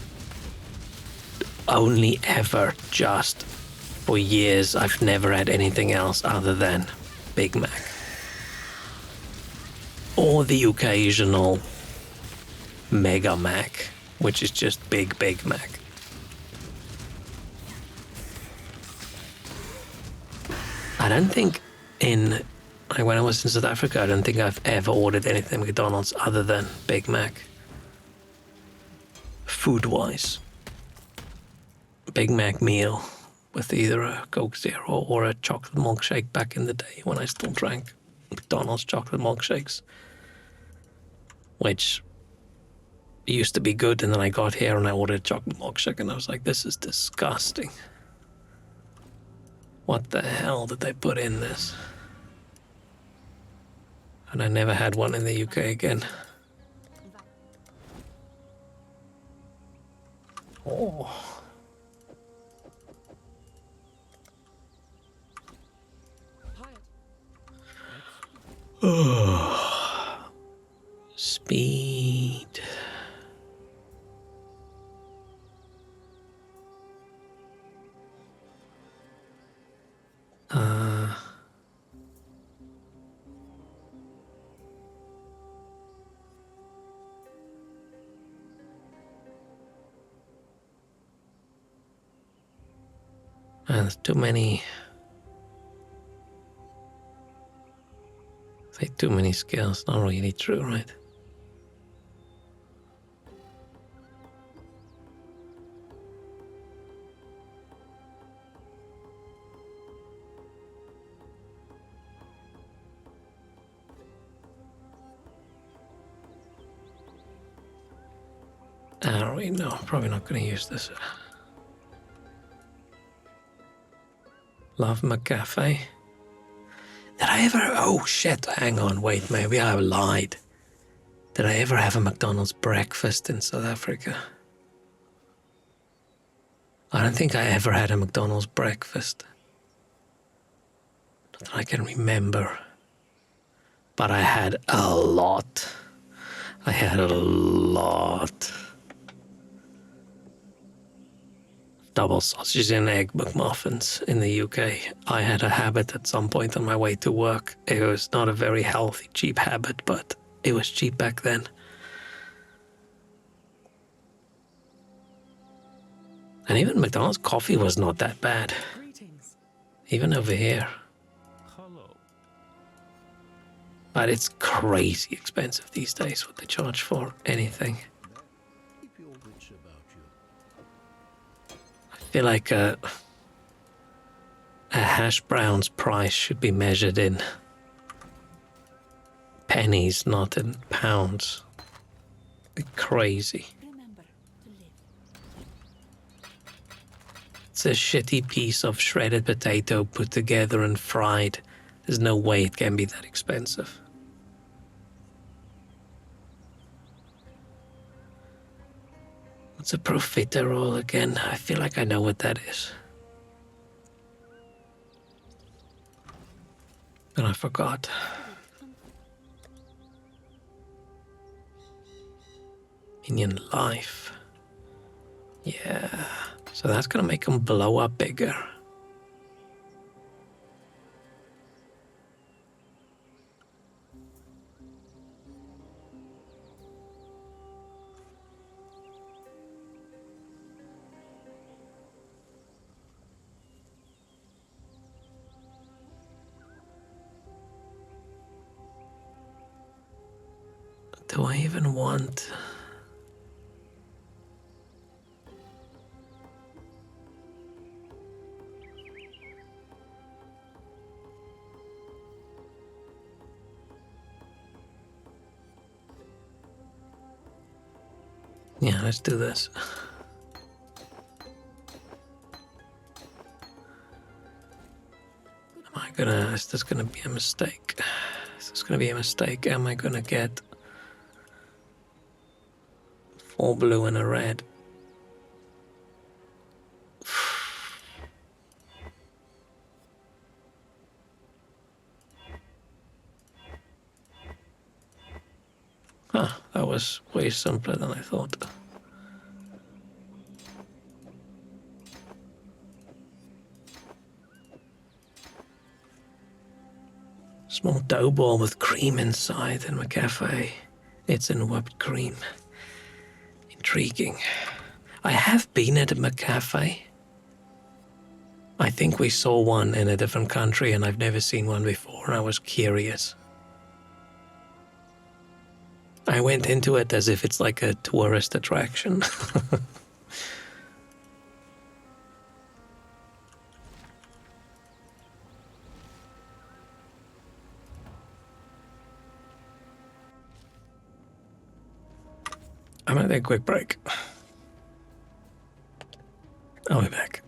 only ever just for years I've never had anything else other than Big Mac. Or the occasional Mega Mac, which is just Big Mac. I don't think when I was in South Africa, I don't think I've ever ordered anything McDonald's other than Big Mac. Food-wise. Big Mac meal with either a Coke Zero or a chocolate milkshake back in the day when I still drank McDonald's chocolate milkshakes. Which used to be good, and then I got here and I ordered a chocolate milkshake and I was like, this is disgusting. What the hell did they put in this? And I never had one in the UK again. Oh. Oh. Speed. And there's too many. Say too many skills. Not really true, right? I don't really know. I'm probably not going to use this. Love McCafe. Did I ever? Oh shit! Hang on, wait. Maybe I lied. Did I ever have a McDonald's breakfast in South Africa? I don't think I ever had a McDonald's breakfast. Not that I can remember. But I had a lot. I had a lot. Double sausage and egg McMuffins in the UK. I had a habit at some point on my way to work. It was not a very healthy, cheap habit, but it was cheap back then. And even McDonald's coffee was not that bad. Greetings. Even over here. Hello. But it's crazy expensive these days what they charge for anything. Keep your wits about you. I feel like a hash brown's price should be measured in pennies, not in pounds. Crazy. Remember to live. It's a shitty piece of shredded potato put together and fried. There's no way it can be that expensive. What's a profiterole again? I feel like I know what that is. And I forgot. Minion life. Yeah. So that's gonna make them blow up bigger. Do I even want... Yeah, let's do this. Am I gonna... Is this gonna be a mistake? Is this gonna be a mistake? Am I gonna get 4 blue and a red? Huh, that was way simpler than I thought. Small dough ball with cream inside in my cafe. It's in whipped cream. Intriguing. I have been at a McCafe. I think we saw one in a different country and I've never seen one before and I was curious. I went into it as if it's like a tourist attraction. I'm gonna take a quick break. I'll be back.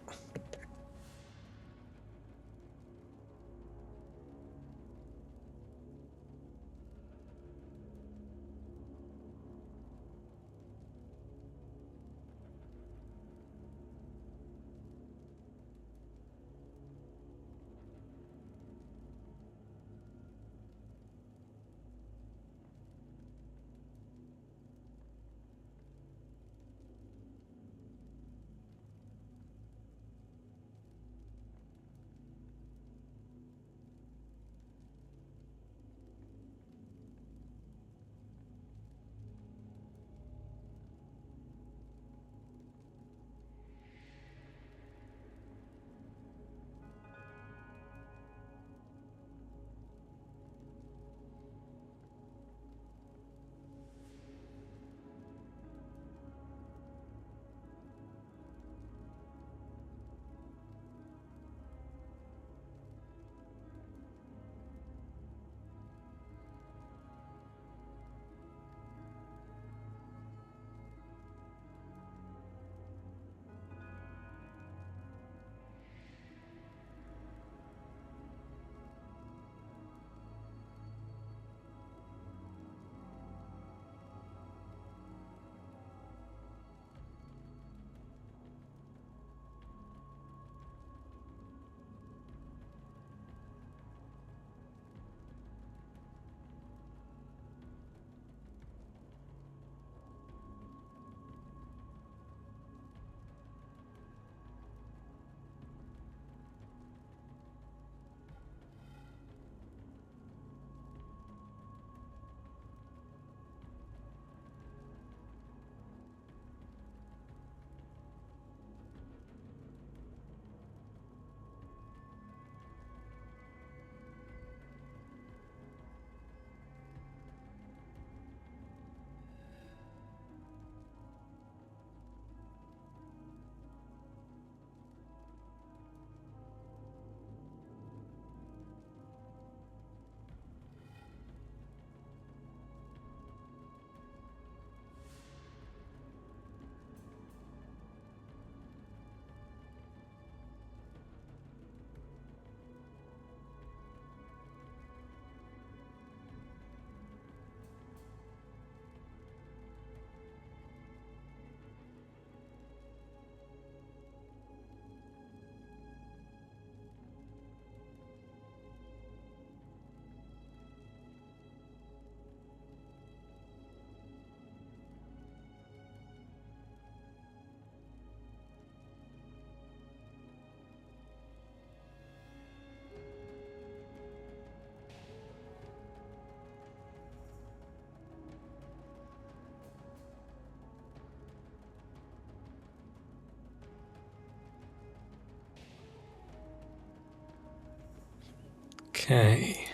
Okay.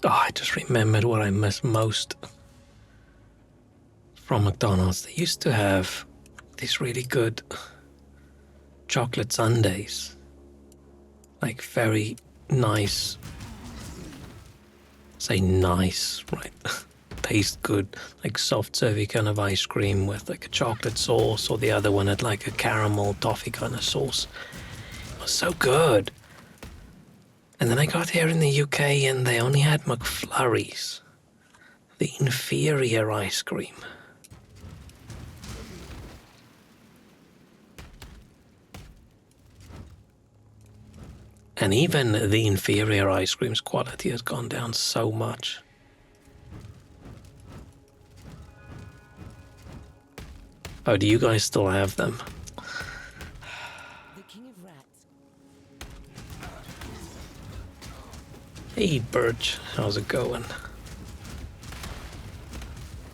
Oh, I just remembered what I miss most. from McDonald's, they used to have these really good chocolate sundaes. Like very nice, say nice, right? Taste good, like soft servy kind of ice cream with like a chocolate sauce, or the other one had like a caramel toffee kind of sauce. It was so good. And then I got here in the UK and they only had McFlurries, the inferior ice cream. And even the inferior ice cream's quality has gone down so much. Oh, do you guys still have them? The king of rats. Hey, Birch, how's it going?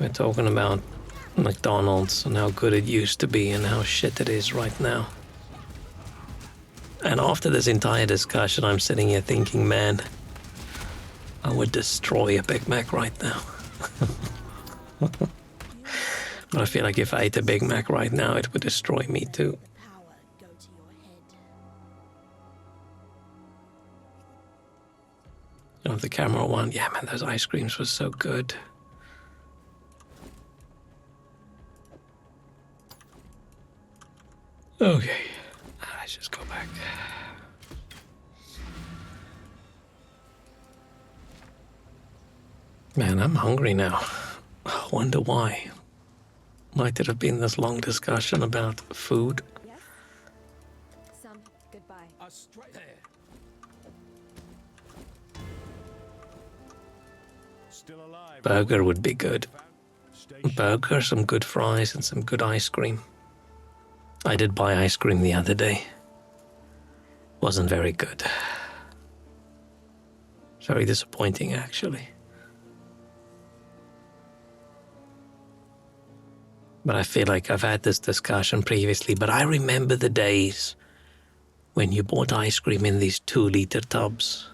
We're talking about McDonald's and how good it used to be and how shit it is right now. And after this entire discussion, I'm sitting here thinking, man, I would destroy a Big Mac right now. But I feel like if I ate a Big Mac right now, it would destroy me too. Power go to your head. Oh, the camera one. Yeah, man, those ice creams were so good. Okay, let's just go back. Man, I'm hungry now. I wonder why. Might it have been this long discussion about food? Yes? Some. Goodbye. Straight there. Still alive. Burger would be good. Station. Burger, some good fries, and some good ice cream. I did buy ice cream the other day. Wasn't very good. Very disappointing, actually. But I feel like I've had this discussion previously, but I remember the days when you bought ice cream in these 2-liter tubs.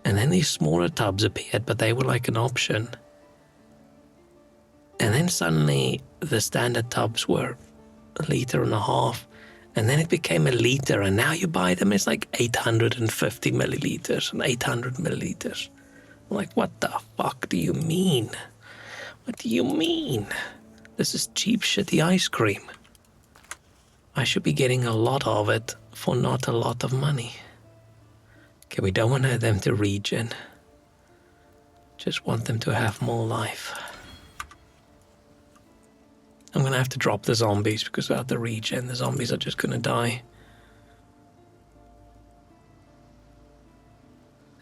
And then these smaller tubs appeared, but they were like an option. And then suddenly the standard tubs were 1.5 liters, and then it became 1 liter, and now you buy them, it's like 850 milliliters and 800 milliliters. I'm like, what the fuck do you mean? What do you mean? This is cheap, shitty ice cream. I should be getting a lot of it for not a lot of money. Okay, we don't want them to regen. Just want them to have more life. I'm gonna have to drop the zombies because without the regen, the zombies are just gonna die.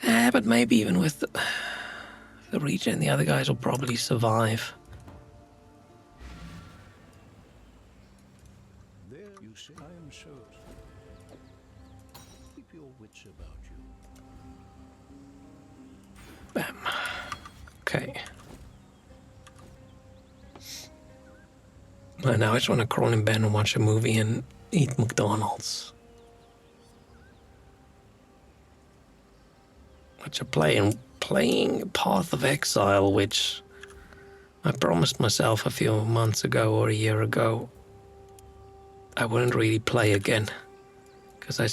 But maybe even with the regen, the other guys will probably survive. There you see, I am so. Keep your wits about you. Bam. Okay. Well, now I just want to crawl in bed and watch a movie and eat McDonald's. Which I'm playing Path of Exile, which I promised myself a few months ago or a year ago I wouldn't really play again, because I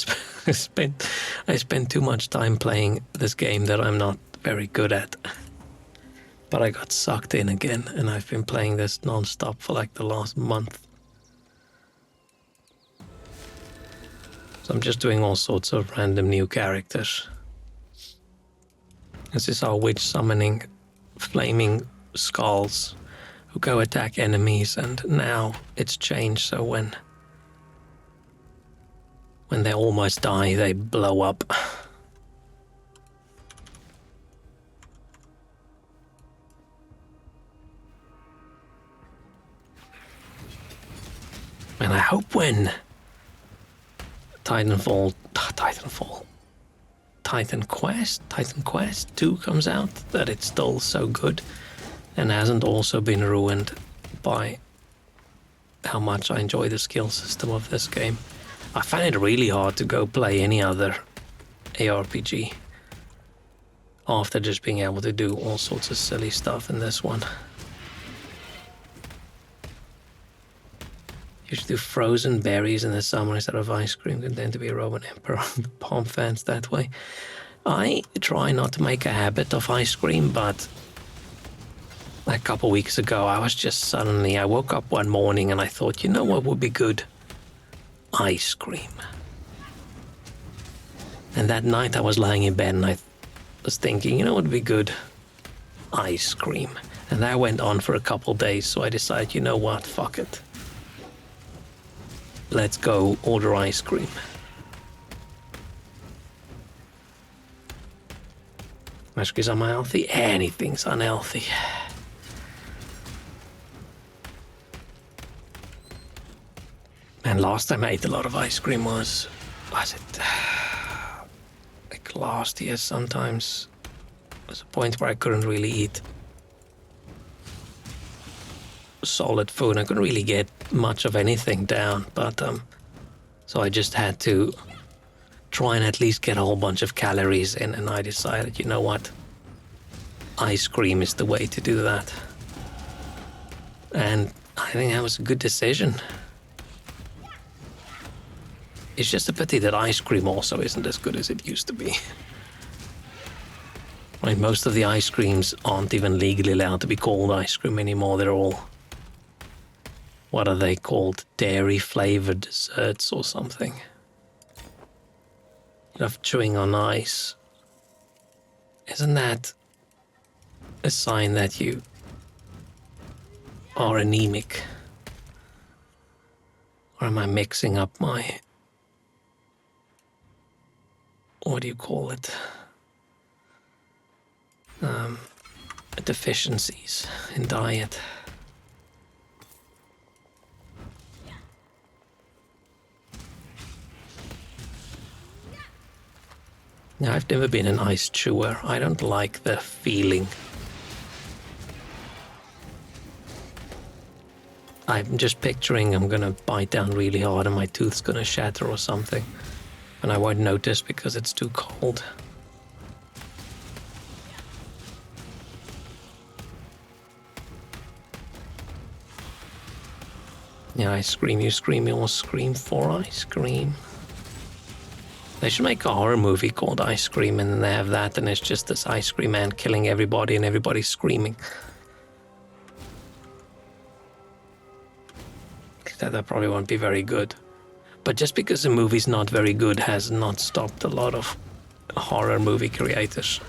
spent too much time playing this game that I'm not very good at. But I got sucked in again, and I've been playing this non-stop for like the last month. So I'm just doing all sorts of random new characters. This is our witch summoning flaming skulls who go attack enemies, and now it's changed, so when they almost die, they blow up. And I hope when Titan Quest 2 comes out, that it's still so good and hasn't also been ruined by how much I enjoy the skill system of this game. I find it really hard to go play any other ARPG after just being able to do all sorts of silly stuff in this one. You should do frozen berries in the summer instead of ice cream, content to be a Roman emperor. Palm fans that way. I try not to make a habit of ice cream, but a couple weeks ago I woke up one morning and I thought, you know what would be good? Ice cream. And that night I was lying in bed and I was thinking, you know what would be good? Ice cream. And that went on for a couple days, so I decided, you know what, fuck it. Let's go order ice cream. Ice cream's unhealthy? Anything's unhealthy. And last time I ate a lot of ice cream was it like last year sometimes. There was a point where I couldn't really eat solid food. I couldn't really get much of anything down, but so I just had to try and at least get a whole bunch of calories in, and I decided, you know what, ice cream is the way to do that. And I think that was a good decision. It's just a pity that ice cream also isn't as good as it used to be. Like most of the ice creams aren't even legally allowed to be called ice cream anymore. They're all, what are they called? Dairy flavored desserts or something. You love chewing on ice. Isn't that a sign that you are anemic? Or am I mixing up my, what do you call it? Deficiencies in diet. Now, I've never been an ice chewer. I don't like the feeling. I'm just picturing I'm gonna bite down really hard and my tooth's gonna shatter or something. And I won't notice because it's too cold. Yeah, I scream, you scream, you all scream for ice cream. They should make a horror movie called Ice Cream, and then they have that, and it's just this ice cream man killing everybody and everybody's screaming. That probably won't be very good. But just because a movie's not very good has not stopped a lot of horror movie creators.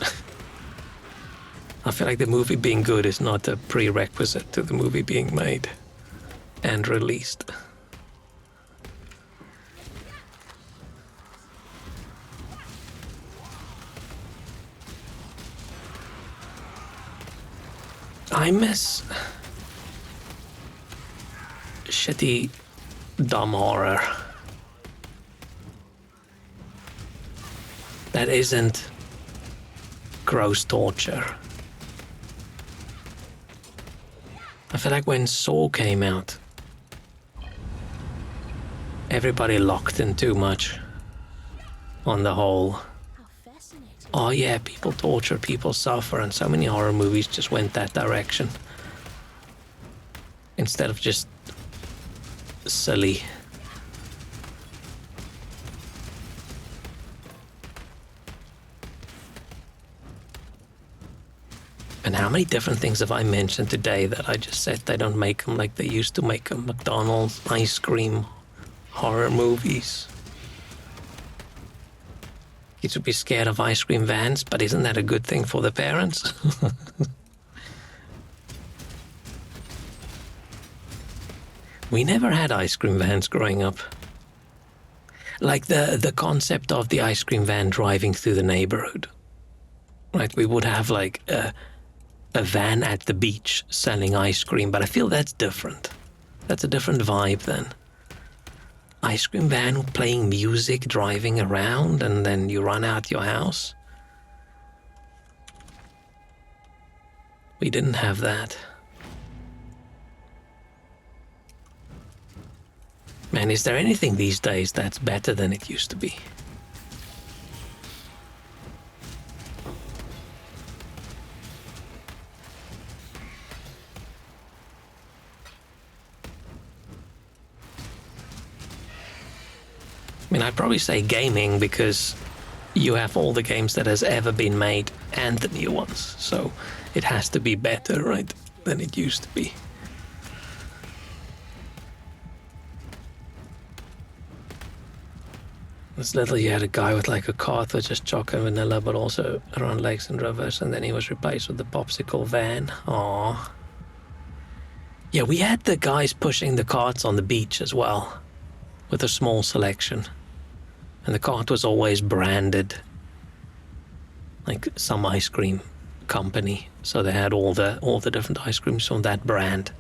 I feel like the movie being good is not a prerequisite to the movie being made and released. I miss shitty, dumb horror that isn't gross torture. I feel like when Saw came out, everybody locked in too much on the whole. How fascinating. Oh yeah, people torture, people suffer, and so many horror movies just went that direction. Instead of just silly. And how many different things have I mentioned today that I just said they don't make them like they used to make them? McDonald's, ice cream, horror movies. Kids would be scared of ice cream vans, but isn't that a good thing for the parents? We never had ice cream vans growing up. Like the concept of the ice cream van driving through the neighborhood. Right, we would have like a van at the beach selling ice cream, but I feel that's different. That's a different vibe then. Ice cream van playing music, driving around, and then you run out your house. We didn't have that. Man, is there anything these days that's better than it used to be? I mean, I'd probably say gaming because you have all the games that has ever been made and the new ones. So it has to be better, right, than it used to be. This little, you had a guy with like a cart with just chocolate and vanilla, but also around legs and rivers, and then he was replaced with the popsicle van. Aww. Yeah, we had the guys pushing the carts on the beach as well, with a small selection. And the cart was always branded like some ice cream company. So they had all the different ice creams from that brand.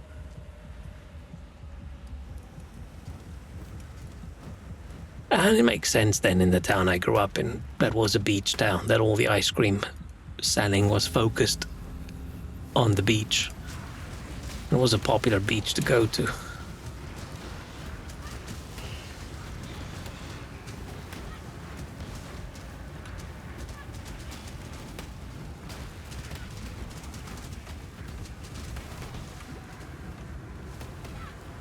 And it makes sense then in the town I grew up in, that was a beach town, that all the ice cream selling was focused on the beach. It was a popular beach to go to.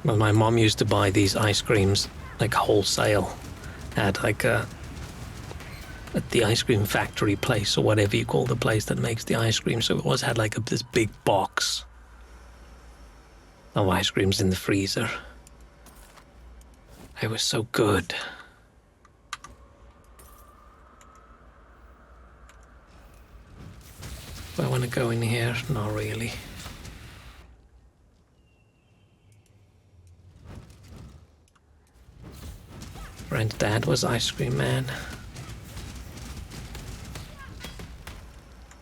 Well, my mom used to buy these ice creams like wholesale at like at the ice cream factory place or whatever you call the place that makes the ice cream. So it always had like this big box of ice creams in the freezer. It was so good. Do I want to go in here? Not really. Brent's dad was ice cream man.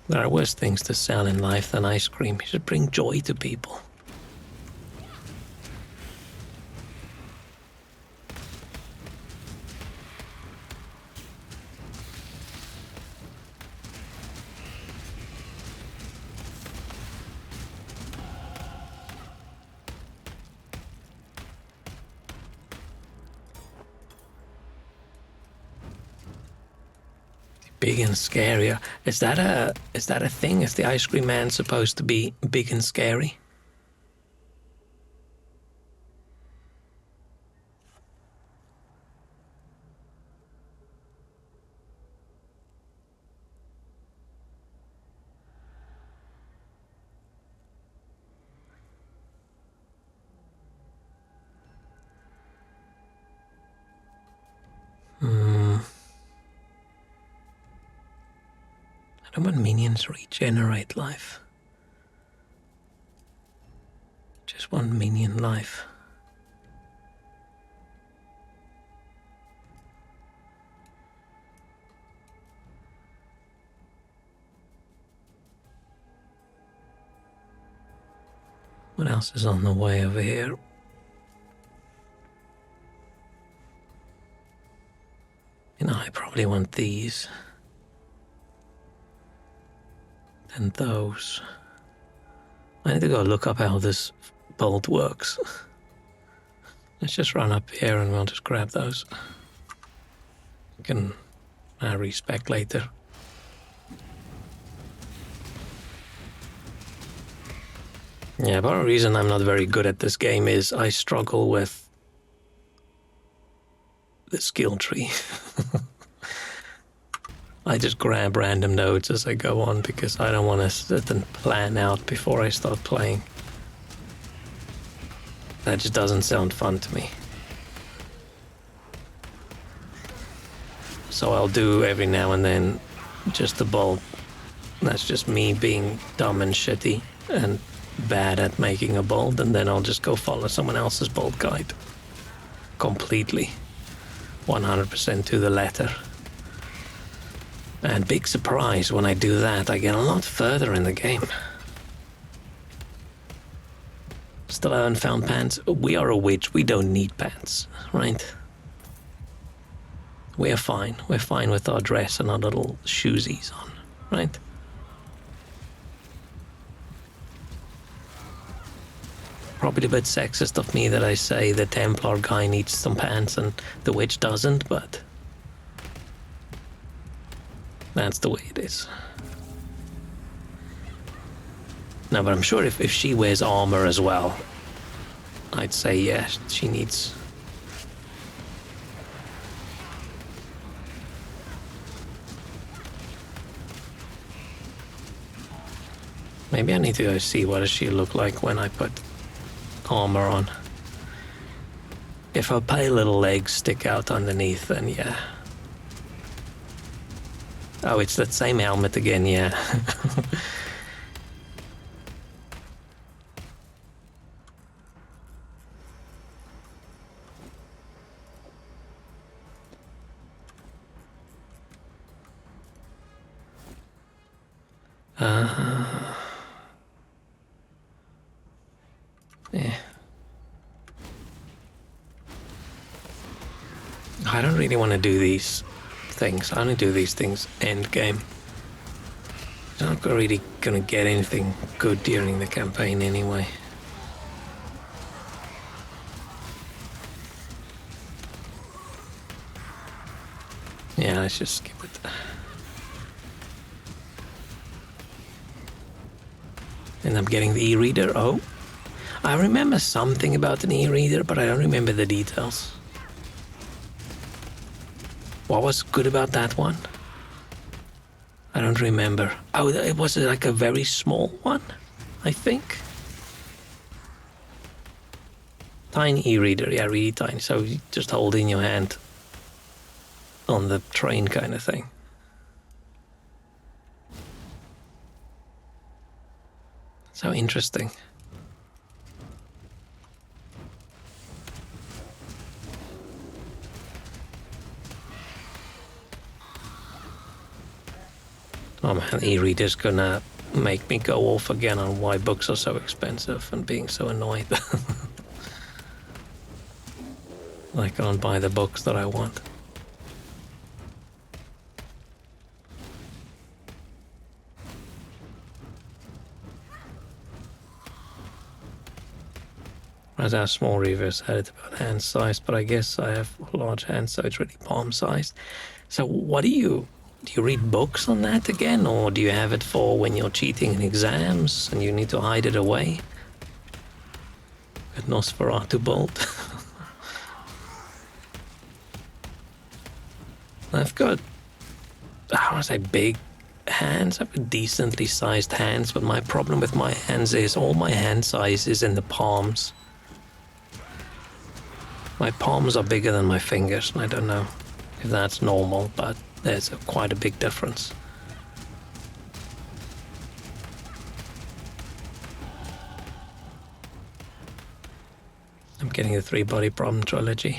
There are worse things to sell in life than ice cream. You should bring joy to people. Big and scary. Is that a thing? Is the ice cream man supposed to be big and scary? I don't want minions regenerate life. Just one minion life. What else is on the way over here? You know, I probably want these. And those. I need to go look up how this bolt works. Let's just run up here and we'll just grab those. We can respec later. Yeah, part of the reason I'm not very good at this game is I struggle with the skill tree. I just grab random nodes as I go on because I don't want to sit and plan out before I start playing. That just doesn't sound fun to me. So I'll do every now and then just the bolt. That's just me being dumb and shitty and bad at making a bolt, and then I'll just go follow someone else's bolt guide. Completely. 100% to the letter. And big surprise, when I do that, I get a lot further in the game. Still haven't found pants. We are a witch, we don't need pants, right? We are fine. We're fine with our dress and our little shoesies on, right? Probably a bit sexist of me that I say the Templar guy needs some pants and the witch doesn't, but that's the way it is. No, but I'm sure if she wears armor as well, I'd say yeah, she needs Maybe I need to go see what does she look like when I put armor on. If her pale little legs stick out underneath, then yeah. Oh, it's that same helmet again, yeah. Yeah. I don't really want to do these things. I only do these things end game. I'm not really gonna get anything good during the campaign anyway. Yeah, let's just skip it. And I'm getting the e-reader. Oh, I remember something about an e-reader, but I don't remember the details. What was good about that one? I don't remember. Oh, it was like a very small one, I think. Tiny e-reader, yeah, really tiny. So you just hold in your hand on the train kind of thing. So interesting. Oh man, e-reader's gonna make me go off again on why books are so expensive and being so annoyed. I can't buy the books that I want. Whereas our small reviewers had it about hand size, but I guess I have large hands, so it's really palm sized. So what do you read books on that again, or do you have it for when you're cheating in exams and you need to hide it away? With Nosferatu Bolt. I've got, I want to say big hands. I've got decently sized hands, but my problem with my hands is all my hand size is in the palms. My palms are bigger than my fingers, and I don't know if that's normal, but there's quite a big difference. I'm getting the Three Body Problem trilogy.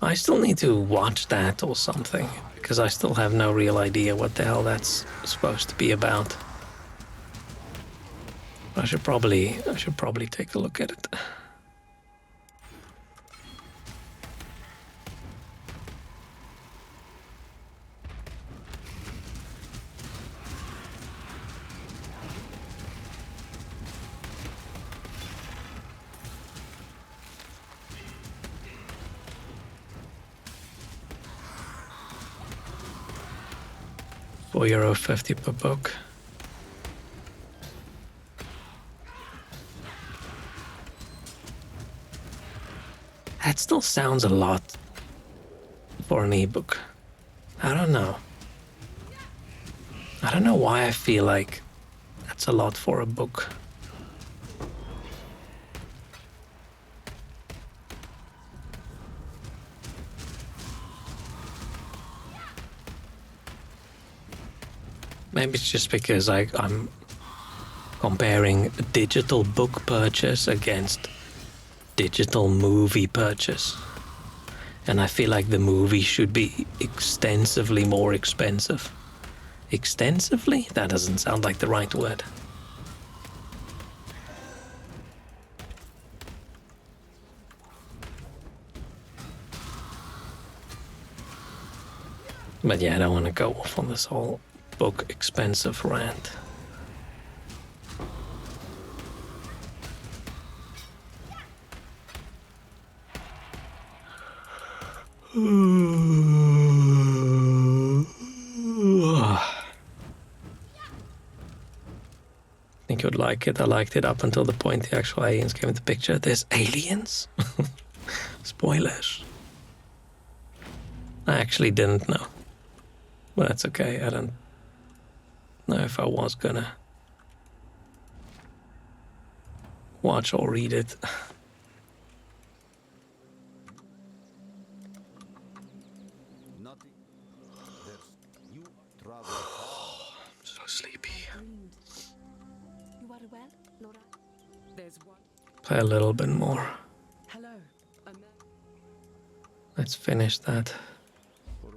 I still need to watch that or something, because I still have no real idea what the hell that's supposed to be about. I should probably take a look at it. €4.50 per book. That still sounds a lot for an ebook. I don't know. I don't know why I feel like that's a lot for a book. Maybe it's just because I'm comparing a digital book purchase against digital movie purchase. And I feel like the movie should be extensively more expensive. Extensively? That doesn't sound like the right word. But yeah, I don't want to go off on this whole book expensive rant. I think you'd like it. I liked it up until the point the actual aliens came into the picture. There's aliens? Spoilers. I actually didn't know. But that's okay. I don't know if I was gonna. watch or read it. Nothing. There's you travel. So sleepy. Dreamed. You are well, Laura? There's one. Play a little bit more. Hello. Let's finish that. For all.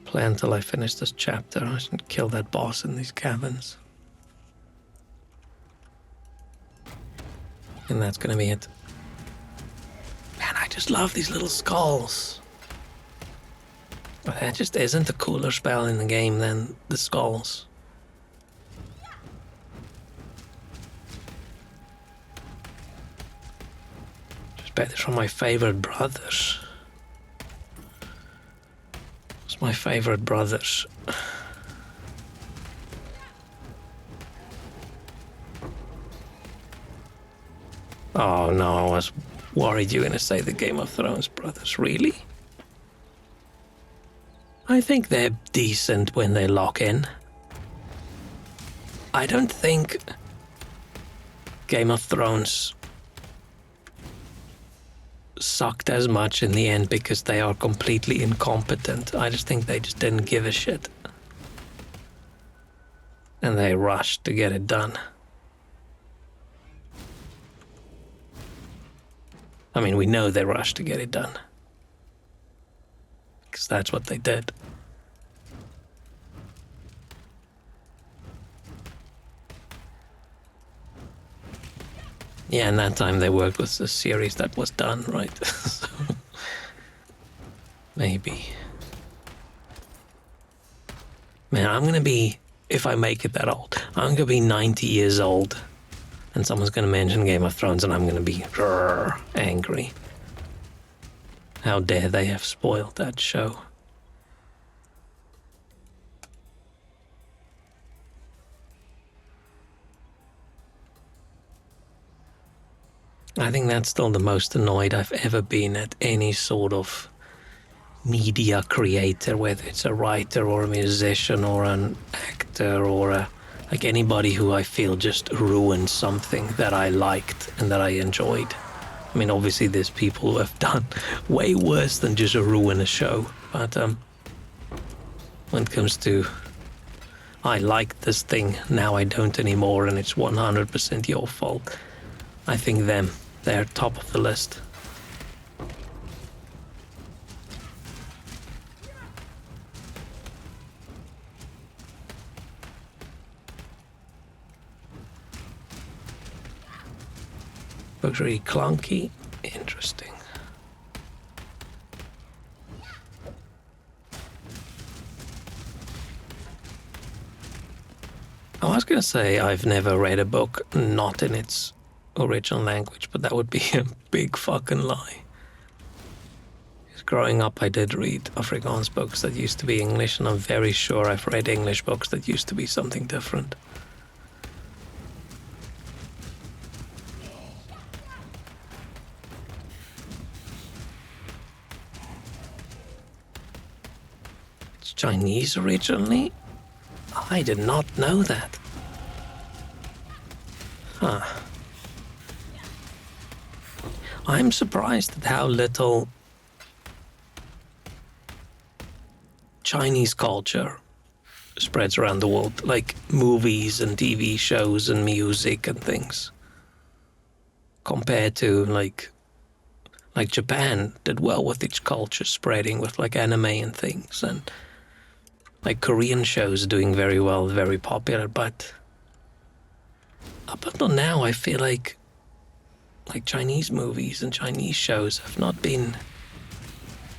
Play until I finish this chapter. I should kill that boss in these caverns. And that's gonna be it. Man, I just love these little skulls. But that just isn't a cooler spell in the game than the skulls. Just better from my favorite brothers. It's my favorite brothers. Oh no, I was worried you were gonna say the Game of Thrones brothers. Really? I think they're decent when they lock in. I don't think Game of Thrones sucked as much in the end because they are completely incompetent. I just think they just didn't give a shit. And they rushed to get it done. I mean, we know they rushed to get it done. Because that's what they did. Yeah, and that time they worked with a series that was done, right? So, maybe. Man, I'm gonna be, if I make it that old, I'm gonna be 90 years old. And someone's gonna mention Game of Thrones and I'm gonna be angry. How dare they have spoiled that show? I think that's still the most annoyed I've ever been at any sort of media creator, whether it's a writer or a musician or an actor or like anybody who I feel just ruined something that I liked and that I enjoyed. I mean, obviously there's people who have done way worse than just ruin a show, but when it comes to I liked this thing, now I don't anymore and it's 100% your fault, I think they're top of the list. Looks really clunky. Interesting. I was gonna say I've never read a book not in its original language, but that would be a big fucking lie. Because growing up I did read Afrikaans books that used to be English, and I'm very sure I've read English books that used to be something different. It's Chinese originally? I did not know that. Huh. I'm surprised at how little Chinese culture spreads around the world, like movies and TV shows and music and things, compared to like Japan did well with its culture spreading with like anime and things, and like Korean shows doing very well, very popular, but up until now I feel like Chinese movies and Chinese shows have not been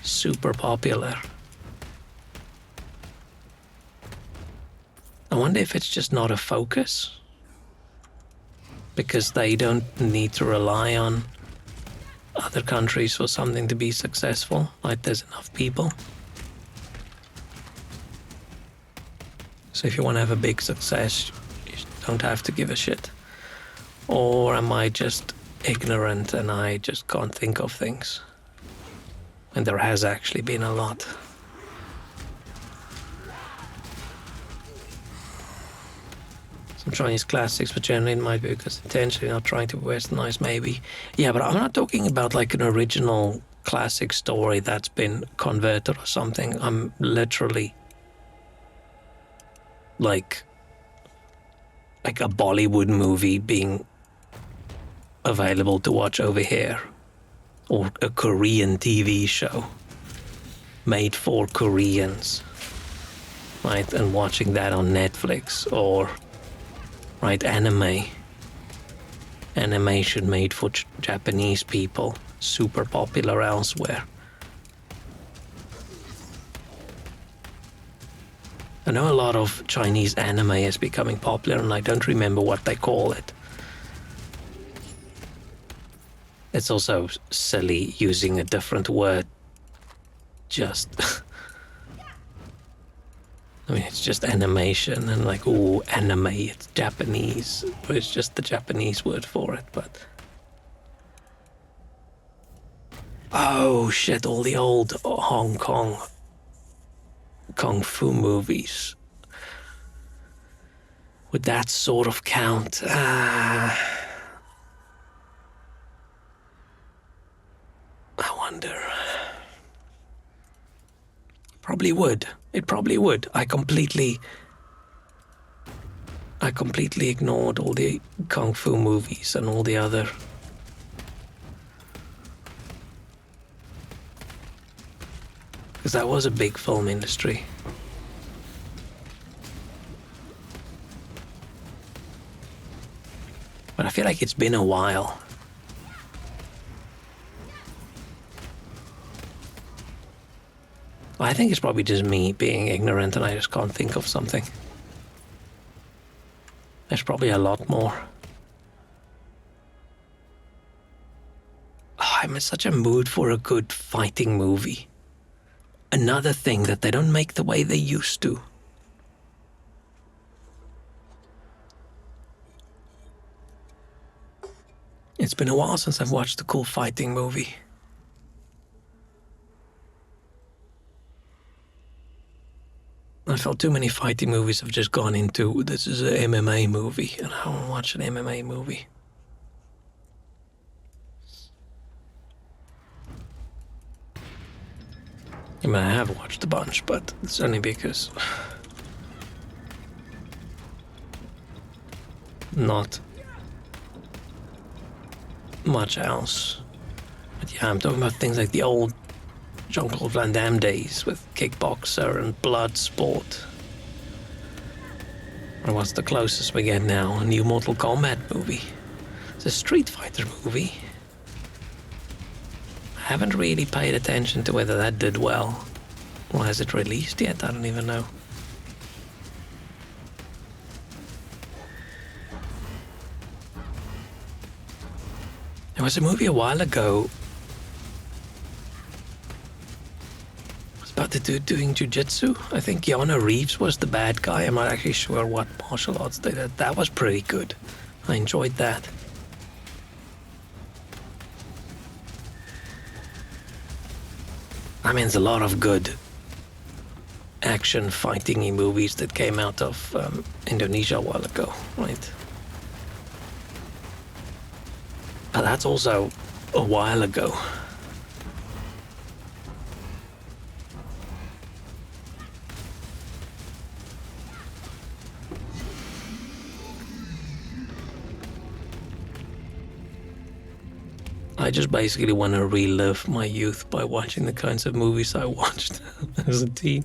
super popular. I wonder if it's just not a focus, because they don't need to rely on other countries for something to be successful, like there's enough people. So if you want to have a big success, you don't have to give a shit. Or am I just ignorant and I just can't think of things? And there has actually been a lot. So I'm Chinese classics, but generally it might be because intentionally not trying to be westernized, maybe. Yeah, but I'm not talking about like an original classic story that's been converted or something. I'm literally like a Bollywood movie being available to watch over here, or a Korean TV show made for Koreans, right? And watching that on Netflix, or right, animation made for Japanese people, super popular elsewhere. I know a lot of Chinese anime is becoming popular, and I don't remember what they call it. It's also silly using a different word. Just, I mean, it's just animation, and like, oh, anime, it's Japanese. It's just the Japanese word for it, but... Oh shit, all the old Hong Kong kung fu movies. Would that sort of count? I wonder. Probably would. It probably would. I completely ignored all the kung fu movies and all the other... Because that was a big film industry. But I feel like it's been a while. I think it's probably just me being ignorant and I just can't think of something. There's probably a lot more. Oh, I'm in such a mood for a good fighting movie. Another thing that they don't make the way they used to. It's been a while since I've watched a cool fighting movie. I felt too many fighting movies have just gone into, this is an MMA movie, and I don't want to watch an MMA movie. I mean, I have watched a bunch, but it's only because... not much else. But yeah, I'm talking about things like the old Jean-Claude Van Damme days with Kickboxer and Bloodsport. Or what's the closest we get now? A new Mortal Kombat movie. It's a Street Fighter movie. I haven't really paid attention to whether that did well. Or has it released yet? I don't even know. There was a movie a while ago. It was about the dude doing jiu-jitsu. I think Keanu Reeves was the bad guy. I'm not actually sure what martial arts they did. That was pretty good. I enjoyed that. I mean, there's a lot of good action fighting-y movies that came out of Indonesia a while ago, right? But that's also a while ago. I just basically want to relive my youth by watching the kinds of movies I watched as a teen.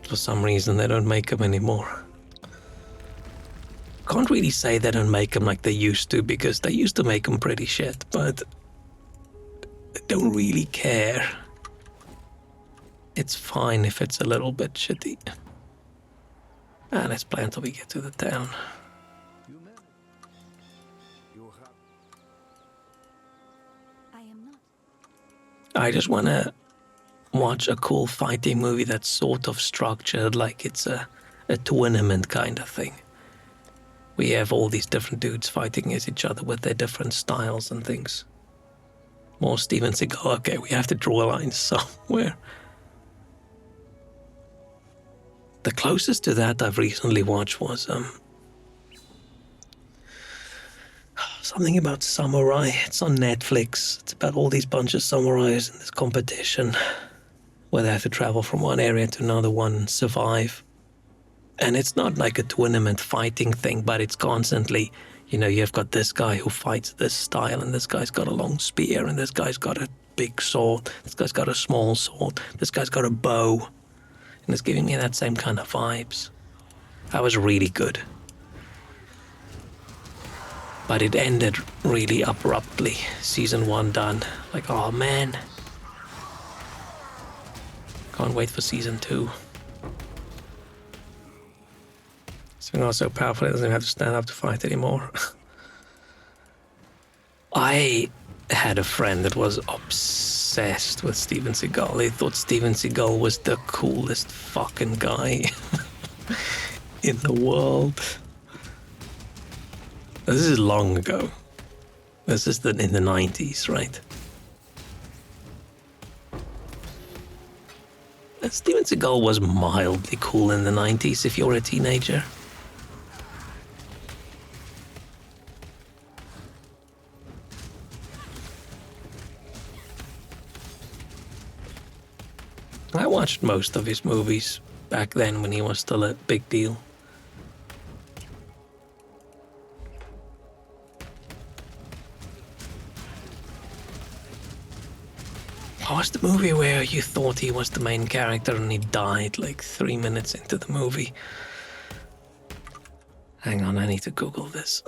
For some reason, they don't make them anymore. Can't really say they don't make them like they used to, because they used to make them pretty shit, but I don't really care. It's fine if it's a little bit shitty. And let's play until we get to the town. I am not. I just want to watch a cool fighting movie that's sort of structured like it's a tournament kind of thing. We have all these different dudes fighting against each other with their different styles and things. More Steven Seagal. Okay, we have to draw a line somewhere. The closest to that I've recently watched was something about samurai. It's on Netflix. It's about all these bunch of samurais in this competition where they have to travel from one area to another one and survive. And it's not like a tournament fighting thing, but it's constantly, you know, you've got this guy who fights this style, and this guy's got a long spear, and this guy's got a big sword, this guy's got a small sword, this guy's got a bow. And it's giving me that same kind of vibes. That was really good. But it ended really abruptly. Season 1 done. Like, oh man. Can't wait for season 2. Swing so powerful it doesn't even have to stand up to fight anymore. I had a friend that was obsessed with Steven Seagal. He thought Steven Seagal was the coolest fucking guy in the world. This is long ago. This is in the 90s, right? And Steven Seagal was mildly cool in the 90s if you're a teenager. I watched most of his movies back then when he was still a big deal. What was the movie where you thought he was the main character and he died like 3 minutes into the movie? Hang on, I need to Google this.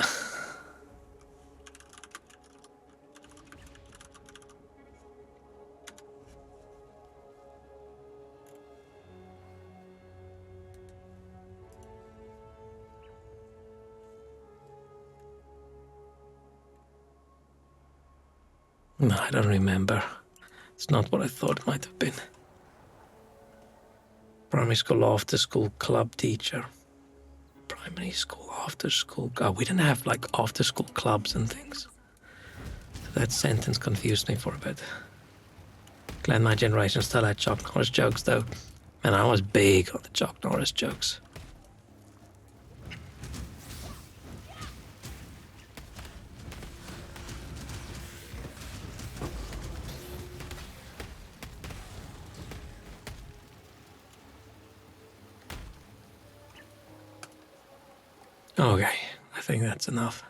No, I don't remember. It's not what I thought it might have been. Primary school after school club teacher. Primary school after school. Oh, we didn't have like after school clubs and things. That sentence confused me for a bit. Glad my generation still had Chuck Norris jokes though. And I was big on the Chuck Norris jokes. Okay, I think that's enough.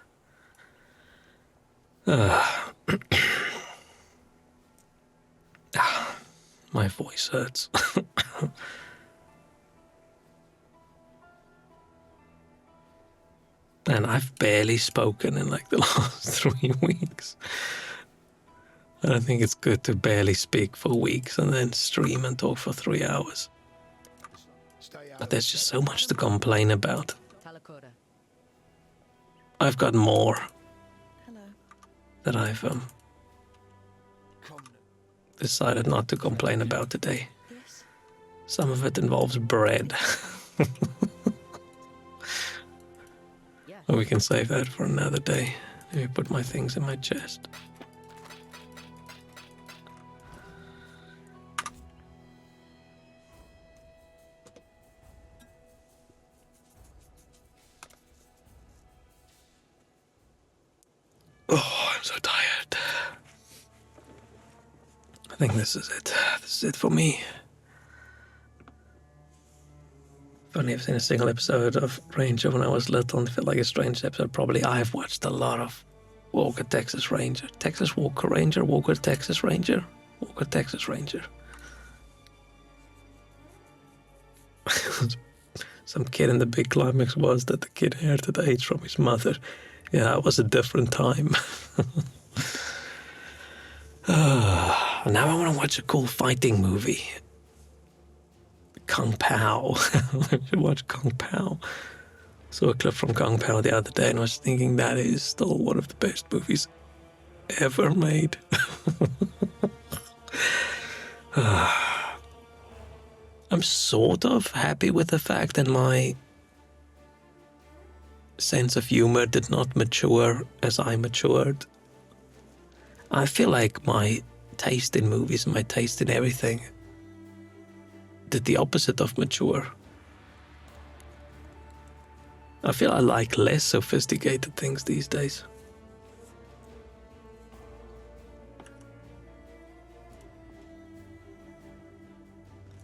My voice hurts. And I've barely spoken in like the last 3 weeks. I don't think it's good to barely speak for weeks and then stream and talk for 3 hours. But there's just so much to complain about. I've got more that I've decided not to complain about today. Some of it involves bread. But we can save that for another day. Let me put my things in my chest. Oh, I'm so tired. I think this is it. This is it for me. I've only ever seen a single episode of Ranger when I was little and it felt like a strange episode. Probably I've watched a lot of Walker, Texas Ranger. Texas Walker Ranger, Walker, Texas Ranger, Walker, Texas Ranger. Some kid in the big climax was that the kid inherited AIDS from his mother. Yeah, that was a different time. Now I want to watch a cool fighting movie. Kung Pao. I should watch Kung Pao. Saw a clip from Kung Pao the other day and I was thinking that is still one of the best movies ever made. I'm sort of happy with the fact that my sense of humor did not mature as I matured. I feel like my taste in movies and my taste in everything did the opposite of mature. I feel I like less sophisticated things these days.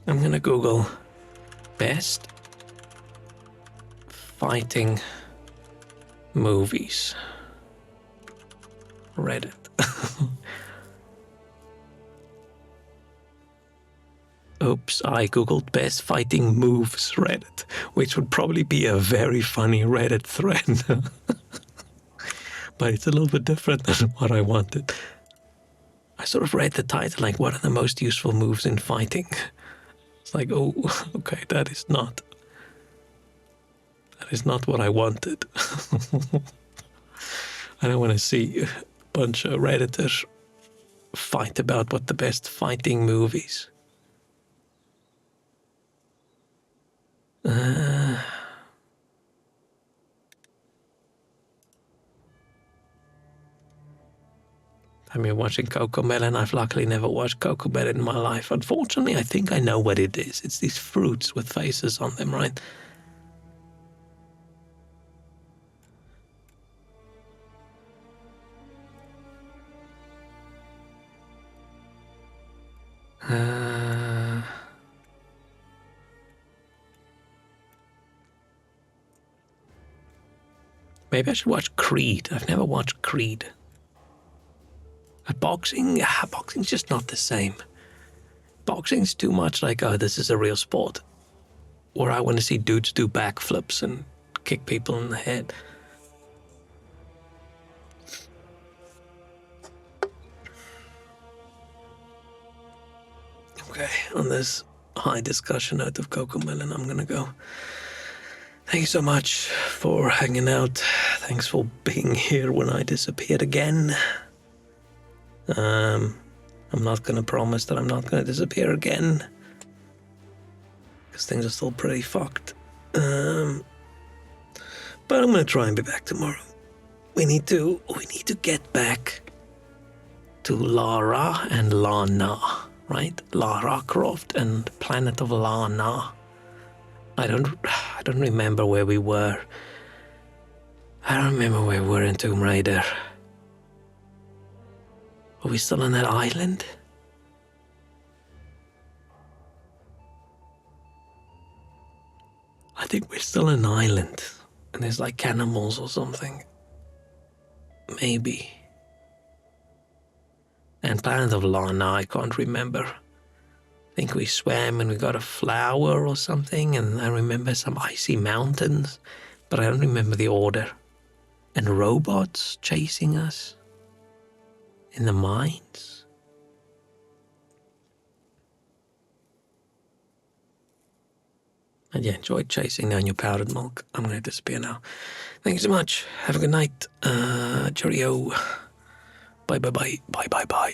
I'm gonna Google best fighting movies. Reddit. Oops, I googled best fighting moves Reddit, which would probably be a very funny Reddit thread. But it's a little bit different than what I wanted. I sort of read the title like, what are the most useful moves in fighting? It's like, oh, okay, that is not what I wanted. I don't want to see a bunch of Redditors fight about what the best fighting movies. I mean, watching Cocomelon, I've luckily never watched Cocomelon in my life. Unfortunately, I think I know what it is. It's these fruits with faces on them, right? Maybe I should watch Creed. I've never watched Creed. Boxing's just not the same. Boxing's too much like, oh, this is a real sport. Or I want to see dudes do backflips and kick people in the head. Okay, on this high discussion note of Cocomelon, I'm gonna go. Thank you so much for hanging out. Thanks for being here when I disappeared again. I'm not gonna promise that I'm not gonna disappear again, because things are still pretty fucked. But I'm gonna try and be back tomorrow. We need to get back to Lara and Lana, right? Lara Croft and Planet of Lana. I don't remember where we were. I don't remember where we were in Tomb Raider. Are we still on that island? I think we're still on an island. And there's like cannibals or something. Maybe. And Planet of Lana, I can't remember. I think we swam and we got a flower or something, and I remember some icy mountains, but I don't remember the order. And robots chasing us in the mines. And yeah, enjoyed chasing down your powdered milk. I'm going to disappear now. Thank you so much. Have a good night. Cheerio. Bye, bye, bye. Bye, bye, bye.